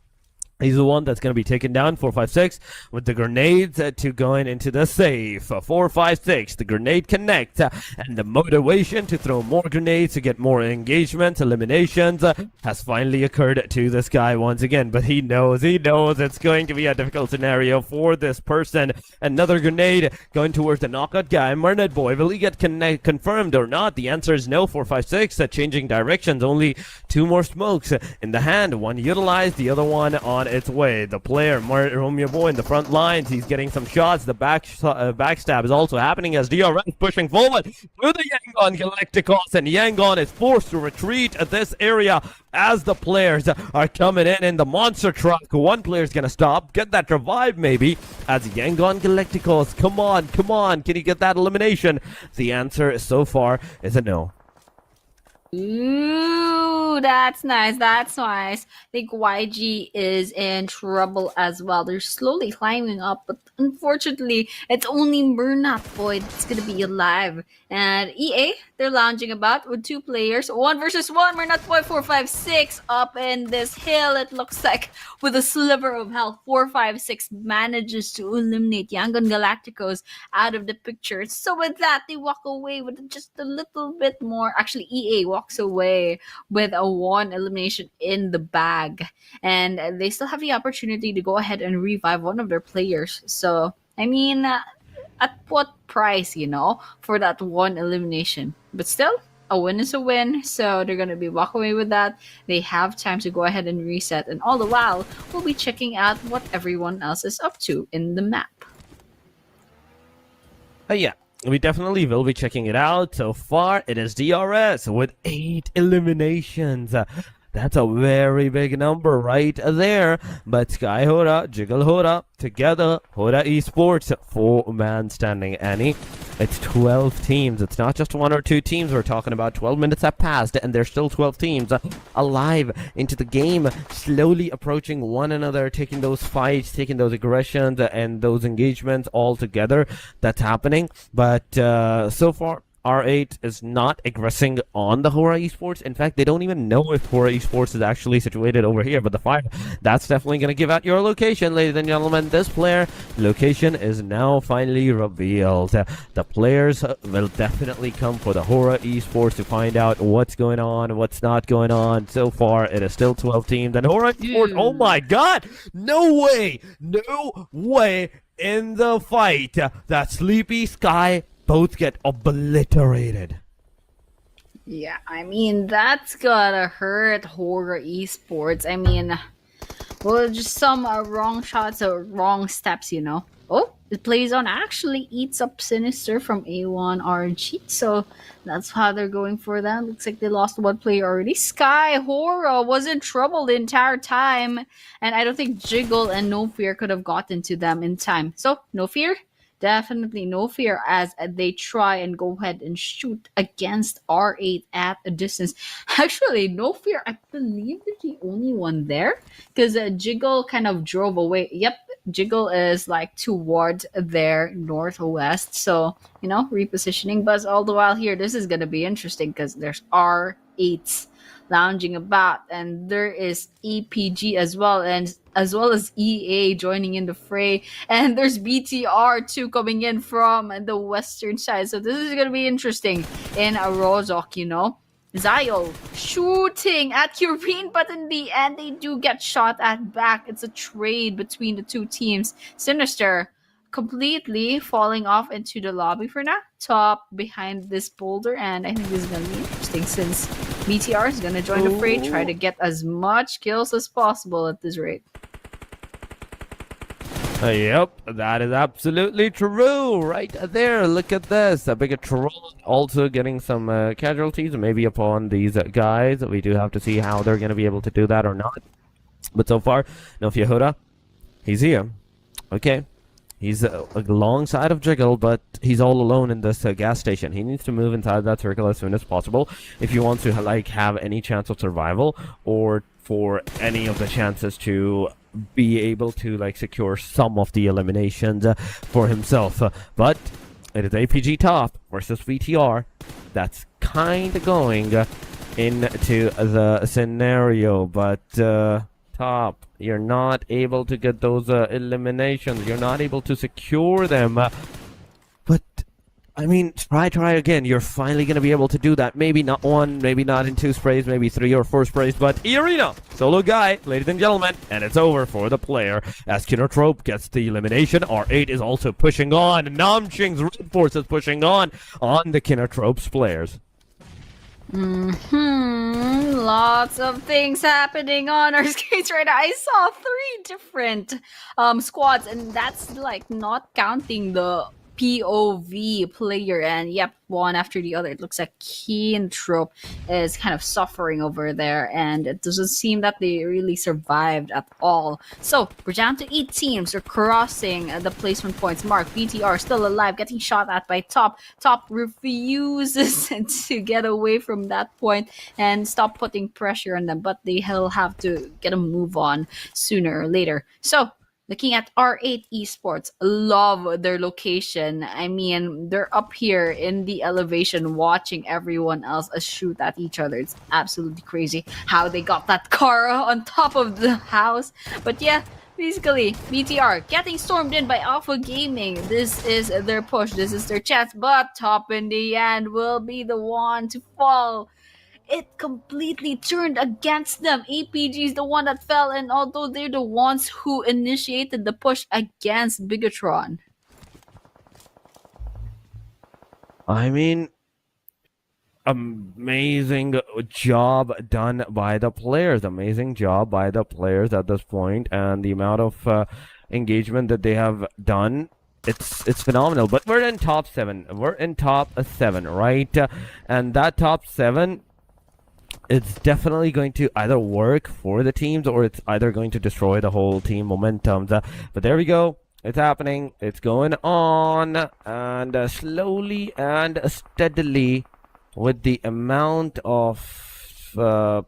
he's the one that's going to be taken down. 456 with the grenades to going into the safe. 456, the grenade connect, and the motivation to throw more grenades to get more engagements, eliminations, has finally occurred to this guy once again. But he knows it's going to be a difficult scenario for this person. Another grenade going towards the knockout guy. Mernet Boy, will he get confirmed or not? The answer is no. 456 changing directions. Only 2 more smokes in the hand. One utilized, the other one on its way. The player, Romeo Boy, in the front lines, he's getting some shots. The backstab is also happening as DRS pushing forward to the Yangon Galacticos, and Yangon is forced to retreat at this area as the players are coming in the monster truck. One player's gonna stop, get that revive maybe, as Yangon Galacticos, come on, can you get that elimination? The answer so far is a no. Ooh, that's nice. I think YG is in trouble as well. They're slowly climbing up, but unfortunately, it's only Murnat Boy that's gonna be alive. And EA, they're lounging about with 2 players. 1 versus 1. Murnat Boy 456 up in this hill. It looks like with a sliver of health, 456 manages to eliminate Yangon Galacticos out of the picture. So with that, they walk away with just a little bit more. Actually, EA walks away with a 1 elimination in the bag, and they still have the opportunity to go ahead and revive one of their players. So I mean, at what price, for that 1 elimination? But still, a win is a win, so they're gonna be walk away with that. They have time to go ahead and reset, and all the while we'll be checking out what everyone else is up to in the map. Yeah, we definitely will be checking it out. So far, it is DRS with 8 eliminations. That's a very big number right there. But Sky Hora, Jiggle Hora, together, Hora Esports, 4-man standing, Annie. It's 12 teams. It's not just 1 or 2 teams we're talking about. 12 minutes have passed, and there's still 12 teams alive into the game, slowly approaching one another, taking those fights, taking those aggressions, and those engagements all together. That's happening. But so far, R8 is not aggressing on the Hora Esports. In fact, they don't even know if Hora Esports is actually situated over here. But the fire, that's definitely going to give out your location, ladies and gentlemen. This player location is now finally revealed. The players will definitely come for the Hora Esports to find out what's going on, what's not going on. So far, it is still 12 teams. And Hora Esports, oh my god! No way in the fight that Sleepy Sky both get obliterated. Yeah, I mean, that's gotta hurt Horror Esports. I mean, Well, just some wrong shots or wrong steps, you know. Oh, the play zone actually eats up Sinister from A1 RG, so that's how they're going for that. Looks like they lost one player already. Sky Hora was in trouble the entire time, and I don't think Jiggle and No Fear could have gotten to them in time. So, No Fear? Definitely no fear as they try and go ahead and shoot against R8 at a distance. Actually, no fear. I believe they're the only one there because Jiggle kind of drove away. Yep, Jiggle is like towards their northwest. So, repositioning. But all the while here, this is going to be interesting because there's R8s lounging about, and there is EPG as well, and as well as EA joining in the fray, and there's BTR too coming in from the western side. So this is gonna be interesting in a Rozok, Zio shooting at Urine, but in the end they do get shot at back. It's a trade between the two teams. Sinister completely falling off into the lobby for now. Top behind this boulder, and I think this is gonna be interesting since BTR is gonna join the fray, try to get as much kills as possible at this rate. Yep, that is absolutely true. Right there, look at this. A big troll also getting some casualties, maybe upon these guys. We do have to see how they're going to be able to do that or not. But so far, no Yehuda, he's here. Okay. He's alongside of Jiggle, but he's all alone in this gas station. He needs to move inside that circle as soon as possible if you want to have any chance of survival, or for any of the chances to be able to secure some of the eliminations for himself. But it is APG top versus VTR. That's kind of going into the scenario, but top, you're not able to get those eliminations. You're not able to secure them. But I mean, try again. You're finally going to be able to do that. Maybe not one, maybe not in 2 sprays, maybe 3 or 4 sprays, but Irina, solo guy, ladies and gentlemen, and it's over for the player as Kinotrope gets the elimination. R8 is also pushing on. Namching's Red Force is pushing on the Kinotrope's players. Lots of things happening on our screens right now. I saw 3 different squads, and that's not counting the POV player, and yep, one after the other. It looks like Keentrope is kind of suffering over there, and it doesn't seem that they really survived at all. So we're down to 8 teams. They're crossing the placement points mark. BTR still alive, getting shot at by Top. Top refuses to get away from that point and stop putting pressure on them, but they'll have to get a move on sooner or later. So looking at R8 Esports, love their location. I mean, they're up here in the elevation watching everyone else shoot at each other. It's absolutely crazy how they got that car on top of the house. But yeah, basically, BTR getting stormed in by Alpha Gaming. This is their push. This is their chance. But Top in the end will be the one to fall. It completely turned against them. APG is the one that fell, and although they're the ones who initiated the push against Bigatron. I mean, amazing job done by the players. Amazing job by the players at this point, and the amount of engagement that they have done. It's phenomenal. But we're in top 7. We're in top 7, right? And that top 7, it's definitely going to either work for the teams, or it's either going to destroy the whole team momentum. But there we go. It's happening. It's going on. And slowly and steadily, with the amount of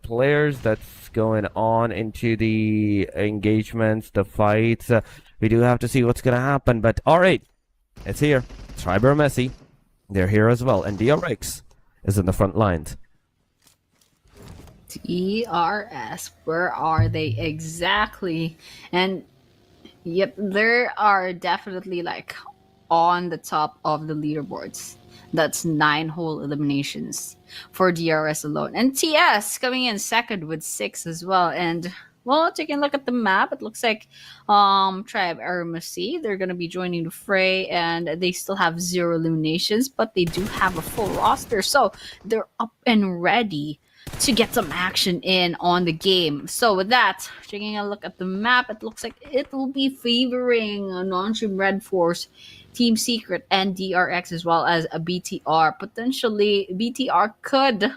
players that's going on into the engagements, the fights, we do have to see what's going to happen. But alright, it's here. Schreiber Messi, they're here as well. And DRX is in the front lines. DRS, where are they exactly? And yep, they are definitely on the top of the leaderboards. That's 9 whole eliminations for DRS alone. And TS coming in second with 6 as well. And well, taking a look at the map, it looks like Tribe Armacy, they're going to be joining the fray, and they still have 0 eliminations, but they do have a full roster. So they're up and ready to get some action in on the game. So with that, taking a look at the map, it looks like it will be favoring non-stream Red Force, Team Secret, and DRX, as well as a BTR. Potentially, BTR could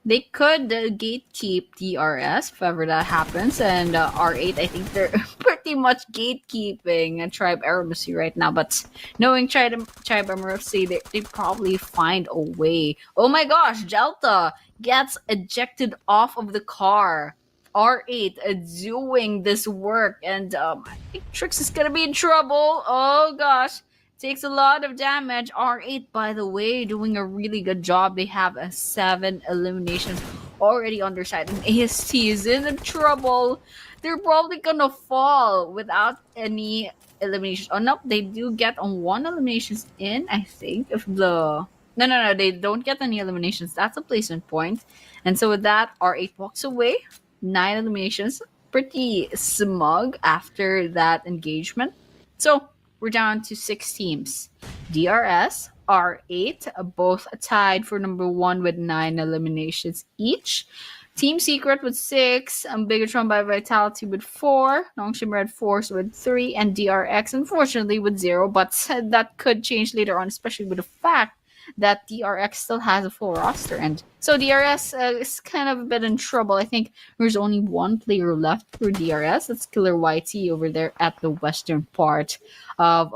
gatekeep DRS if ever that happens, and R8, I think they're pretty much gatekeeping Tribe Aeromacy right now. But knowing Tribe Aeromacy, they probably find a way. Oh my gosh, Delta gets ejected off of the car. R8 doing this work, and I think Trix is gonna be in trouble. Oh gosh. Takes a lot of damage. R8, by the way, doing a really good job. They have 7 eliminations already on their side. And AST is in trouble. They're probably gonna fall without any eliminations. Oh, no, they do get on 1 eliminations in, I think. If the... No, they don't get any eliminations. That's a placement point. And so with that, R8 walks away. 9 eliminations. Pretty smug after that engagement. So we're down to 6 teams. DRS, R8, both tied for number 1 with 9 eliminations each. Team Secret with 6, Bigatron by Vitality with 4, Nongshim Red Force with 3, and DRX unfortunately with 0. But that could change later on, especially with the fact that DRX still has a full roster. And so DRS is kind of a bit in trouble. I think there's only 1 player left for DRS. That's Killer YT over there at the western part of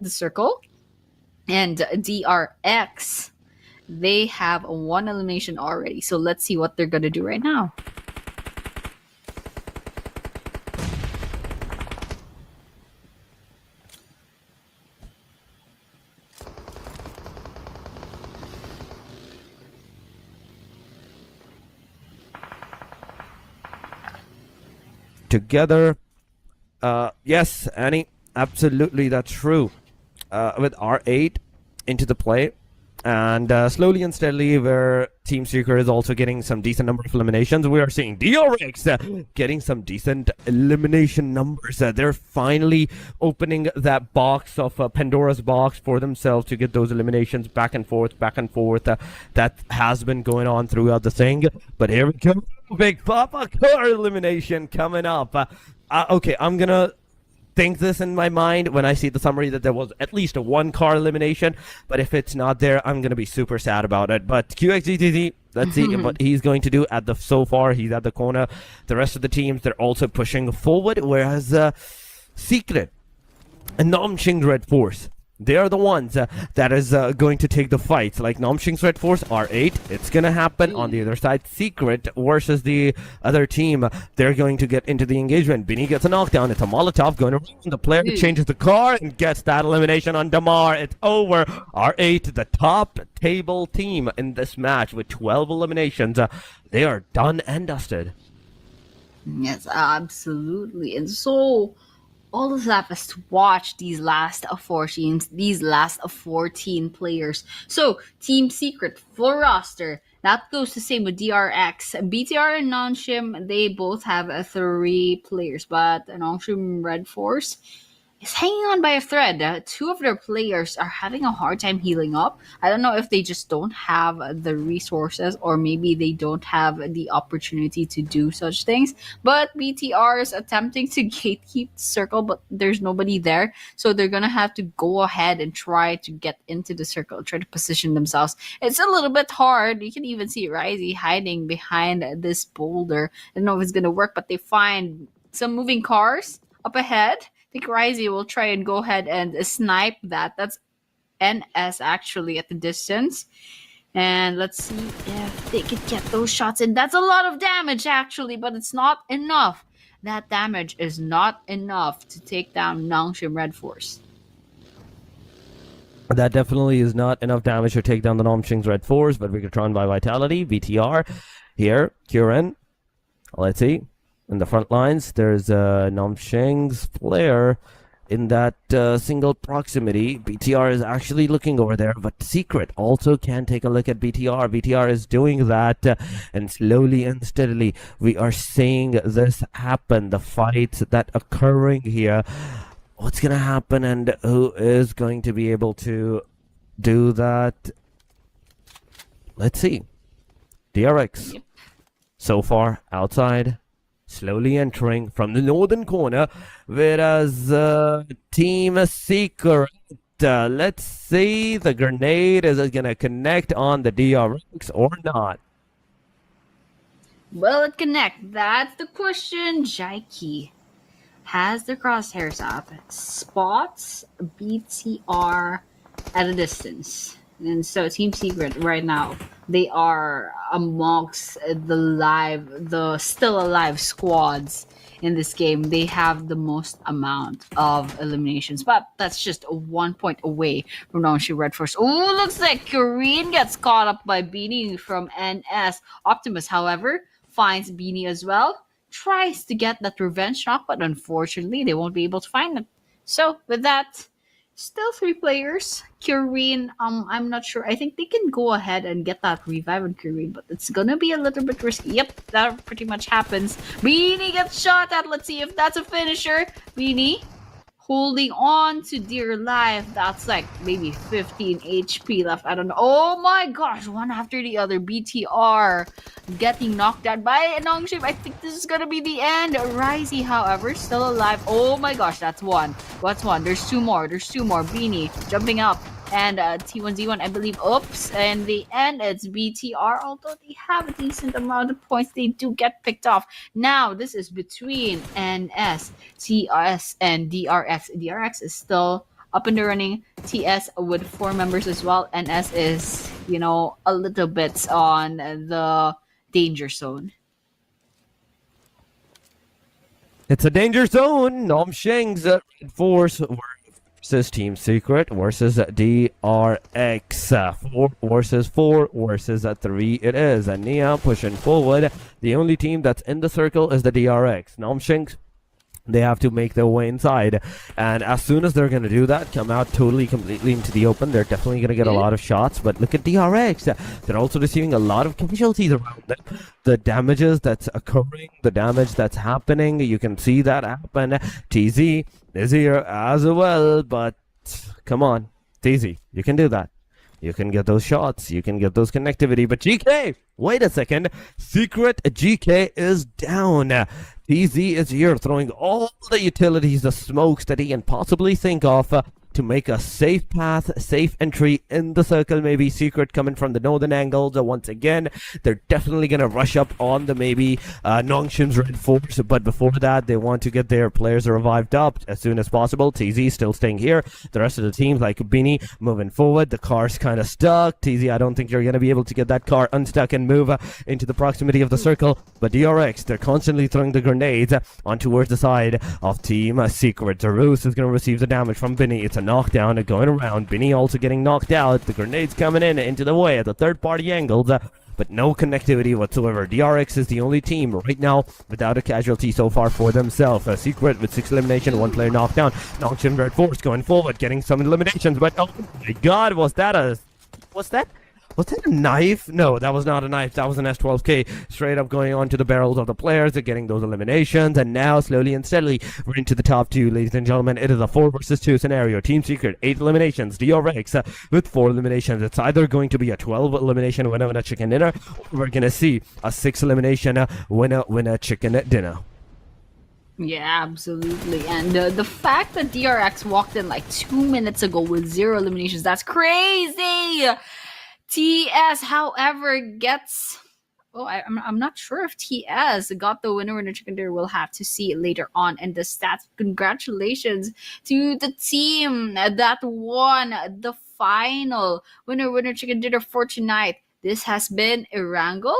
the circle. And DRX, they have 1 elimination already. So let's see what they're going to do right now. Together. Yes, Annie, absolutely, that's true. With R8 into the play, and slowly and steadily, where Team Secret is also getting some decent number of eliminations, we are seeing DRX getting some decent elimination numbers. They're finally opening that box of Pandora's box for themselves to get those eliminations back and forth. That has been going on throughout the thing, but here we go. Big Papa car elimination coming up. Okay, I'm gonna think this in my mind when I see the summary that there was at least a 1 car elimination, but if it's not there, I'm gonna be super sad about it. But QXGTZ, let's see what he's going to do so far. He's at the corner. The rest of the teams, they're also pushing forward, whereas Secret and Namshing Red Force, they are the ones that is going to take the fights. Like Namshing's Red Force, R8, it's going to happen. On the other side, Secret versus the other team, they're going to get into the engagement. Bini gets a knockdown. It's a Molotov going around. The player changes the car and gets that elimination on Damar. It's over. R8, the top table team in this match with 12 eliminations. They are done and dusted. Yes, absolutely. And so all of that is to watch these last 4 teams, these last 14 players. So Team Secret full roster. That goes the same with DRX. BTR and Nongshim, they both have 3 players, but Nongshim Red Force is hanging on by a thread. 2 of their players are having a hard time healing up. I don't know if they just don't have the resources, or maybe they don't have the opportunity to do such things. But BTR is attempting to gatekeep the circle, but there's nobody there. So they're going to have to go ahead and try to get into the circle, try to position themselves. It's a little bit hard. You can even see Ryzie hiding behind this boulder. I don't know if it's going to work, but they find some moving cars up ahead. I think Ryzie will try and go ahead and snipe that. That's NS actually at the distance. And let's see if they can get those shots in. That's a lot of damage actually, but it's not enough. That damage is not enough to take down Nongshim Red Force. That definitely is not enough damage to take down the Namshing's Red Force, but Bigatron by Vitality, BTR. Here, Kuren. Let's see. In the front lines, there's Namsheng's player in that single proximity. BTR is actually looking over there, but Secret also can take a look at BTR. BTR is doing that, and slowly and steadily, we are seeing this happen. The fights that occurring here. What's going to happen, and who is going to be able to do that? Let's see. DRX. Yep. so far outside, slowly entering from the northern corner, whereas Team Secret. Let's see, the grenade is it gonna connect on the DRX or not? Will it connect? That's the question. Jaiki has the crosshairs up, spots BTR at a distance. And so Team Secret right now, they are amongst the still alive squads in this game. They have the most amount of eliminations, but that's just 1 point away from Nongshi Red Force. Oh, looks like Korean gets caught up by Beanie from NS. Optimus, however, finds Beanie as well, tries to get that revenge shot, but unfortunately, they won't be able to find it. So, with that, still three players. Kyurine, I'm not sure. I think they can go ahead and get that revive on Kyurine, but it's gonna be a little bit risky. Yep, that pretty much happens. Beanie gets shot at. Let's see if that's a finisher. Beanie holding on to dear life. That's like maybe 15 HP left. I don't know. Oh my gosh, one after the other. BTR getting knocked out by Nongship. I think this is gonna be the end. Risey, however, still alive. Oh my gosh, that's one. What's one? There's two more. There's two more. Beanie jumping up. And T1Z1, I believe, oops. And the end, it's BTR. Although they have a decent amount of points, they do get picked off. Now, this is between NS, TS, and DRX. DRX is still up and running. TS with 4 members as well. NS is, a little bit on the danger zone. It's a danger zone. Nom Sheng's Red Force versus Team Secret versus DRX. 4 versus 4 versus 3 it is. And Nia pushing forward. The only team that's in the circle is the DRX. Nom Sheng's, they have to make their way inside, and as soon as they're going to do that, come out totally completely into the open, they're definitely going to get a lot of shots. But look at DRX, they're also receiving a lot of casualties around them. The damages that's occurring, the damage that's happening, you can see that happen. TZ is here as well, but come on, TZ, you can do that. You can get those shots, you can get those connectivity, but GK, wait a second, Secret GK is down. TZ is here throwing all the utilities, the smokes that he can possibly think of to make a safe path, safe entry in the circle. Maybe Secret coming from the northern angles. Once again, they're definitely going to rush up on the maybe Nongshim's Red Force, but before that, they want to get their players revived up as soon as possible. TZ still staying here. The rest of the teams, like Beanie, moving forward. The car's kind of stuck. TZ, I don't think you're going to be able to get that car unstuck and move into the proximity of the circle, but DRX, they're constantly throwing the grenades on towards the side of Team Secret. Zarus is going to receive the damage from Beanie. It's a knockdown going around. Beanie also getting knocked out. The grenades coming in into the way at the third-party angles, but no connectivity whatsoever. DRX is the only team right now without a casualty so far for themselves. Secret with 6 elimination, 1 player knockdown. Nongshim Red Force going forward, getting some eliminations, but oh my god, was that a knife? No, that was not a knife. That was an S12K. Straight up going on to the barrels of the players. They're getting those eliminations. And now, slowly and steadily, we're into the top 2, ladies and gentlemen. It is a 4 versus 2 scenario. Team Secret, 8 eliminations. DRX with 4 eliminations. It's either going to be a 12 elimination winner chicken dinner, or we're going to see a 6 elimination winner chicken dinner. Yeah, absolutely. And the fact that DRX walked in like 2 minutes ago with 0 eliminations, that's crazy! TS, however, gets... Oh, I'm not sure if TS got the winner in the chicken dinner. We'll have to see it later on in the stats. Congratulations to the team that won the final winner chicken dinner for tonight. This has been Irango,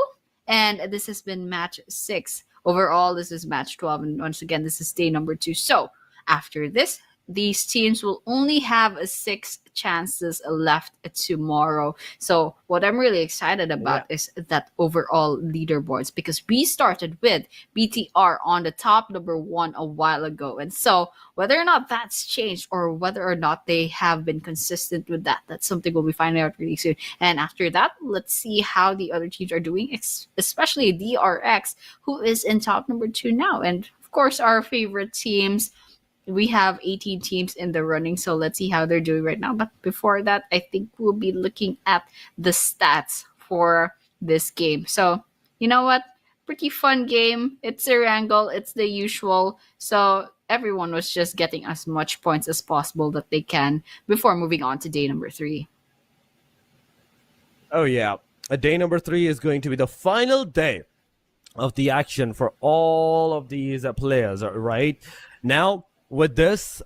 and this has been match 6. Overall, this is match 12, and once again, this is day number 2. So, after this, these teams will only have 6 chances left tomorrow. So what I'm really excited about is that overall leaderboards, because we started with BTR on the top number 1 a while ago. And so whether or not that's changed or whether or not they have been consistent with that, that's something we'll be finding out really soon. And after that, let's see how the other teams are doing, especially DRX, who is in top number 2 now. And of course, our favorite teams, we have 18 teams in the running, so let's see how they're doing right now. But before that, I think we'll be looking at the stats for this game. So, you know what? pretty fun game. It's a wrangle. It's the usual. So everyone was just getting as much points as possible that they can before moving on to day number 3. Oh yeah, day number 3 is going to be the final day of the action for all of these players. Right now, with this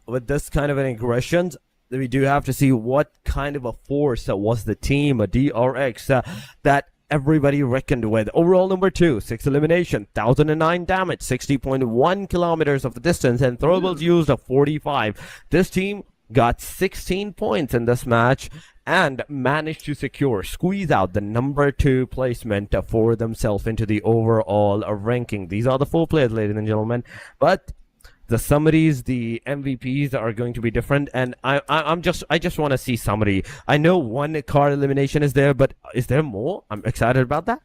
kind of an aggression, we do have to see what kind of a force was the team, a DRX, that everybody reckoned with. Overall number 2, 6 elimination, 1009 damage, 60.1 kilometers of the distance, and throwables used of 45. This team got 16 points in this match and managed to squeeze out the number 2 placement for themselves into the overall ranking. These are the 4 players, ladies and gentlemen, but the summaries, the MVPs are going to be different, and I just want to see somebody. I know one car elimination is there, but is there more? I'm excited about that.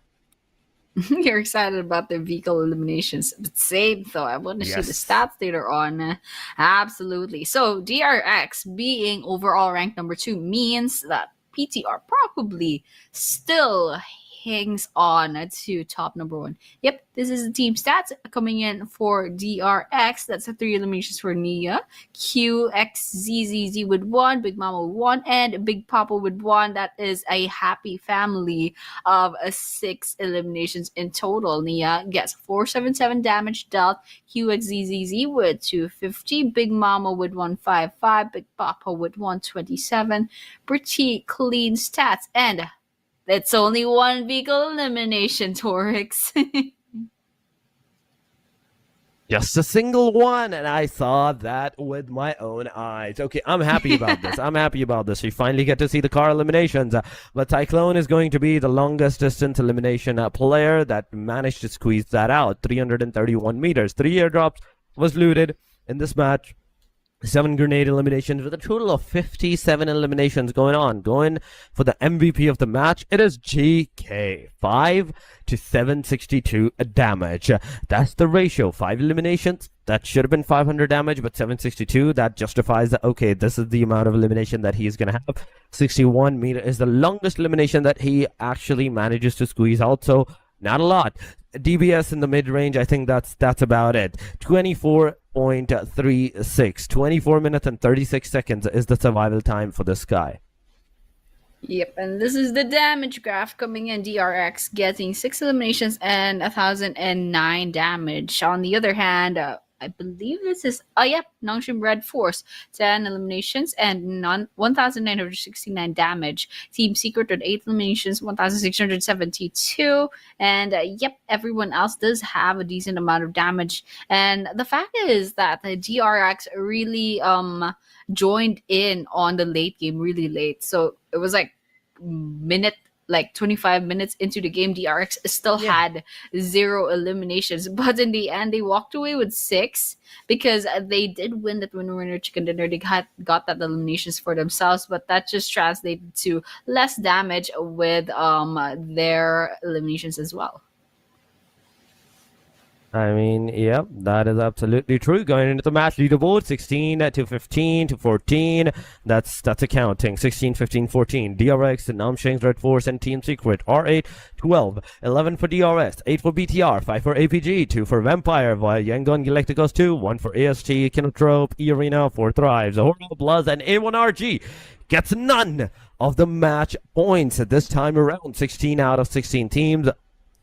You're excited about the vehicle eliminations. But same though, I want to see the Yes. stats later on. Absolutely. So DRX being overall ranked number 2 means that PTR probably still hangs on to top number 1. Yep, this is the team stats coming in for DRX. That's the 3 eliminations for Nia. QXZZZ with 1, Big Mama with 1, and Big Papa with 1. That is a happy family of 6 eliminations in total. Nia gets 477 damage dealt. QXZZZ with 250. Big Mama with 155. Big Papa with 127. Pretty clean stats. And it's only 1 vehicle elimination, Torix. Just a single one, and I saw that with my own eyes. Okay, I'm happy about this. I'm happy about this. We finally get to see the car eliminations. But Cyclone is going to be the longest distance elimination player that managed to squeeze that out. 331 meters. 3 airdrops was looted in this match. 7 grenade eliminations with a total of 57 eliminations going for the MVP of the match. It is GK, 5 to 762 damage. That's the ratio. 5 eliminations, that should have been 500 damage, but 762, that justifies that, okay, this is the amount of elimination that he's gonna have. 61 meter is the longest elimination that he actually manages to squeeze out, so not a lot. DBS in the mid-range, I think that's about it. 24.36. 24 minutes and 36 seconds is the survival time for this guy. Yep, and this is the damage graph coming in. DRX getting 6 eliminations and 1009 damage. On the other hand, I believe this is Nongshim Red Force, 10 eliminations and 1969 damage. Team Secret with 8 eliminations, 1672, and everyone else does have a decent amount of damage. And the fact is that the DRX really joined in on the late game really late, so it was like 25 minutes into the game, DRX still had 0 eliminations. But in the end, they walked away with 6 because they did win that winner chicken dinner. They got that eliminations for themselves, but that just translated to less damage with their eliminations as well. I mean, yep, that is absolutely true. Going into the match leaderboard, 16 to 15 to 14. That's accounting. 16, 15, 14. DRX, Namsheng's Red Force, and Team Secret. R8, 12. 11 for DRS. 8 for BTR. 5 for APG. 2 for Vampire via Yangon Galacticos 2. 1 for AST, Kinotrope, E-Arena, 4 Thrives. Horrible Bloods, and A1RG gets none of the match points this time around. 16 out of 16 teams.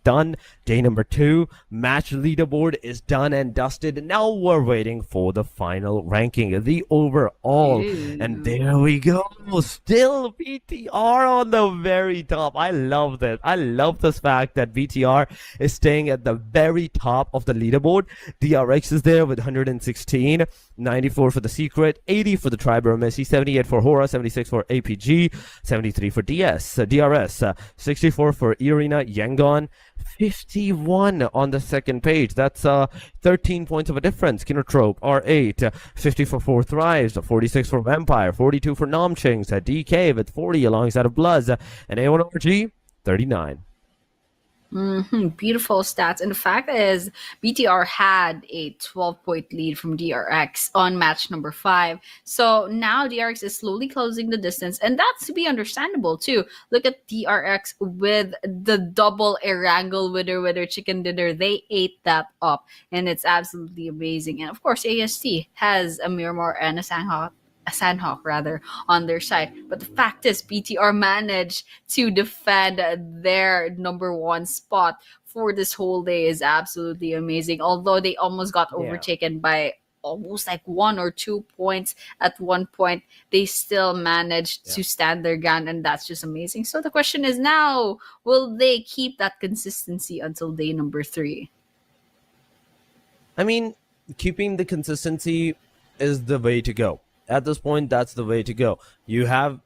Done. Day number 2, match leaderboard is done and dusted. Now we're waiting for the final ranking, the overall. And there we go. Still BTR on the very top. I love this. I love this fact that BTR is staying at the very top of the leaderboard. DRX is there with 116, 94 for the Secret, 80 for the Triber Messi, 78 for Hora, 76 for APG, 73 for DRS, 64 for Irina Yangon, 51 on the second page. That's 13 points of a difference. Kinotrope, R8, 50 for 4 Thrives, 46 for Vampire, 42 for Namchings, DK with 40 alongside of Bloods, and A1RG, 39. Beautiful stats. And the fact is, BTR had a 12-point lead from DRX on match number 5. So now DRX is slowly closing the distance. And that's to be understandable too. Look at DRX with the double Erangel winner chicken dinner. They ate that up. And it's absolutely amazing. And of course, AST has a Miramar and a Sandhawk rather on their side. But the fact is, BTR managed to defend their number one spot for this whole day is absolutely amazing. Although they almost got Yeah. overtaken by almost like 1 or 2 points at one point, they still managed Yeah. to stand their ground, and that's just amazing. So the question is now, will they keep that consistency until day number 3? I mean, keeping the consistency is the way to go. At this point, that's the way to go. You have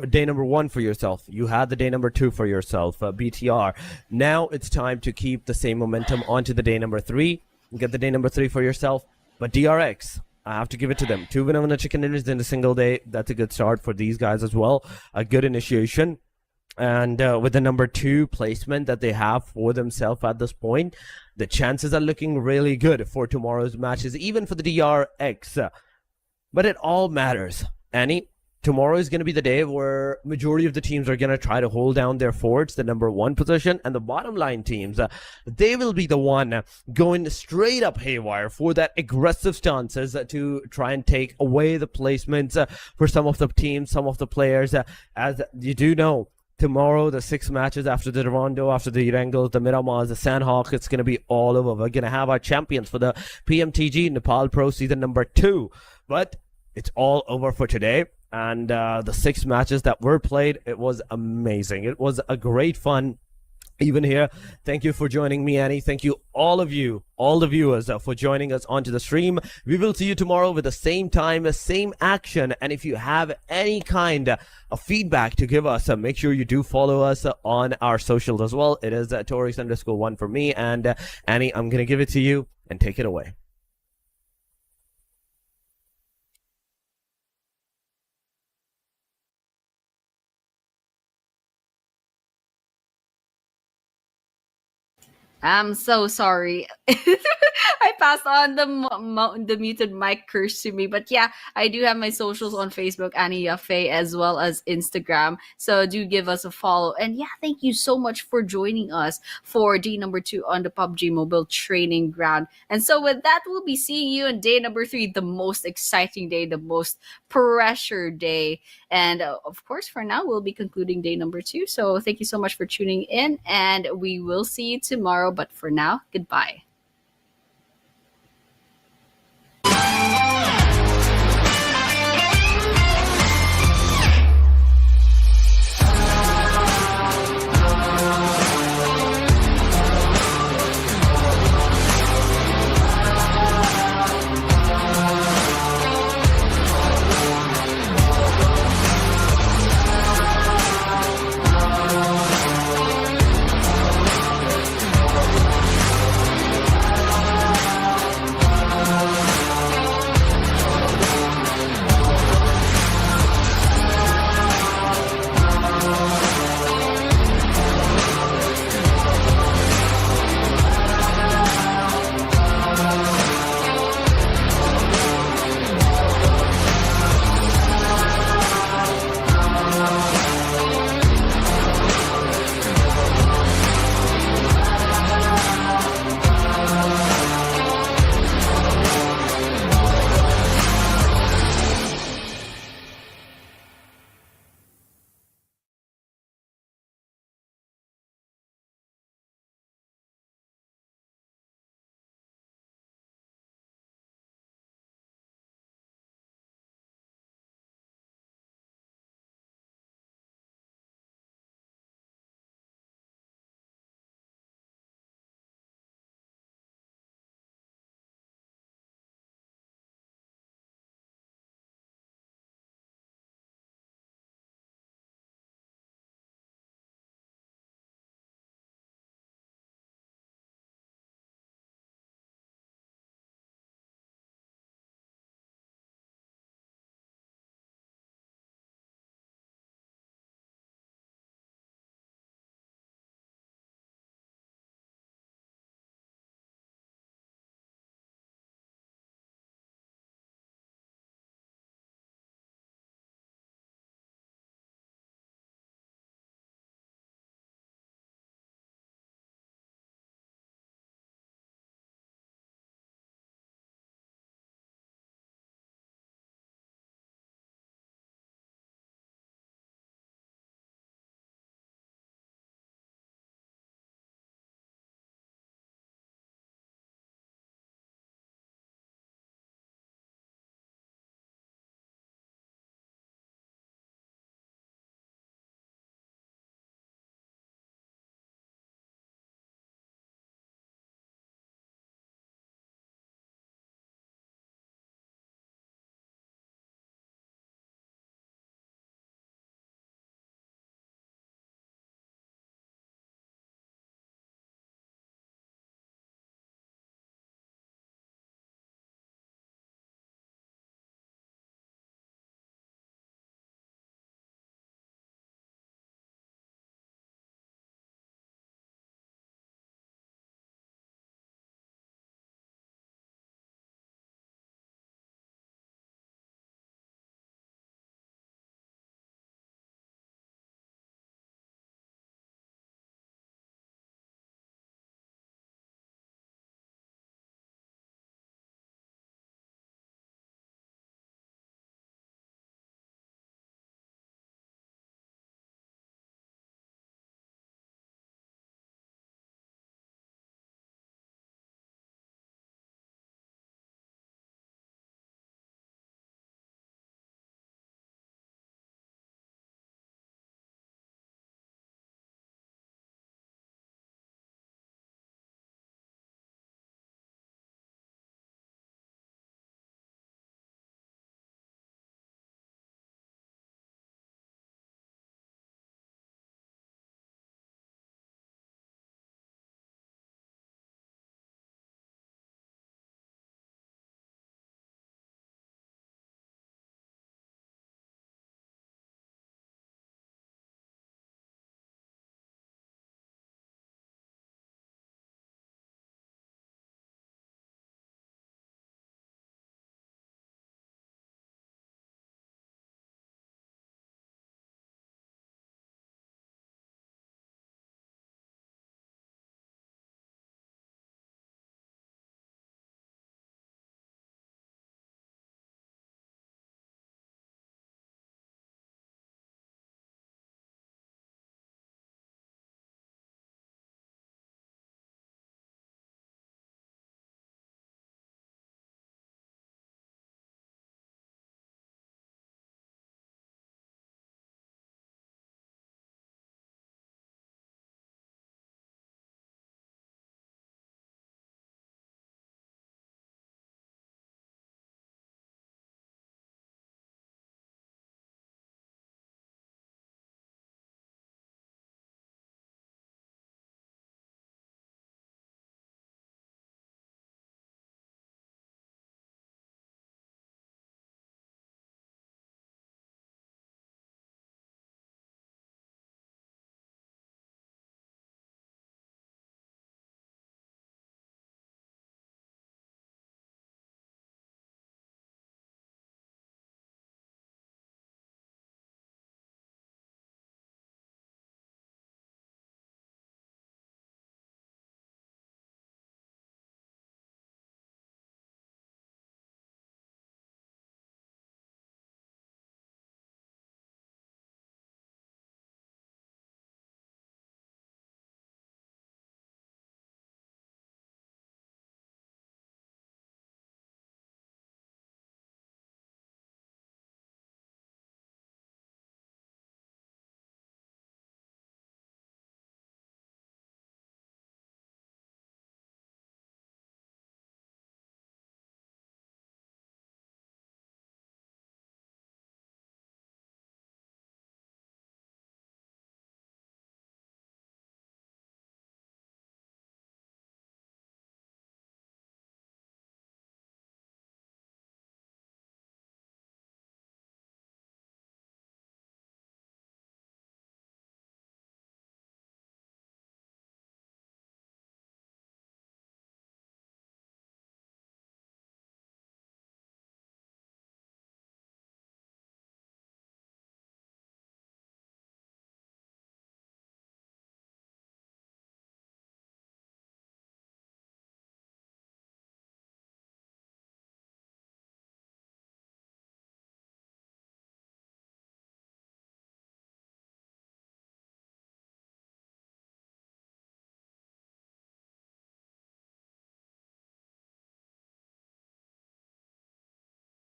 day number 1 for yourself. You had the day number 2 for yourself, BTR. Now it's time to keep the same momentum onto the day number 3. Get the day number 3 for yourself. But DRX, I have to give it to them. 2 winner chicken dinners in a single day. That's a good start for these guys as well. A good initiation. And with the number 2 placement that they have for themselves at this point, the chances are looking really good for tomorrow's matches, even for the DRX. But it all matters. Annie, tomorrow is going to be the day where majority of the teams are going to try to hold down their forts, the number 1 position, and the bottom line teams, they will be the one going straight up haywire for that aggressive stances to try and take away the placements for some of the teams, some of the players. As you do know, tomorrow, the 6 matches after the Rondo, after the Erangels, the Miramars, the Sandhawk, it's going to be all over. We're going to have our champions for the PMTG Nepal Pro Season number 2. But it's all over for today. And the 6 matches that were played, it was amazing. It was a great fun. Even here, thank you for joining me, Annie. Thank you, all the viewers, for joining us onto the stream. We will see you tomorrow with the same time, same action. And if you have any kind of feedback to give us, make sure you do follow us on our socials as well. It is Torix_1 for me. And Annie, I'm going to give it to you and take it away. I'm so sorry. I passed on the muted mic curse to me, but yeah, I do have my socials on Facebook, Annie Yafe, as well as Instagram. So do give us a follow. And yeah, thank you so much for joining us for day number 2 on the PUBG Mobile Training Ground. And so with that, we'll be seeing you on day number 3, the most exciting day, the most pressure day. And of course, for now, we'll be concluding day number 2. So thank you so much for tuning in, and we will see you tomorrow. But for now, goodbye.